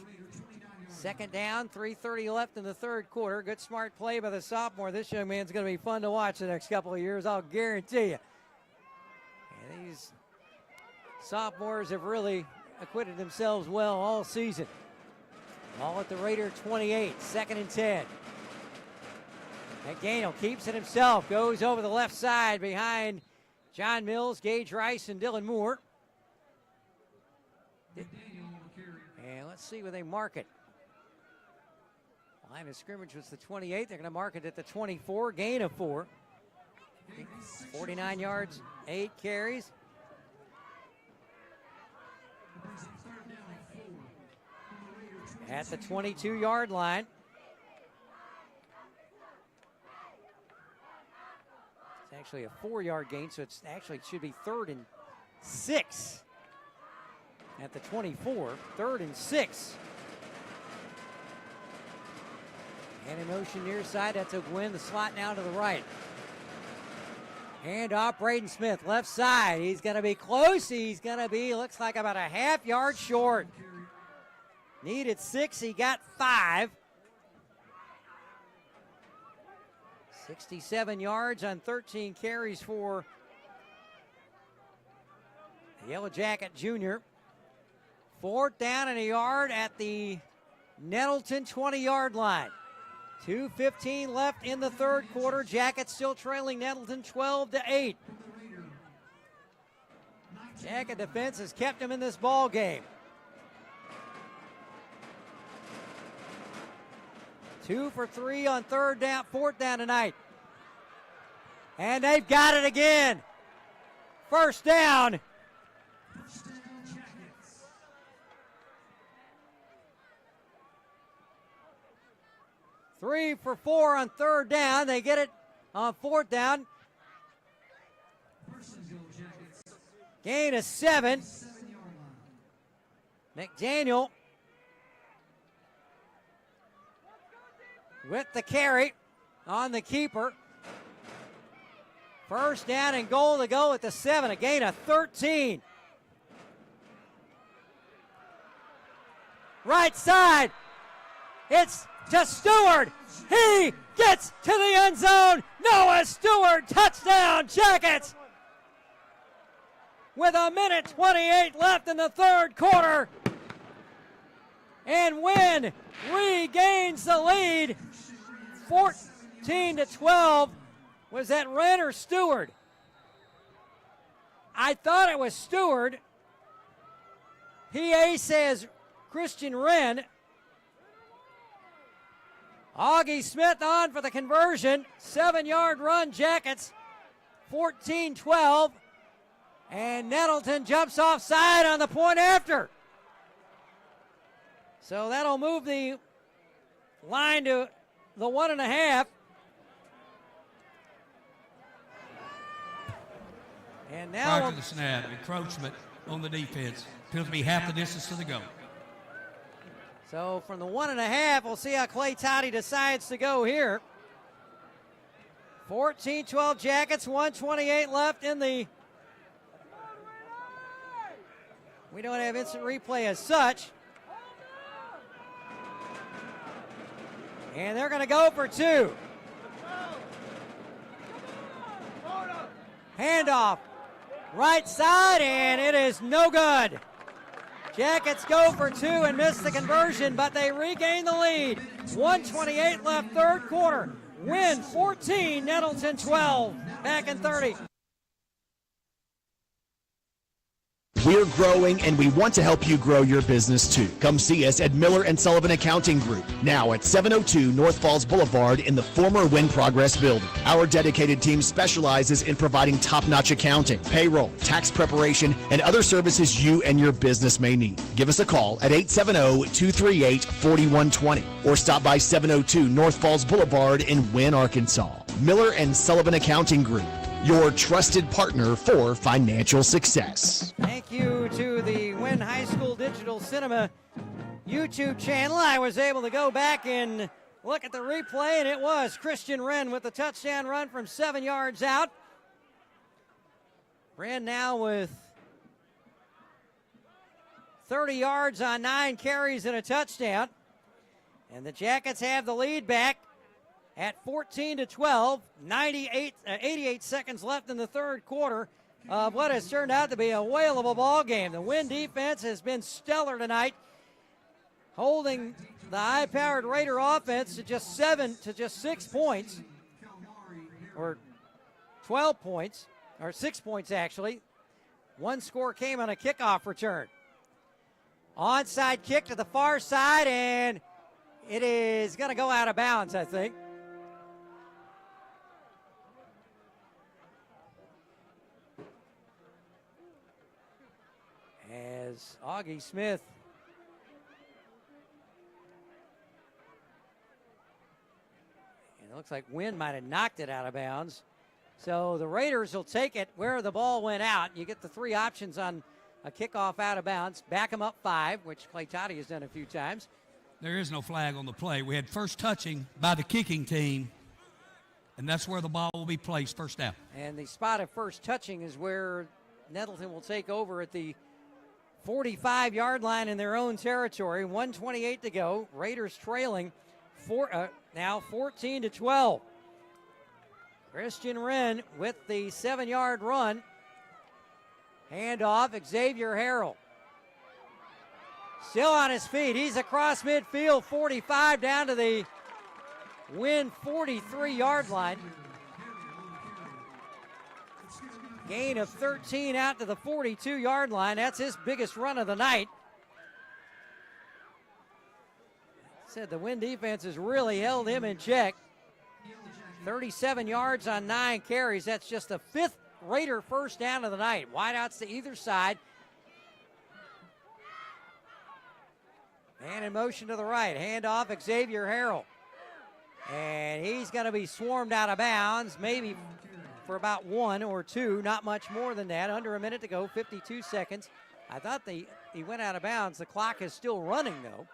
Second down, 3:30 left in the third quarter. Good smart play by the sophomore. This young man's going to be fun to watch the next couple of years, I'll guarantee you. And these sophomores have really acquitted themselves well all season. Ball at the Raider 28, 2nd and 10. McDaniel keeps it himself, goes over the left side behind John Mills, Gage Rice, and Dylan Moore. And let's see where they mark it. Line of scrimmage was the 28. They're going to mark it at the 24, gain of 4. 49 yards, 8 carries. At the 22-yard line. It's actually a 4-yard gain, so it should be 3rd and 6. At the 24, 3rd and 6. And in motion near side, that's a Wynne, the slot now to the right. Hand off Braden Smith, left side. He's going to be close. He's going to be, looks like about a half-yard short. Needed 6, he got 5. 67 yards on 13 carries for the Yellow Jacket junior. 4th down and a yard at the Nettleton 20-yard line. 2:15 left in the 3rd quarter. Jackets still trailing Nettleton 12-8. Jacket defense has kept him in this ball game. 2 for 3 on 4th down tonight. And they've got it again. 1st down. 3 for 4 on 3rd down. They get it on 4th down. Gain of 7. McDaniel with the carry on the keeper. 1st down and goal to go at the 7. A gain of 13. Right side. It's to Stewart. He gets to the end zone. Noah Stewart, touchdown, Jackets. With 1:28 left in the 3rd quarter. And Wynne regains the lead. 14-12. Was that Wren or Stewart? I thought it was Stewart. PA says Christian Wren. Augie Smith on for the conversion. 7-yard run, Jackets. 14-12. And Nettleton jumps offside on the point after. So that'll move the line to the 1.5. And now prior to the snap, encroachment on the defense. Appears to be half the distance to the goal. So from the 1.5, we'll see how Clay Toddy decides to go here. 14-12 Jackets, 1:28 left in the. We don't have instant replay as such. And they're going to go for 2. Handoff. Right side, and it is no good. Jackets go for 2 and miss the conversion, but they regain the lead. 1:28 left, 3rd quarter. Wynne 14, Nettleton 12. Back in 30. We're growing, and we want to help you grow your business too. Come see us at Miller & Sullivan Accounting Group, now at 702 North Falls Boulevard in the former Wynne Progress building. Our dedicated team specializes in providing top-notch accounting, payroll, tax preparation, and other services you and your business may need. Give us a call at 870-238-4120 or stop by 702 North Falls Boulevard in Wynne, Arkansas. Miller & Sullivan Accounting Group, your trusted partner for financial success. Thank you to the Wynne High School Digital Cinema YouTube channel. I was able to go back and look at the replay, and it was Christian Wren with the touchdown run from 7 yards out. Wren now with 30 yards on 9 carries and a touchdown. And the Jackets have the lead back at 14-12, 88 seconds left in the 3rd quarter. of what has turned out to be a whale of a ball game. The Wynne defense has been stellar tonight, holding the high-powered Raider offense to just 6 points, or 12 points, or 6 points actually. One score came on a kickoff return. Onside kick to the far side, and it is going to go out of bounds, I think. As Augie Smith and it looks like Wynne might have knocked it out of bounds. So the Raiders will take it where the ball went out. You get the three options on a kickoff out of bounds. Back them up 5, which Clay Toddy has done a few times. There is no flag on the play. We had first touching by the kicking team, and that's where the ball will be placed, first down. And the spot of first touching is where Nettleton will take over at the 45-yard line in their own territory. 1:28 to go. Raiders trailing now 14-12. Christian Wren with the 7-yard run. Handoff, Xavier Harrell. Still on his feet. He's across midfield, 45 down to the Wynne 43-yard line. Gain of 13 out to the 42-yard line. That's his biggest run of the night. Said the Wynne defense has really held him in check. 37 yards on 9 carries. That's just the 5th Raider first down of the night. Wideouts to either side. Man in motion to the right. Handoff, Xavier Harrell. And he's going to be swarmed out of bounds, maybe for about 1 or 2, not much more than that. Under a minute to go, 52 seconds. I thought he went out of bounds. The clock is still running, though.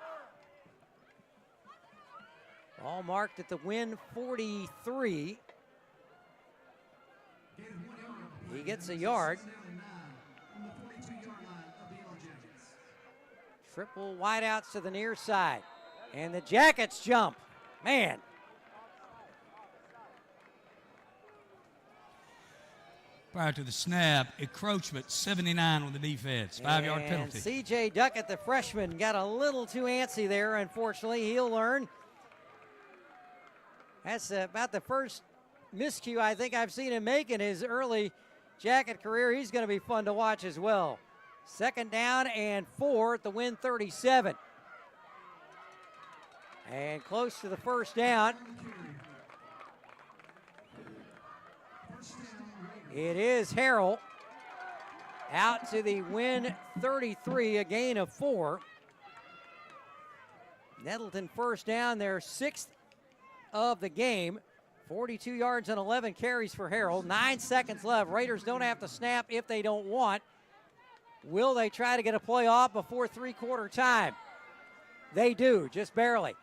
All marked at the Wynne 43. He gets a yard. Triple wideouts to the near side. And the Jackets jump. Man. Prior to the snap, encroachment, 79 on the defense. 5-yard penalty. C.J. Duckett, the freshman, got a little too antsy there, unfortunately. He'll learn. That's about the first miscue I think I've seen him make in his early Jacket career. He's going to be fun to watch as well. 2nd down and 4 at the Wynne 37. And close to the first down. It is Harrell out to the Wynne 33, a gain of 4. Nettleton first down, their 6th of the game. 42 yards and 11 carries for Harrell. 9 seconds left. Raiders don't have to snap if they don't want. Will they try to get a play off before 3/4 time? They do, just barely.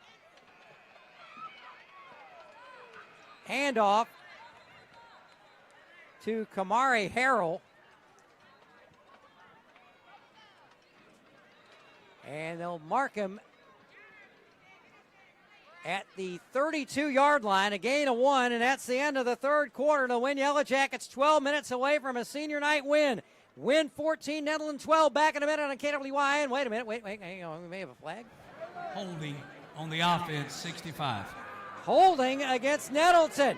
Handoff to Kamari Harrell. And they'll mark him at the 32-yard line, a gain of 1, and that's the end of the 3rd quarter. The Wynne Yellow Jackets 12 minutes away from a senior night win. Wynne 14, Nettleton 12, back in a minute on KWY. And wait a minute, wait, hang on, we may have a flag. Holding on the offense, 65. Holding against Nettleton.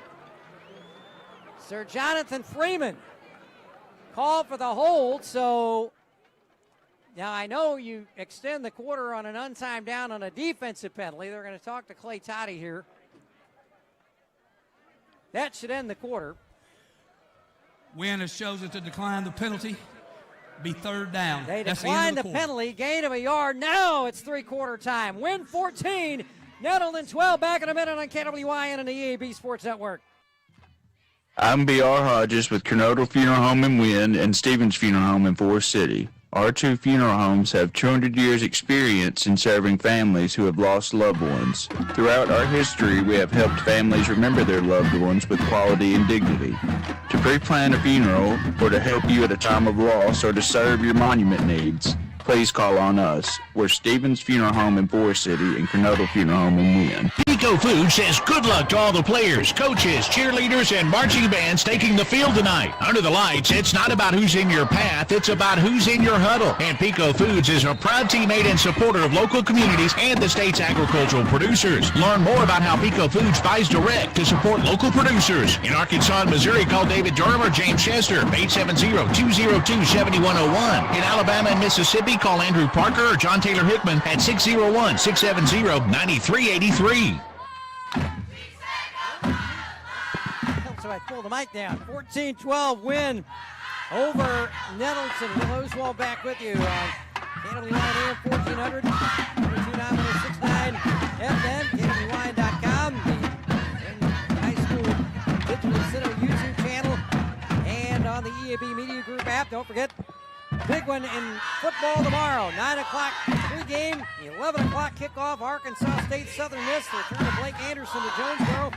Sir Jonathan Freeman called for the hold, so now I know you extend the quarter on an untimed down on a defensive penalty. They're going to talk to Clay Toddy here. That should end the quarter. Wynne has chosen to decline the penalty. Be 3rd down. They That's declined the the penalty, gain of a yard. Now it's 3/4 time. Wynne 14, Nettleton 12. Back in a minute on KWYN and the EAB Sports Network. I'm B.R. Hodges with Kernodle Funeral Home in Wynne and Stevens Funeral Home in Forest City. Our two funeral homes have 200 years experience in serving families who have lost loved ones. Throughout our history, we have helped families remember their loved ones with quality and dignity. To pre-plan a funeral, or to help you at a time of loss, or to serve your monument needs, please call on us. We're Stevens Funeral Home in Forest City and Kernodle Funeral Home in Wynne. Pico Food says good luck to all the players, coaches, cheerleaders, and marching bands taking the field tonight. Under the lights, it's not about who's in your path, it's about who's in your huddle. And Pico Foods is a proud teammate and supporter of local communities and the state's agricultural producers. Learn more about how Pico Foods buys direct to support local producers. In Arkansas and Missouri, call David Durham or James Chester, 870-202-7101. In Alabama and Mississippi, call Andrew Parker or John Taylor Hickman at 601-670-9383. So I pull the mic down. 14-12 win over Nettleton. Will Oswald back with you on KWYN AM 1400, 229-1069 FM, KWYN.com, the high school digital center YouTube channel, and on the EAB Media Group app. Don't forget, big one in football tomorrow. 9 o'clock pregame, 11 o'clock kickoff. Arkansas State Southern Miss. The return of Blake Anderson to Jonesboro.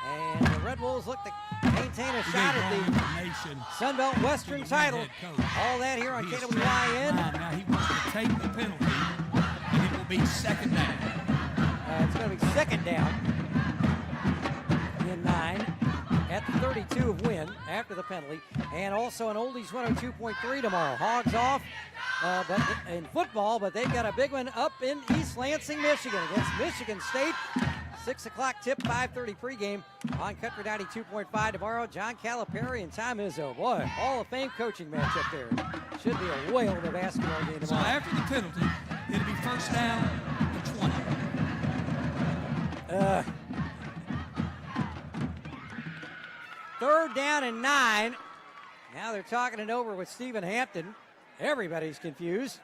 And the Red Wolves look to maintain a shot at the Sunbelt Western title. All that here on KWYN. Now he wants to take the penalty, and it will be second down. It's going to be second down in 9 at the 32 of Wynne after the penalty. And also an Oldies 102.3 tomorrow. Hogs off but in football, but they've got a big one up in East Lansing, Michigan against Michigan State. 6 o'clock tip, 5:30 pregame on Country 92.5 tomorrow. John Calipari and Tom Izzo. Boy, Hall of Fame coaching match up there. Should be a whale of a basketball game tomorrow. So after the penalty, it'll be first down and 20. Third down and 9. Now they're talking it over with Stephen Hampton. Everybody's confused.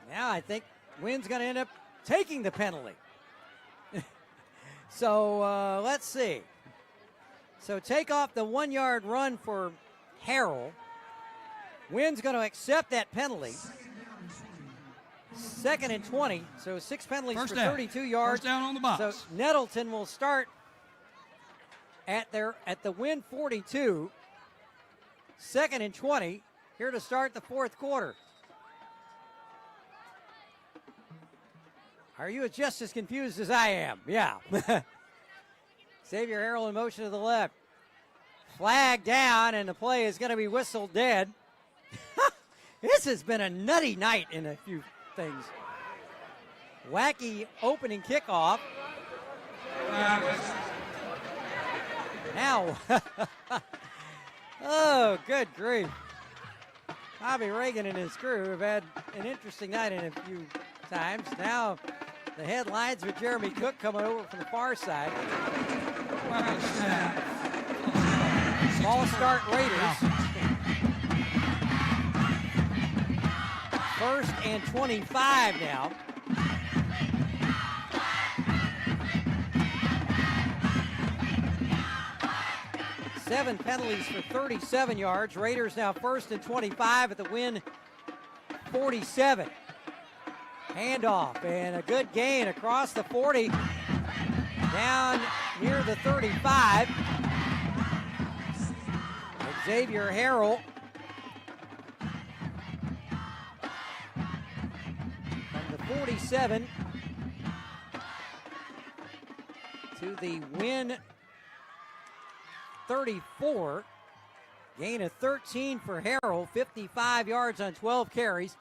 Now I think Wynne's going to end up taking the penalty. So let's see. So take off the 1-yard run for Harrell. Wynne's going to accept that penalty. Second and 20. So 6 penalties First for down. 32 yards. First down on the box. So Nettleton will start at the Wynne 42. Second and 20. Here to start the fourth quarter. Are you just as confused as I am? Yeah. Xavier Harrell in motion to the left. Flag down, and the play is going to be whistled dead. This has been a nutty night in a few things. Wacky opening kickoff. Now, oh, good grief. Bobby Reagan and his crew have had an interesting night in a few times. Now, the headlines with Jeremy Cook coming over from the far side. Ball start Raiders. First and 25 now. Seven penalties for 37 yards. Raiders now first and 25 at the Wynne 47. Handoff and a good gain across the 40. Down near the 35. Xavier Harrell. From the 47 to the Wynne 34. Gain of 13 for Harrell. 55 yards on 12 carries.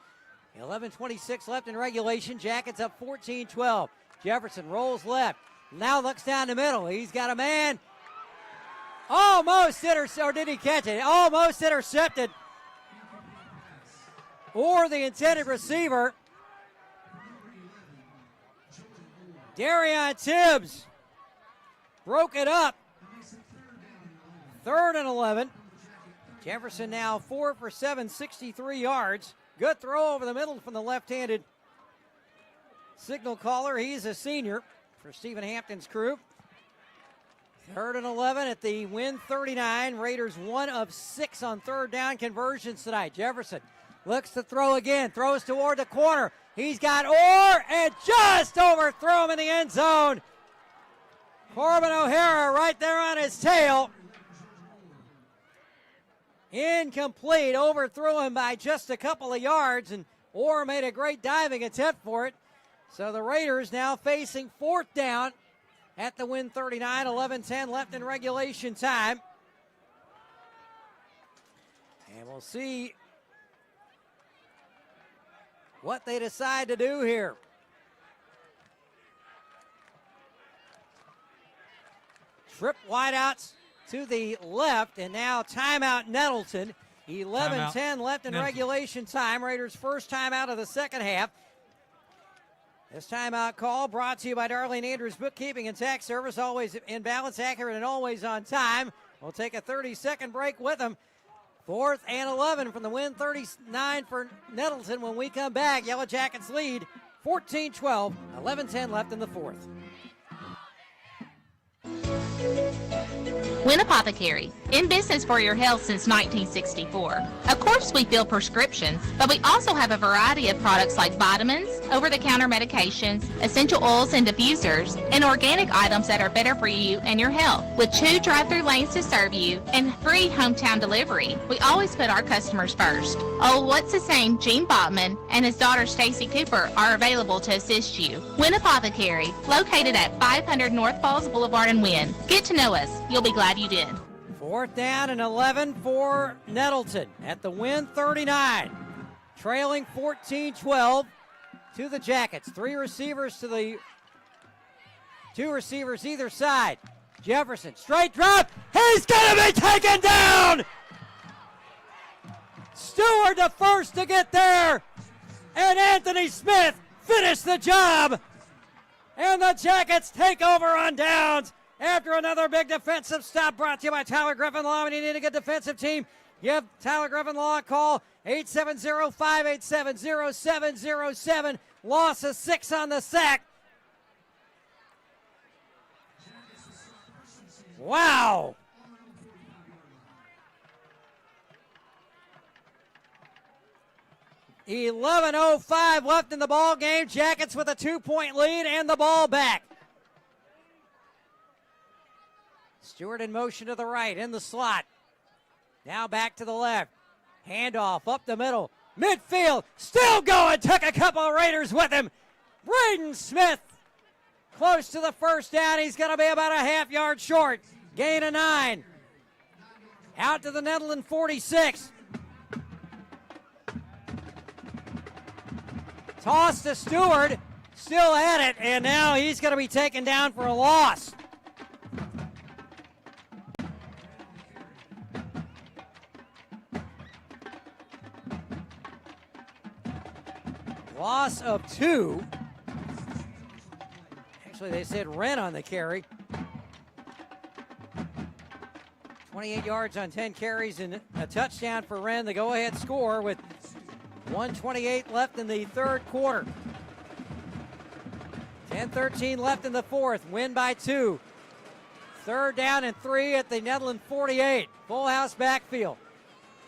11:26 left in regulation. Jackets up 14-12. Jefferson rolls left. Now looks down the middle. He's got a man. Almost intercepted. Or did he catch it? Almost intercepted. Or the intended receiver. Darion Tibbs broke it up. 3rd and 11. Jefferson now 4 for 7, 63 yards. Good throw over the middle from the left-handed signal caller. He's a senior for Stephen Hampton's crew. 3rd and 11 at the Wynne 39. Raiders 1 of 6 on third down conversions tonight. Jefferson looks to throw again. Throws toward the corner. He's got Orr and just overthrow him in the end zone. Corbin O'Hara right there on his tail. Incomplete, overthrew him by just a couple of yards, and Orr made a great diving attempt for it. So the Raiders now facing fourth down at the Wynne 39, 11-10 left in regulation time. And we'll see what they decide to do here. Trip wideouts to the left, and now timeout Nettleton. 11-10 left in regulation time. Raiders' first timeout of the second half. This timeout call brought to you by Darlene Andrews Bookkeeping and Tax Service. Always in balance, accurate, and always on time. We'll take a 30-second break with them. 4th and 11 from the Wynne 39 for Nettleton. When we come back, Yellow Jackets lead 14-12, 11-10 left in the fourth. Wynne Apothecary, in business for your health since 1964. Of course we fill prescriptions, but we also have a variety of products like vitamins, over-the-counter medications, essential oils and diffusers, and organic items that are better for you and your health. With 2 drive-through lanes to serve you and free hometown delivery, we always put our customers first. Oh, what's the saying? Gene Botman and his daughter Stacy Cooper are available to assist you. Wynne Apothecary, located at 500 North Falls Boulevard in Wynne. Get to know us. You'll be glad you did. 4th down and 11 for Nettleton at the Wynne 39. Trailing 14-12 to the Jackets. 2 receivers either side. Jefferson, straight drop. He's going to be taken down. Stewart the first to get there. And Anthony Smith finished the job. And the Jackets take over on downs. After another big defensive stop brought to you by Tyler Griffin Law. When you need a good defensive team, give Tyler Griffin Law a call. 870-587-0707. Loss of 6 on the sack. Wow. $11:05 left in the ball game. Jackets with a 2-point lead and the ball back. Stewart in motion to the right, in the slot. Now back to the left. Handoff up the middle. Midfield, still going. Took a couple of Raiders with him. Braden Smith close to the first down. He's going to be about a half-yard short. Gain of 9. Out to the Nettleton 46. Toss to Stewart. Still at it, and now he's going to be taken down for a loss. Loss of 2. Actually, they said Wynne on the carry. 28 yards on 10 carries and a touchdown for Wynne. The go-ahead score with 1:28 left in the third quarter. 10-13 left in the fourth. Wynne by 2. 3rd down and 3 at the Nettleton 48. Full house backfield.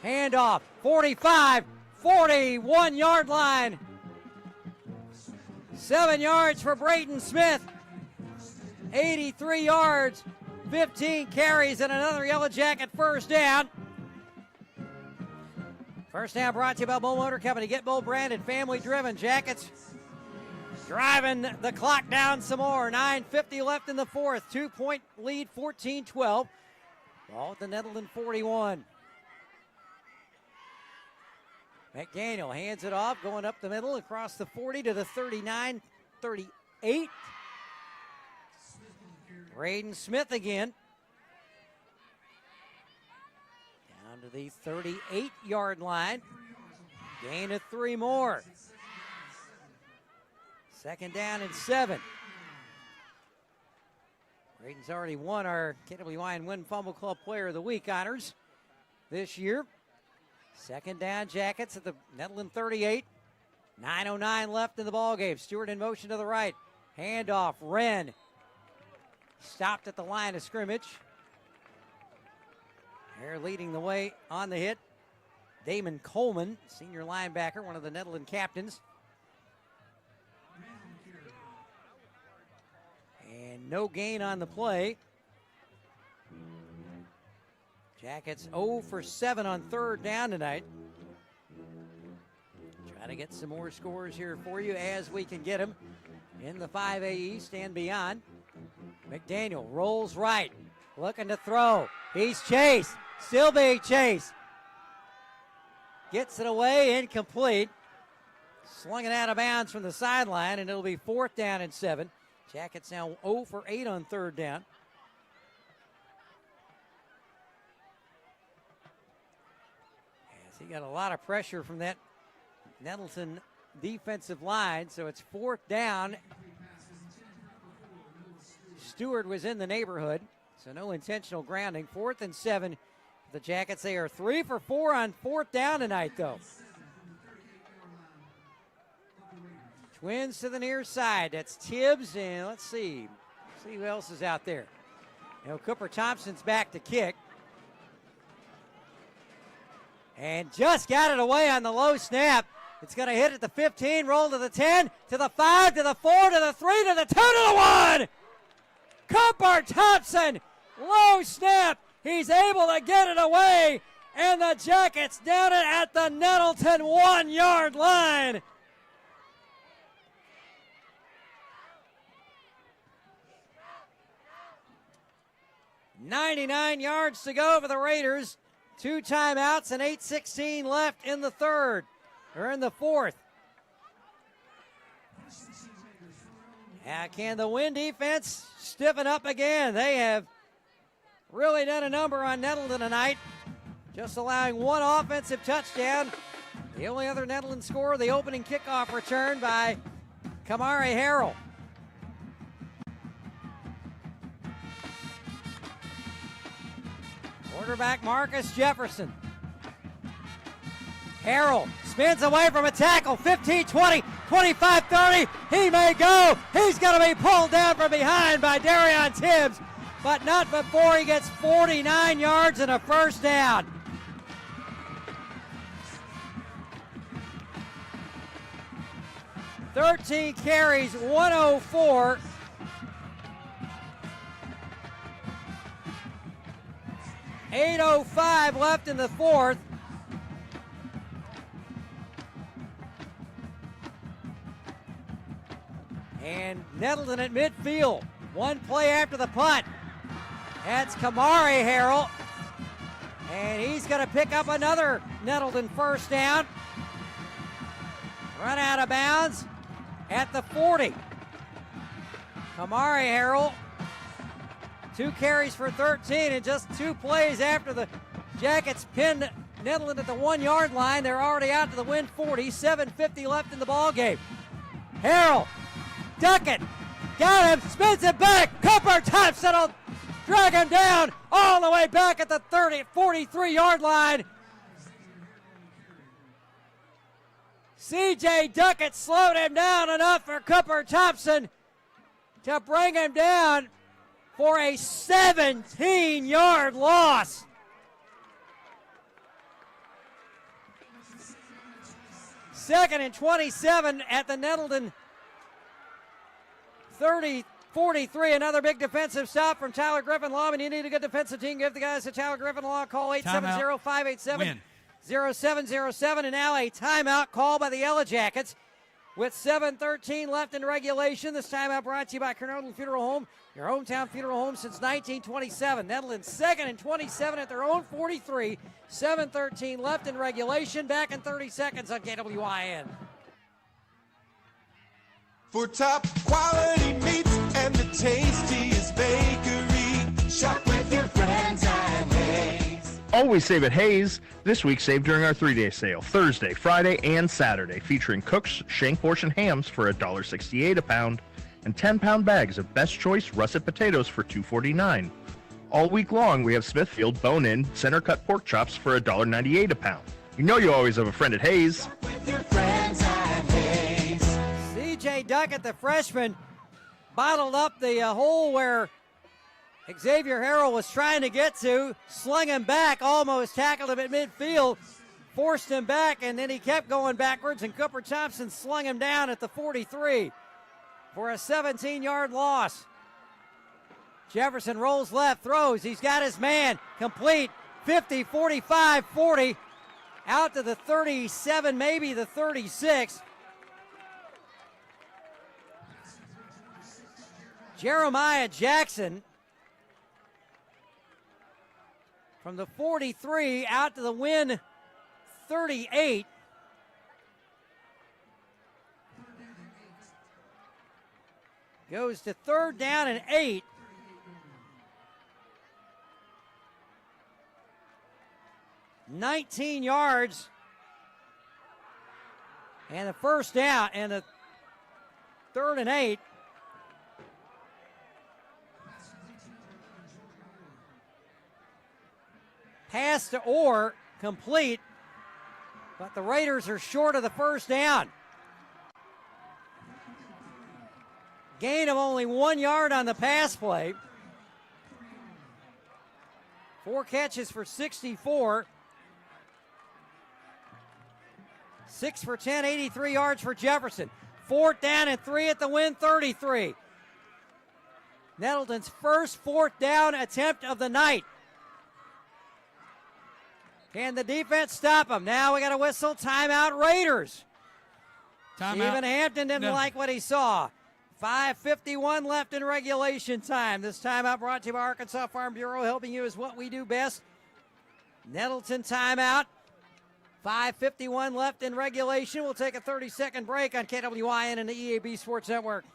Handoff. 45. 41-yard line. 7 yards for Braden Smith. 83 yards, 15 carries, and another Yellow Jacket first down. First down brought to you by Bull Motor Company. Get Bull branded, family driven. Jackets driving the clock down some more. 9:50 left in the fourth. 2-point lead, 14-12. Ball at the Nettleton 41. McDaniel hands it off, going up the middle, across the 40 to the 39, 38. Braden Smith again. Down to the 38-yard line. Gain of 3 more. 2nd down and 7. Braden's already won our KWY and Wynne Fumble Club Player of the Week honors this year. 2nd down, Jackets at the Nettleton 38. 9:09 left in the ballgame. Stewart in motion to the right. Handoff, Wynne. Stopped at the line of scrimmage. Here leading the way on the hit. Damon Coleman, senior linebacker, one of the Nettleton captains. And no gain on the play. Jackets 0 for 7 on third down tonight. Try to get some more scores here for you as we can get them in the 5A East and beyond. McDaniel rolls right, looking to throw. He's chased, still being chased. Gets it away, incomplete. Slung it out of bounds from the sideline, and it'll be 4th down and 7. Jackets now 0 for 8 on third down. As he got a lot of pressure from that Nettleton defensive line, so it's 4th down. Stewart was in the neighborhood, so no intentional grounding. 4th and 7 for the Jackets. They are 3 for 4 on 4th down tonight, though. Twins to the near side. That's Tibbs, and let's see who else is out there. Cooper Thompson's back to kick. And just got it away on the low snap. It's going to hit at the 15, roll to the 10, to the 5, to the 4, to the 3, to the 2, to the 1. Cooper Thompson, low snap. He's able to get it away, and the Jackets down it at the Nettleton 1-yard line. .99 yards to go for the Raiders. 2 timeouts and 8:16 left in the third, or in the fourth. Can the Wynne defense stiffen up again? They have really done a number on Nettleton tonight, just allowing 1 offensive touchdown. The only other Nettleton score, the opening kickoff return by Kamari Harrell. Quarterback Marcus Jefferson. Harrell spins away from a tackle. 15, 20, 25, 30. He may go. He's going to be pulled down from behind by Darion Tibbs, but not before he gets 49 yards and a first down. "13 carries, 104. .805 left in the fourth. And Nettleton at midfield. 1 play after the punt. That's Kamari Harrell. And he's going to pick up another Nettleton first down. Run out of bounds at the 40. Kamari Harrell. 2 carries for 13, and just 2 plays after the Jackets pinned Nettleton at the 1-yard line. They're already out to the Wynne 40. 7:50 left in the ball game. Harrell, Duckett, got him, spins it back. Cooper Thompson will drag him down all the way back at the 43-yard line. C.J. Duckett slowed him down enough for Cooper Thompson to bring him down for a 17-yard loss. Second and 27 at the Nettleton 30-43. Another big defensive stop from Tyler Griffin Law. And you need a good defensive team, give the guys at Tyler Griffin Law a call. 870-587-0707. And now a timeout call by the Yellow Jackets with 7:13 left in regulation. This timeout brought to you by Kernodle Funeral Home, your hometown funeral home since 1927. Nettleton 2nd and 27 at their own 43. 7:13 left in regulation. Back in 30 seconds on KWIN. For top quality meats and the tastiest bakery, shop with your friends at Hayes. Always save at Hayes. This week save during our 3-day sale, Thursday, Friday, and Saturday, featuring Cook's shank portion hams for $1.68 a pound and 10-pound bags of Best Choice russet potatoes for $2.49. All week long, we have Smithfield bone-in center-cut pork chops for $1.98 a pound. You know you always have a friend at Hayes. With your friends at Hayes. C.J. Duckett, the freshman, bottled up the hole where Xavier Harrell was trying to get to, slung him back, almost tackled him at midfield, forced him back, and then he kept going backwards, and Cooper Thompson slung him down at the 43 for a 17-yard loss. Jefferson rolls left, throws, he's got his man, complete, 50, 45, 40, out to the 37, maybe the 36. Jeremiah Jackson from the 43 out to the Wynne 38. Goes to 3rd down and 8. $19 yards. And the 1st down and the 3rd and 8. Pass to Orr, complete, but the Raiders are short of the 1st down. Gain of only 1 yard on the pass play. 4 catches for 64. 6 for 10, 83 yards for Jefferson. 4th down and 3 at the Wynne 33. Nettleton's first 4th down attempt of the night. Can the defense stop them? Now we got a whistle. Timeout, Raiders. Timeout. Stephen Hampton didn't like what he saw. 5:51 left in regulation time. This timeout brought to you by Arkansas Farm Bureau, helping you is what we do best. Nettleton timeout. 5:51 left in regulation. We'll take a 30-second break on KWIN and the EAB Sports Network.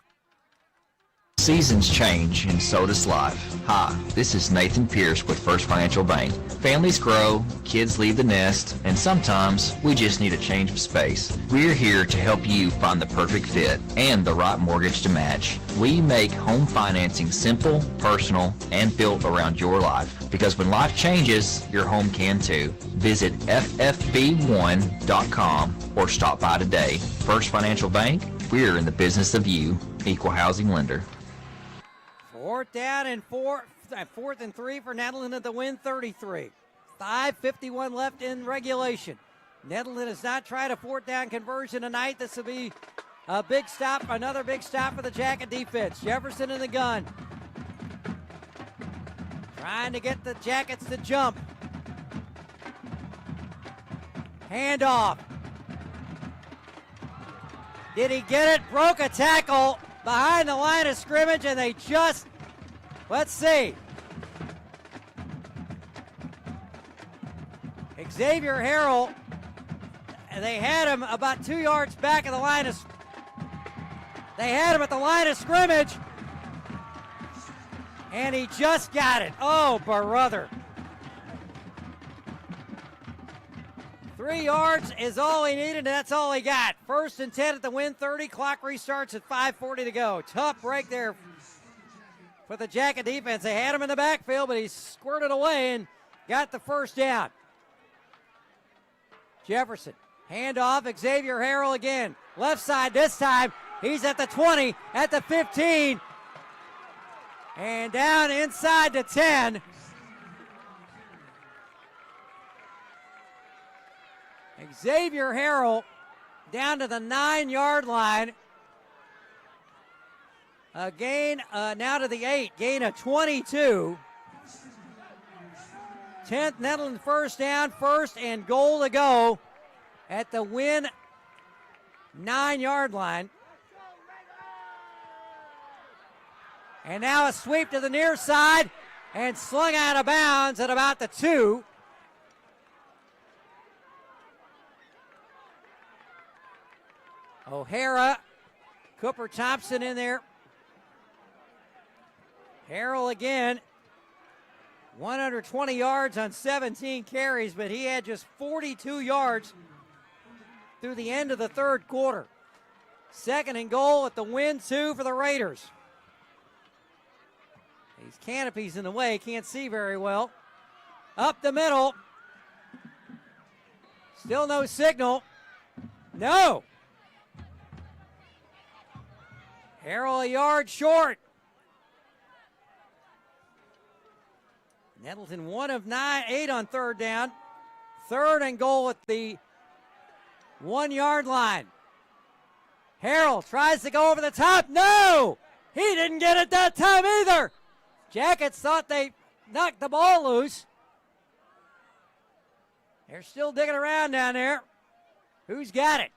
Seasons change, and so does life. Hi, this is Nathan Pierce with First Financial Bank. Families grow, kids leave the nest, and sometimes we just need a change of space. We're here to help you find the perfect fit and the right mortgage to match. We make home financing simple, personal, and built around your life. Because when life changes, your home can too. Visit ffb1.com or stop by today. First Financial Bank, we're in the business of you. Equal housing lender. 4th down and 4th and 3 for Nettleton at the Wynne 33. 5:51 left in regulation. Nettleton has not tried a 4th down conversion tonight. This will be a big stop, another big stop for the Jacket defense. Jefferson in the gun. Trying to get the Jackets to jump. Handoff. Did he get it? Broke a tackle behind the line of scrimmage, and they just, let's see. Xavier Harrell, they had him about 2 yards back of the line of, they had him at the line of scrimmage, and he just got it. Oh, brother. 3 yards is all he needed, and that's all he got. 1st and 10 at the Wynne 30. Clock restarts at 5:40 to go. Tough break there for the Jacket defense. They had him in the backfield, but he squirted away and got the 1st down. Jefferson, handoff, Xavier Harrell again. Left side this time. He's at the 20, at the 15, and down inside the 10. Xavier Harrell down to the 9-yard line. A gain now to the 8, gain of 22. 10th Nettleton 1st down, 1st and goal to go at the Wynne 9-yard line. And now a sweep to the near side and slung out of bounds at about the 2. O'Hara, Cooper Thompson in there. Harrell again, 120 yards on 17 carries, but he had just 42 yards through the end of the 3rd quarter. 2nd and goal at the Wynne 2 for the Raiders. These canopies in the way, can't see very well. Up the middle. Still no signal. No. Harrell a yard short. Nettleton 1 of 8 on 3rd down. 3rd and goal at the 1-yard line. Harrell tries to go over the top. No! He didn't get it that time either. Jackets thought they knocked the ball loose. They're still digging around down there. Who's got it?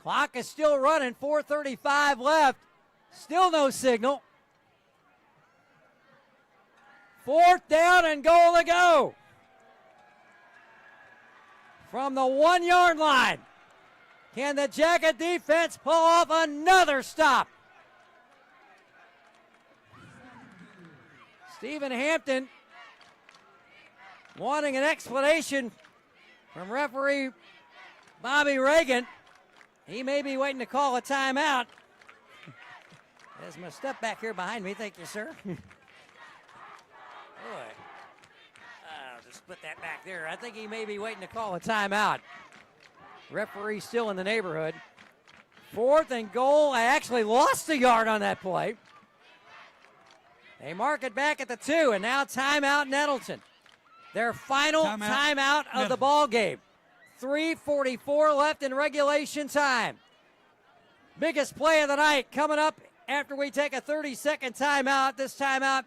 Clock is still running, 4:35 left. Still no signal. 4th down and goal to go. From the 1-yard line. Can the Jacket defense pull off another stop? Stephen Hampton wanting an explanation from referee Bobby Reagan. He may be waiting to call a timeout. There's my step back here behind me. Thank you, sir. Boy. I'll just put that back there. I think he may be waiting to call a timeout. Referee still in the neighborhood. 4th and goal. I actually lost a yard on that play. They mark it back at the 2, and now timeout Nettleton. Their final timeout of the ball game. 3:44 left in regulation time. Biggest play of the night coming up after we take a 30-second timeout. This timeout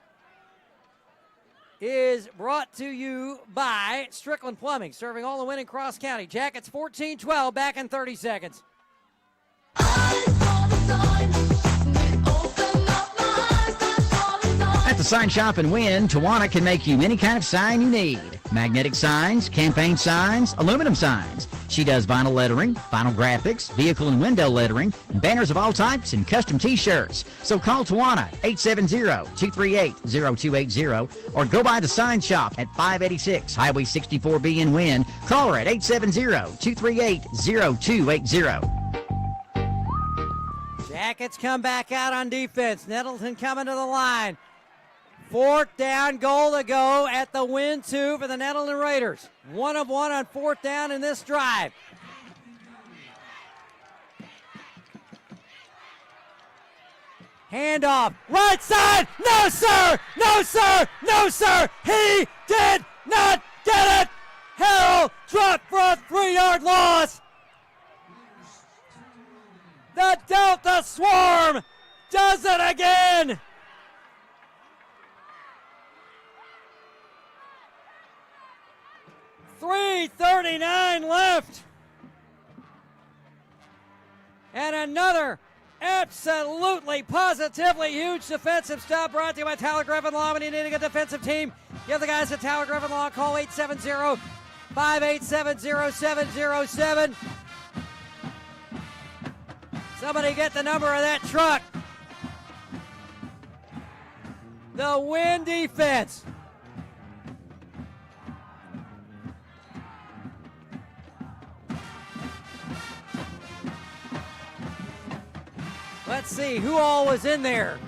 is brought to you by Strickland Plumbing, serving all the Wynne and Cross County. Jackets 14-12, back in 30 seconds. At the Sign Shop in Wynne, Tawana can make you any kind of sign you need. Magnetic signs, campaign signs, aluminum signs. She does vinyl lettering, vinyl graphics, vehicle and window lettering, and banners of all types, and custom t-shirts. So call Tawana, 870-238-0280, or go by the Sign Shop at 586 Highway 64B in Wynne. Call her at 870-238-0280. Jackets come back out on defense. Nettleton coming to the line. 4th down, goal to go at the Wynne 2 for the Nettleton Raiders. 1 of 1 on 4th down in this drive. Handoff, right side, no sir, no sir, no sir, he did not get it. Harrell dropped for a 3-yard loss. The Delta Swarm does it again. .339 left. And another absolutely, positively huge defensive stop brought to you by Tyler Griffin Law. When you need a good defensive team, give the guys at Tyler Griffin Law a call, 870-587-0707. Somebody get the number of that truck. The Wynne defense. Let's see who all was in there.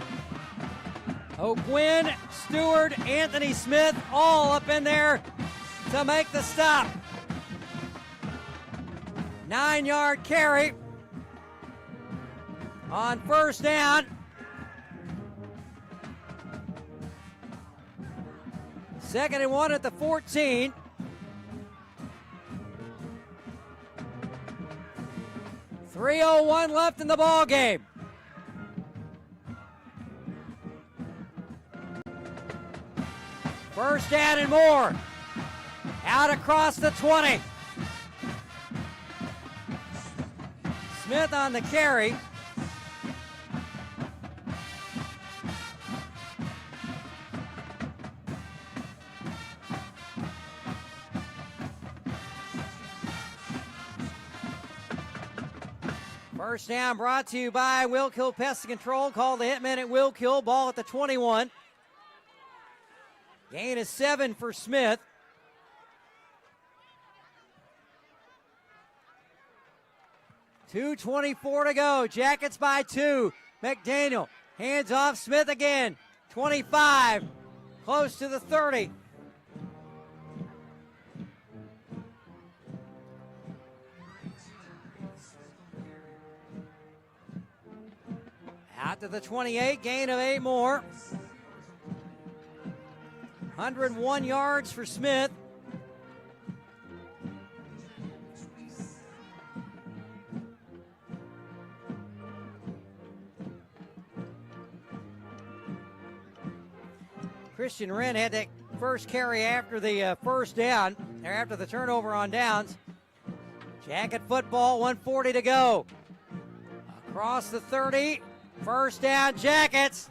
O'Gwen, Stewart, Anthony Smith, all up in there to make the stop. 9-yard carry on 1st down. Second and 1 at the 14. .301 left in the ball game. First down and more. Out across the 20. Smith on the carry. First down brought to you by Will Kill Pest Control. Call the Hitman at Will Kill. Ball at the 21. Gain is 7 for Smith. .224 to go. Jackets by 2. McDaniel hands off. Smith again. 25. Close to the 30. Out to the 28. Gain of 8 more. 101 yards for Smith. Christian Wren had to first carry after the first down, or after the turnover on downs. Jacket football, 1:40 to go. Across the 30, first down, Jackets.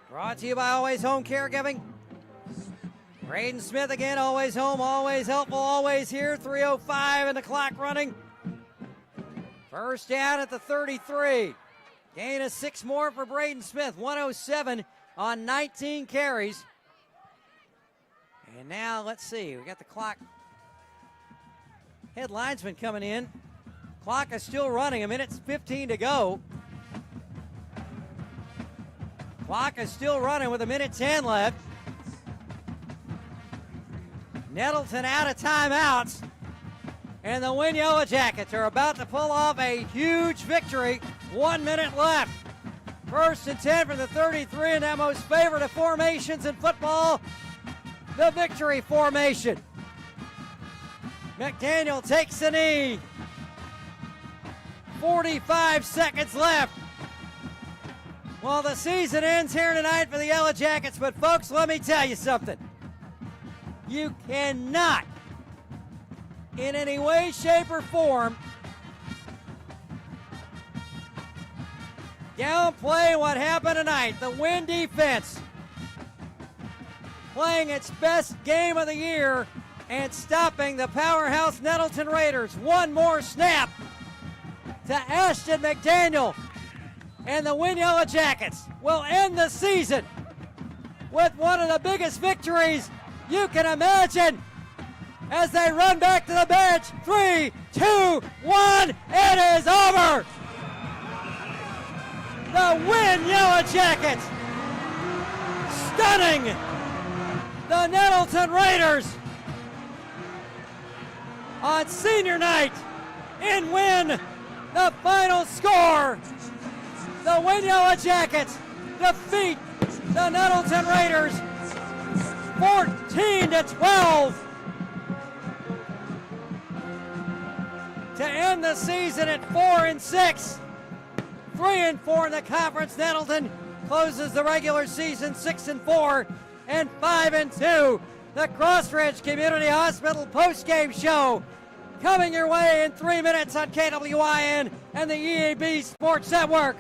Brought to you by Always Home Caregiving. Braden Smith again, always home, always helpful, always here. 3:05 and the clock running. First down at the 33. Gain of 6 more for Braden Smith. 107 on 19 carries. And now let's see. We got the clock. Head linesman coming in. Clock is still running. 1:15 to go. Clock is still running with 1:10 left. Nettleton out of timeouts. And the Wynne Yellow Jackets are about to pull off a huge victory. 1 minute left. First and 10 from the 33 in that most favored of formations in football, the victory formation. McDaniel takes the knee. 45 seconds left. Well, the season ends here tonight for the Yellow Jackets, but folks, let me tell you something. You cannot, in any way, shape, or form, downplay what happened tonight. The Wynne defense playing its best game of the year and stopping the powerhouse Nettleton Raiders. One more snap to Ashton McDaniel, and the Wynne Yellow Jackets will end the season with one of the biggest victories you can imagine as they run back to the bench. 3, 2, 1, it is over! The Wynne Yellow Jackets stunning the Nettleton Raiders on senior night in Wynne. The final score, the Wynne Yellow Jackets defeat the Nettleton Raiders 14-12 to end the season at 4-6. 3-4 in the conference. Nettleton closes the regular season 6-4 and 5-2. The Crossridge Community Hospital postgame show coming your way in 3 minutes on KWIN and the EAB Sports Network.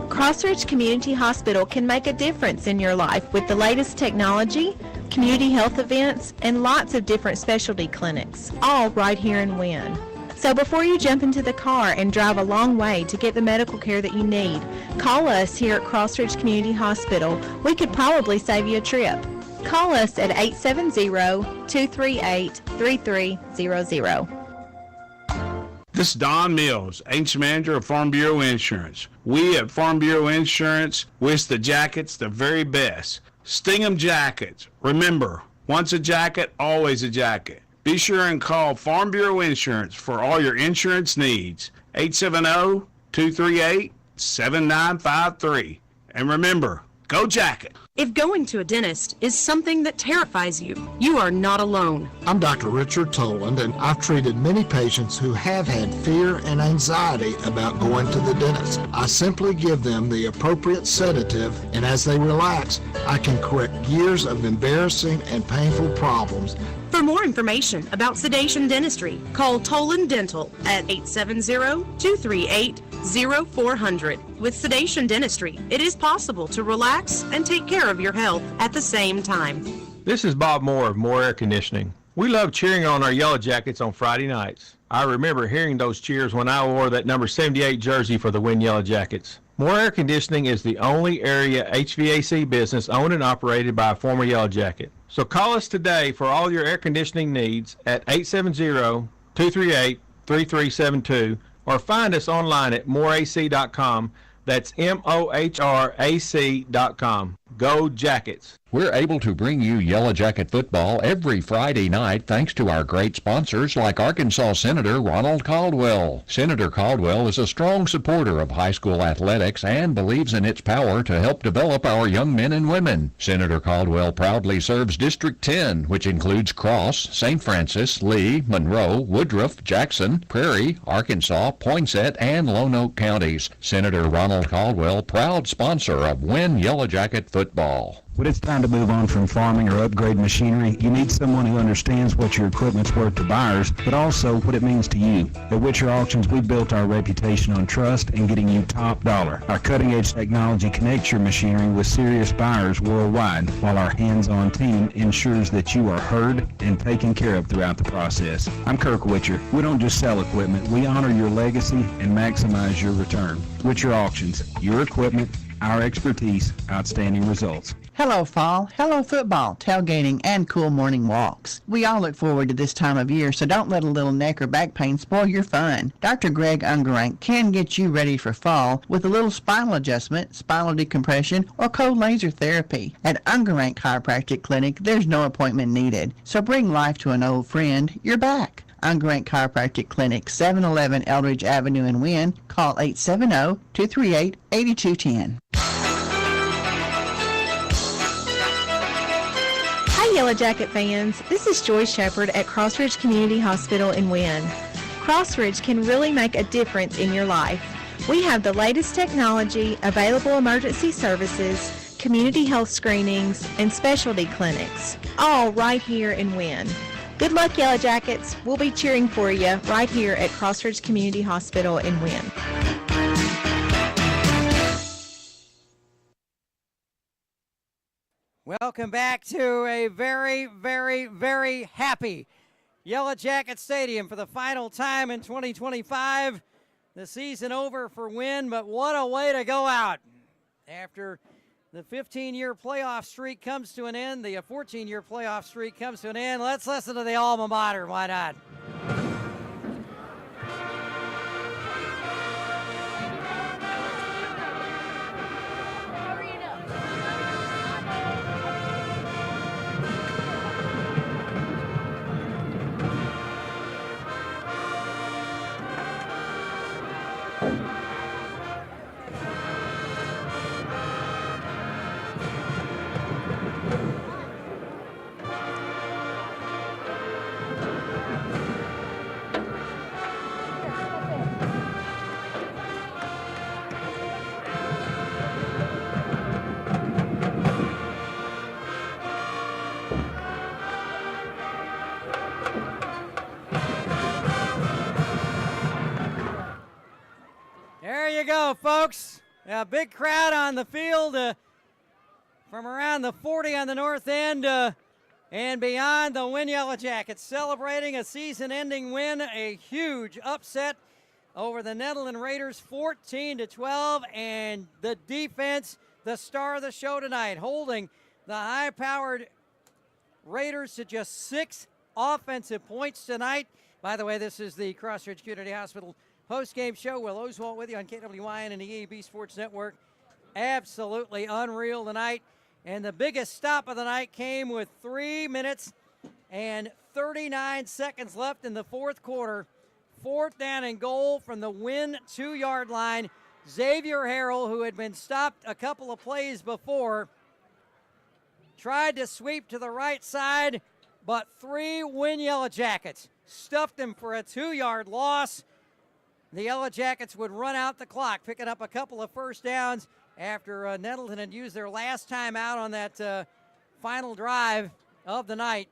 Crossridge Community Hospital can make a difference in your life with the latest technology, community health events, and lots of different specialty clinics, all right here in Wynne. So before you jump into the car and drive a long way to get the medical care that you need, call us here at Crossridge Community Hospital. We could probably save you a trip. Call us at 870-238-3300. This is Don Mills, Agency Manager of Farm Bureau Insurance. We at Farm Bureau Insurance wish the Jackets the very best. Sting 'em Jackets. Remember, once a jacket, always a jacket. Be sure and call Farm Bureau Insurance for all your insurance needs. 870-238-7953. And remember, go Jacket! If going to a dentist is something that terrifies you, you are not alone. I'm Dr. Richard Toland, and I've treated many patients who have had fear and anxiety about going to the dentist. I simply give them the appropriate sedative, and as they relax, I can correct years of embarrassing and painful problems. For more information about sedation dentistry, call Toland Dental at 870-238-0400. With sedation dentistry, it is possible to relax and take care of your health at the same time. This is Bob Moore of Moore Air Conditioning. We love cheering on our Yellow Jackets on Friday nights. I remember hearing those cheers when I wore that number 78 jersey for the Wynne Yellow Jackets. Moore Air Conditioning is the only area HVAC business owned and operated by a former Yellow Jacket. So call us today for all your air conditioning needs at 870-238-3372 or find us online at moreac.com. That's MOHRAC.com. Go Jackets! We're able to bring you Yellow Jacket football every Friday night thanks to our great sponsors like Arkansas Senator Ronald Caldwell. Senator Caldwell is a strong supporter of high school athletics and believes in its power to help develop our young men and women. Senator Caldwell proudly serves District 10, which includes Cross, St. Francis, Lee, Monroe, Woodruff, Jackson, Prairie, Arkansas, Poinsett, and Lone Oak counties. Senator Ronald Caldwell, proud sponsor of Wynne Yellow Jacket football. When it's time to move on from farming or upgrade machinery, you need someone who understands what your equipment's worth to buyers, but also what it means to you. At Witcher Auctions, we've built our reputation on trust and getting you top dollar. Our cutting-edge technology connects your machinery with serious buyers worldwide, while our hands-on team ensures that you are heard and taken care of throughout the process. I'm Kirk Witcher. We don't just sell equipment, we honor your legacy and maximize your return. Witcher Auctions, your equipment, our expertise, outstanding results. Hello, fall. Hello, football, tailgating, and cool morning walks. We all look forward to this time of year, so don't let a little neck or back pain spoil your fun. Dr. Greg Ungerank can get you ready for fall with a little spinal adjustment, spinal decompression, or cold laser therapy. At Ungerank Chiropractic Clinic, there's no appointment needed, so bring life to an old friend. You're back. Ungerank Chiropractic Clinic, 711 Eldridge Avenue in Wynne. Call 870-238-8210. Hi, Yellow Jacket fans. This is Joy Shepard at Crossridge Community Hospital in Wynne. Crossridge can really make a difference in your life. We have the latest technology, available emergency services, community health screenings, and specialty clinics, all right here in Wynne. Good luck, Yellow Jackets. We'll be cheering for you right here at Crossridge Community Hospital in Wynne. Welcome back to a very, very, very happy Yellow Jacket Stadium for the final time in 2025. The season over for Wynne, but what a way to go out. After the 15-year playoff streak comes to an end, the 14-year playoff streak comes to an end. Let's listen to the alma mater. Why not? There you go, folks. A big crowd on the field from around the 40 on the north end and beyond. The Wynne Yellow Jackets celebrating a season-ending win, a huge upset over the Nettleton Raiders, 14-12, and the defense, the star of the show tonight, holding the high-powered Raiders to just 6 offensive points tonight. By the way, this is the Crossridge Community Hospital post-game show. Will Oswalt with you on KWYN and the EAB Sports Network. Absolutely unreal tonight. And the biggest stop of the night came with 3 minutes and 39 seconds left in the fourth quarter. 4th down and goal from the Wynne 2-yard line. Xavier Harrell, who had been stopped a couple of plays before, tried to sweep to the right side, but 3 Wynne Yellow Jackets stuffed him for a 2-yard loss. The Yellow Jackets would run out the clock, picking up a couple of first downs after Nettleton had used their last time out on that final drive of the night.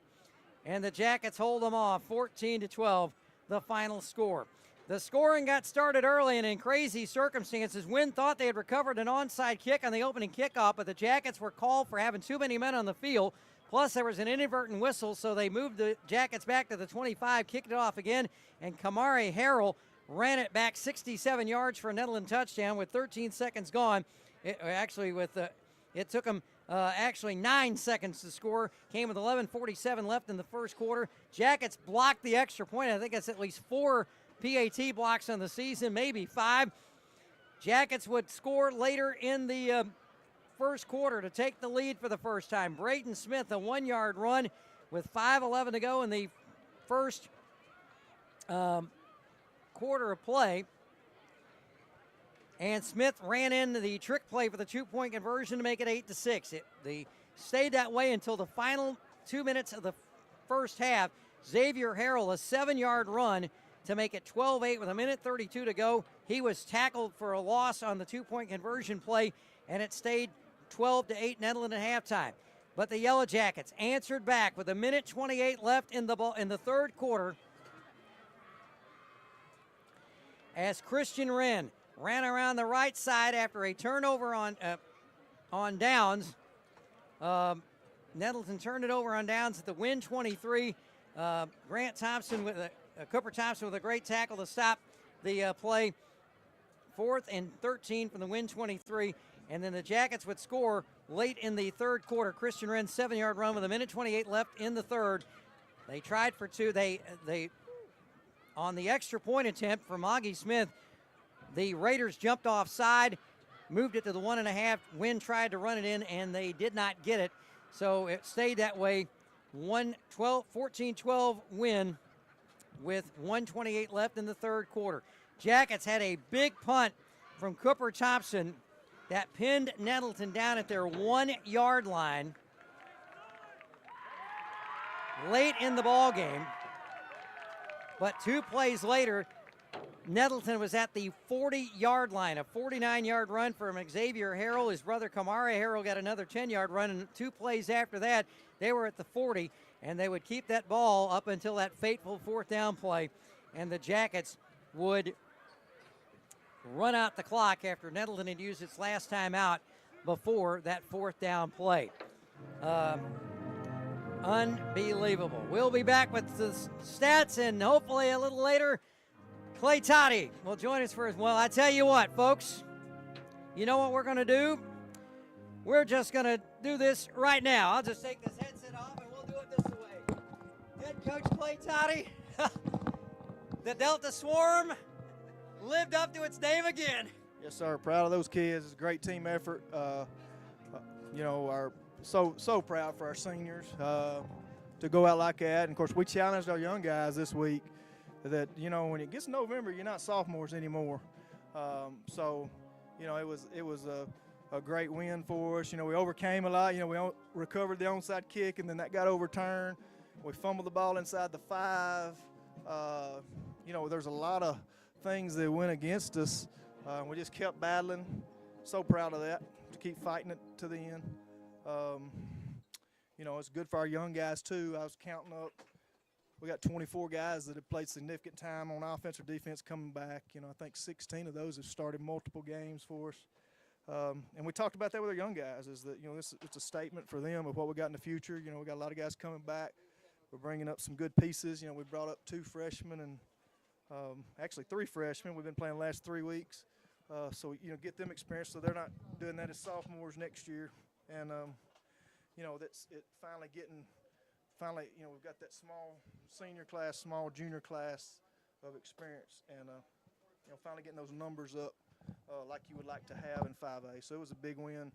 And the Jackets hold them off, 14-12, the final score. The scoring got started early and in crazy circumstances. Wynne thought they had recovered an onside kick on the opening kickoff, but the Jackets were called for having too many men on the field. Plus, there was an inadvertent whistle, so they moved the Jackets back to the 25, kicked it off again, and Kamari Harrell ran it back 67 yards for a Nettleton touchdown with 13 seconds gone. It took them 9 seconds to score. Came with 11:47 left in the first quarter. Jackets blocked the extra point. I think that's at least 4 PAT blocks on the season, maybe 5. Jackets would score later in the first quarter to take the lead for the first time. Brayton Smith, a 1-yard run with 5:11 to go in the first quarter of play. And Smith ran into the trick play for the 2-point conversion to make it 8-6. They stayed that way until the final 2 minutes of the first half. Xavier Harrell, a 7-yard run to make it 12-8 with 1:32 to go. He was tackled for a loss on the 2-point conversion play, and it stayed 12-8 Nettleton at halftime. But the Yellow Jackets answered back with 1:28 left in the third quarter as Christian Wren ran around the right side after a turnover on downs. Nettleton turned it over on downs at the Wynne 23. Grant Thompson Cooper Thompson with a great tackle to stop the play. 4th and 13 from the Wynne 23. And then the Jackets would score late in the third quarter. Christian Wren's 7-yard run with 1:28 left in the third. They tried for two. They on the extra point attempt from Augie Smith, the Raiders jumped offside, moved it to the 1.5. Wynne tried to run it in, and they did not get it. So it stayed that way. 14-12 Wynne with 1:28 left in the third quarter. Jackets had a big punt from Cooper Thompson that pinned Nettleton down at their 1-yard line late in the ball game. But 2 plays later, Nettleton was at the 40-yard line, a 49-yard run from Xavier Harrell. His brother Kamara Harrell got another 10-yard run, and 2 plays after that, they were at the 40, and they would keep that ball up until that fateful 4th down play, and the Jackets would run out the clock after Nettleton had used its last time out before that 4th down play. Unbelievable. We'll be back with the stats, and hopefully a little later, Clay Toddy will join us for his. Well, I tell you what, folks, you know what we're going to do? We're just going to do this right now. I'll just take this headset off, and we'll do it this way. Head coach Clay Toddy, the Delta Swarm lived up to its name again. Yes, sir. Proud of those kids. It's a great team effort. So proud for our seniors to go out like that. And of course, we challenged our young guys this week that when it gets November, you're not sophomores anymore. It was a great win for us. We overcame a lot. We recovered the onside kick, and then that got overturned. We fumbled the ball inside the 5. There's a lot of things that went against us. We just kept battling. So proud of that, to keep fighting it to the end. It's good for our young guys too. I was counting up. We got 24 guys that have played significant time on offense or defense coming back. I think 16 of those have started multiple games for us. And we talked about that with our young guys, is that, it's a statement for them of what we got in the future. We got a lot of guys coming back. We're bringing up some good pieces. We brought up 2 freshmen and actually 3 freshmen. We've been playing the last 3 weeks. So, get them experience so they're not doing that as sophomores next year. And, that's it finally, we've got that small senior class, small junior class of experience, and, finally getting those numbers up like you would like to have in 5A. So it was a big win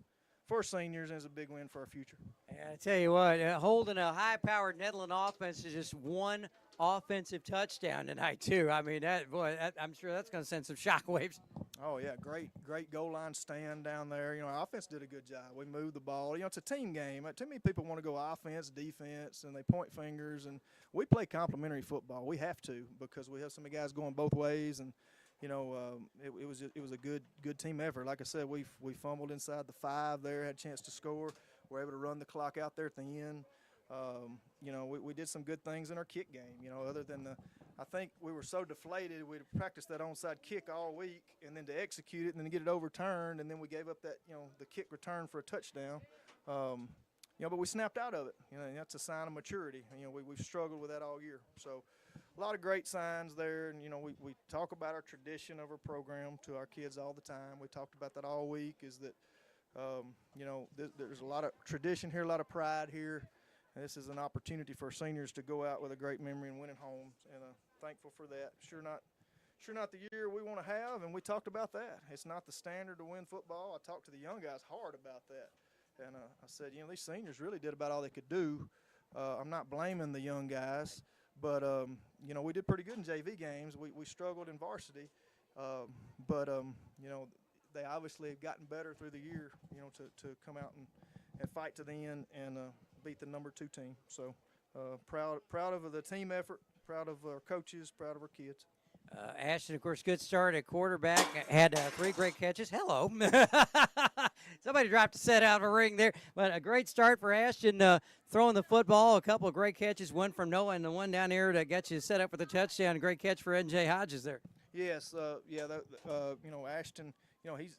for our seniors, and it's a big win for our future. And I tell you what, holding a high-powered Nettleton offense is just one offensive touchdown tonight, too. I mean, I'm sure that's going to send some shockwaves. Oh, yeah, great goal line stand down there. Our offense did a good job. We moved the ball. It's a team game. Too many people want to go offense, defense, and they point fingers. And we play complementary football. We have to, because we have so many guys going both ways. And, it was a good team effort. Like I said, we fumbled inside the 5 there, had a chance to score. We're able to run the clock out there at the end. We did some good things in our kick game, other than I think we were so deflated. We practiced that onside kick all week, and then to execute it and then to get it overturned, and then we gave up that, the kick return for a touchdown. But we snapped out of it. And that's a sign of maturity. We've struggled with that all year. So a lot of great signs there. And, we talk about our tradition of our program to our kids all the time. We talked about that all week, is that, there's a lot of tradition here, a lot of pride here. And this is an opportunity for seniors to go out with a great memory and win at home, and thankful for that. sure not the year we want to have, and we talked about that. It's not the standard to win football. I talked to the young guys hard about that. And I said, these seniors really did about all they could do. I'm not blaming the young guys, but, we did pretty good in JV games. We struggled in varsity, but they obviously have gotten better through the year, to come out and fight to the end and beat the number 2 team. So proud of the team effort, proud of our coaches, proud of our kids. Ashton, of course, good start at quarterback. Had 3 great catches. Hello. Somebody dropped a set out of a ring there. But a great start for Ashton throwing the football. A couple of great catches, one from Noah and the one down there that got you set up for the touchdown. Great catch for N.J. Hodges there. Yes, Ashton,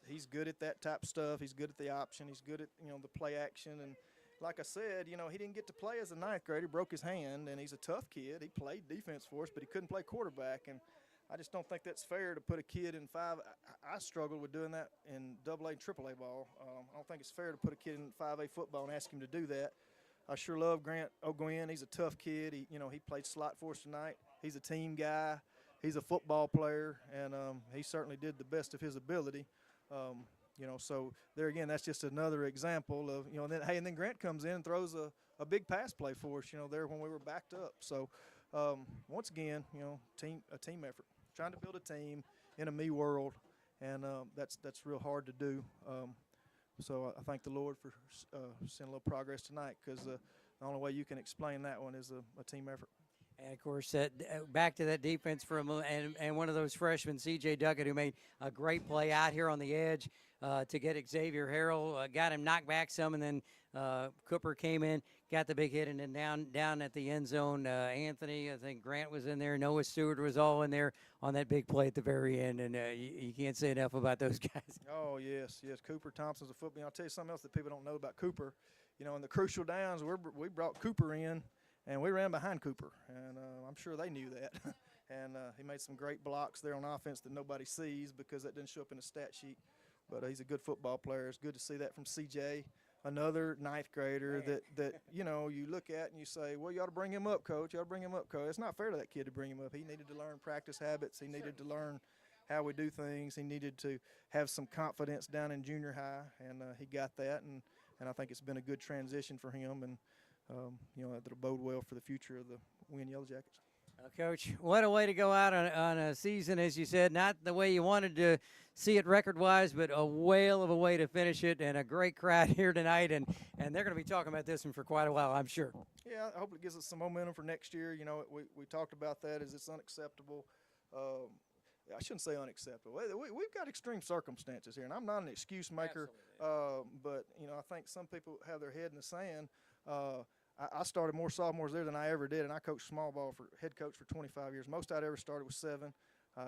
he's good at that type of stuff. He's good at the option. He's good at, the play action. And like I said, he didn't get to play as a 9th grader. He broke his hand, and he's a tough kid. He played defense for us, but he couldn't play quarterback. And I just don't think that's fair to put a kid in 5. I struggled with doing that in AA and AAA ball. I don't think it's fair to put a kid in 5A football and ask him to do that. I sure love Grant O'Gwen. He's a tough kid. He played slot for us tonight. He's a team guy. He's a football player, and he certainly did the best of his ability. So there again, that's just another example of, and then Grant comes in and throws a big pass play for us, there when we were backed up. So once again, a team effort, trying to build a team in a me world, and that's real hard to do. So I thank the Lord for seeing a little progress tonight, because the only way you can explain that one is a team effort. And, of course, back to that defense for a moment, and one of those freshmen, C.J. Duckett, who made a great play out here on the edge to get Xavier Harrell, got him knocked back some, and then Cooper came in, got the big hit, and then down at the end zone, Anthony, I think Grant was in there, Noah Stewart was all in there on that big play at the very end, and you can't say enough about those guys. Oh, yes. Cooper Thompson's a football. I'll tell you something else that people don't know about Cooper. In the crucial downs, we brought Cooper in, and we ran behind Cooper, and I'm sure they knew that. And he made some great blocks there on offense that nobody sees because that didn't show up in the stat sheet. But he's a good football player. It's good to see that from CJ, another 9th grader that you look at and you say, well, you ought to bring him up, Coach. You ought to bring him up, Coach. It's not fair to that kid to bring him up. He needed to learn practice habits. He needed to learn how we do things. He needed to have some confidence down in junior high, and he got that. And I think it's been a good transition for him, and that'll bode well for the future of the Wynne Yellow Jackets. Coach, what a way to go out on a season, as you said, not the way you wanted to see it record-wise, but a whale of a way to finish it, and a great crowd here tonight, and they're going to be talking about this one for quite a while, I'm sure. Yeah, I hope it gives us some momentum for next year. We talked about that as it's unacceptable. I shouldn't say unacceptable. We've got extreme circumstances here, and I'm not an excuse maker, but, I think some people have their head in the sand. I started more sophomores there than I ever did, and I coached small ball for head coach for 25 years. Most I'd ever started was 7.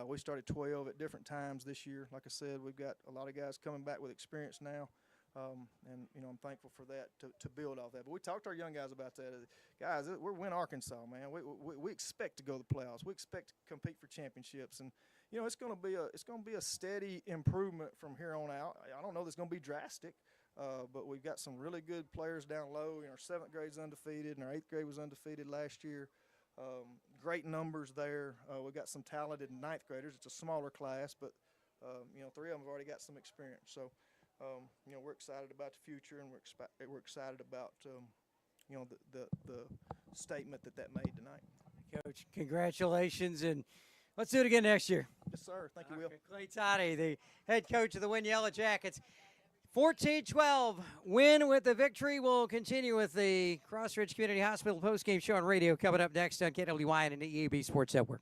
We started 12 at different times this year. Like I said, we've got a lot of guys coming back with experience now, and I'm thankful for that to build off that. But we talked to our young guys about that. Guys, we're Wynne, Arkansas, man. We expect to go to the playoffs. We expect to compete for championships, and it's going to be a steady improvement from here on out. I don't know that it's going to be drastic. But we've got some really good players down low. Our 7th grade's undefeated, and our 8th grade was undefeated last year. Great numbers there. We've got some talented 9th graders. It's a smaller class, but 3 of them have already got some experience. So, we're excited about the future, and we're excited about the statement that made tonight. Coach, congratulations, and let's do it again next year. Yes, sir. Thank you, Will. Clay Toddy, the head coach of the Wynne Yellow Jackets. 14-12, Wynne with the victory. We'll continue with the Cross Ridge Community Hospital postgame show on radio coming up next on KWYN and the EAB Sports Network.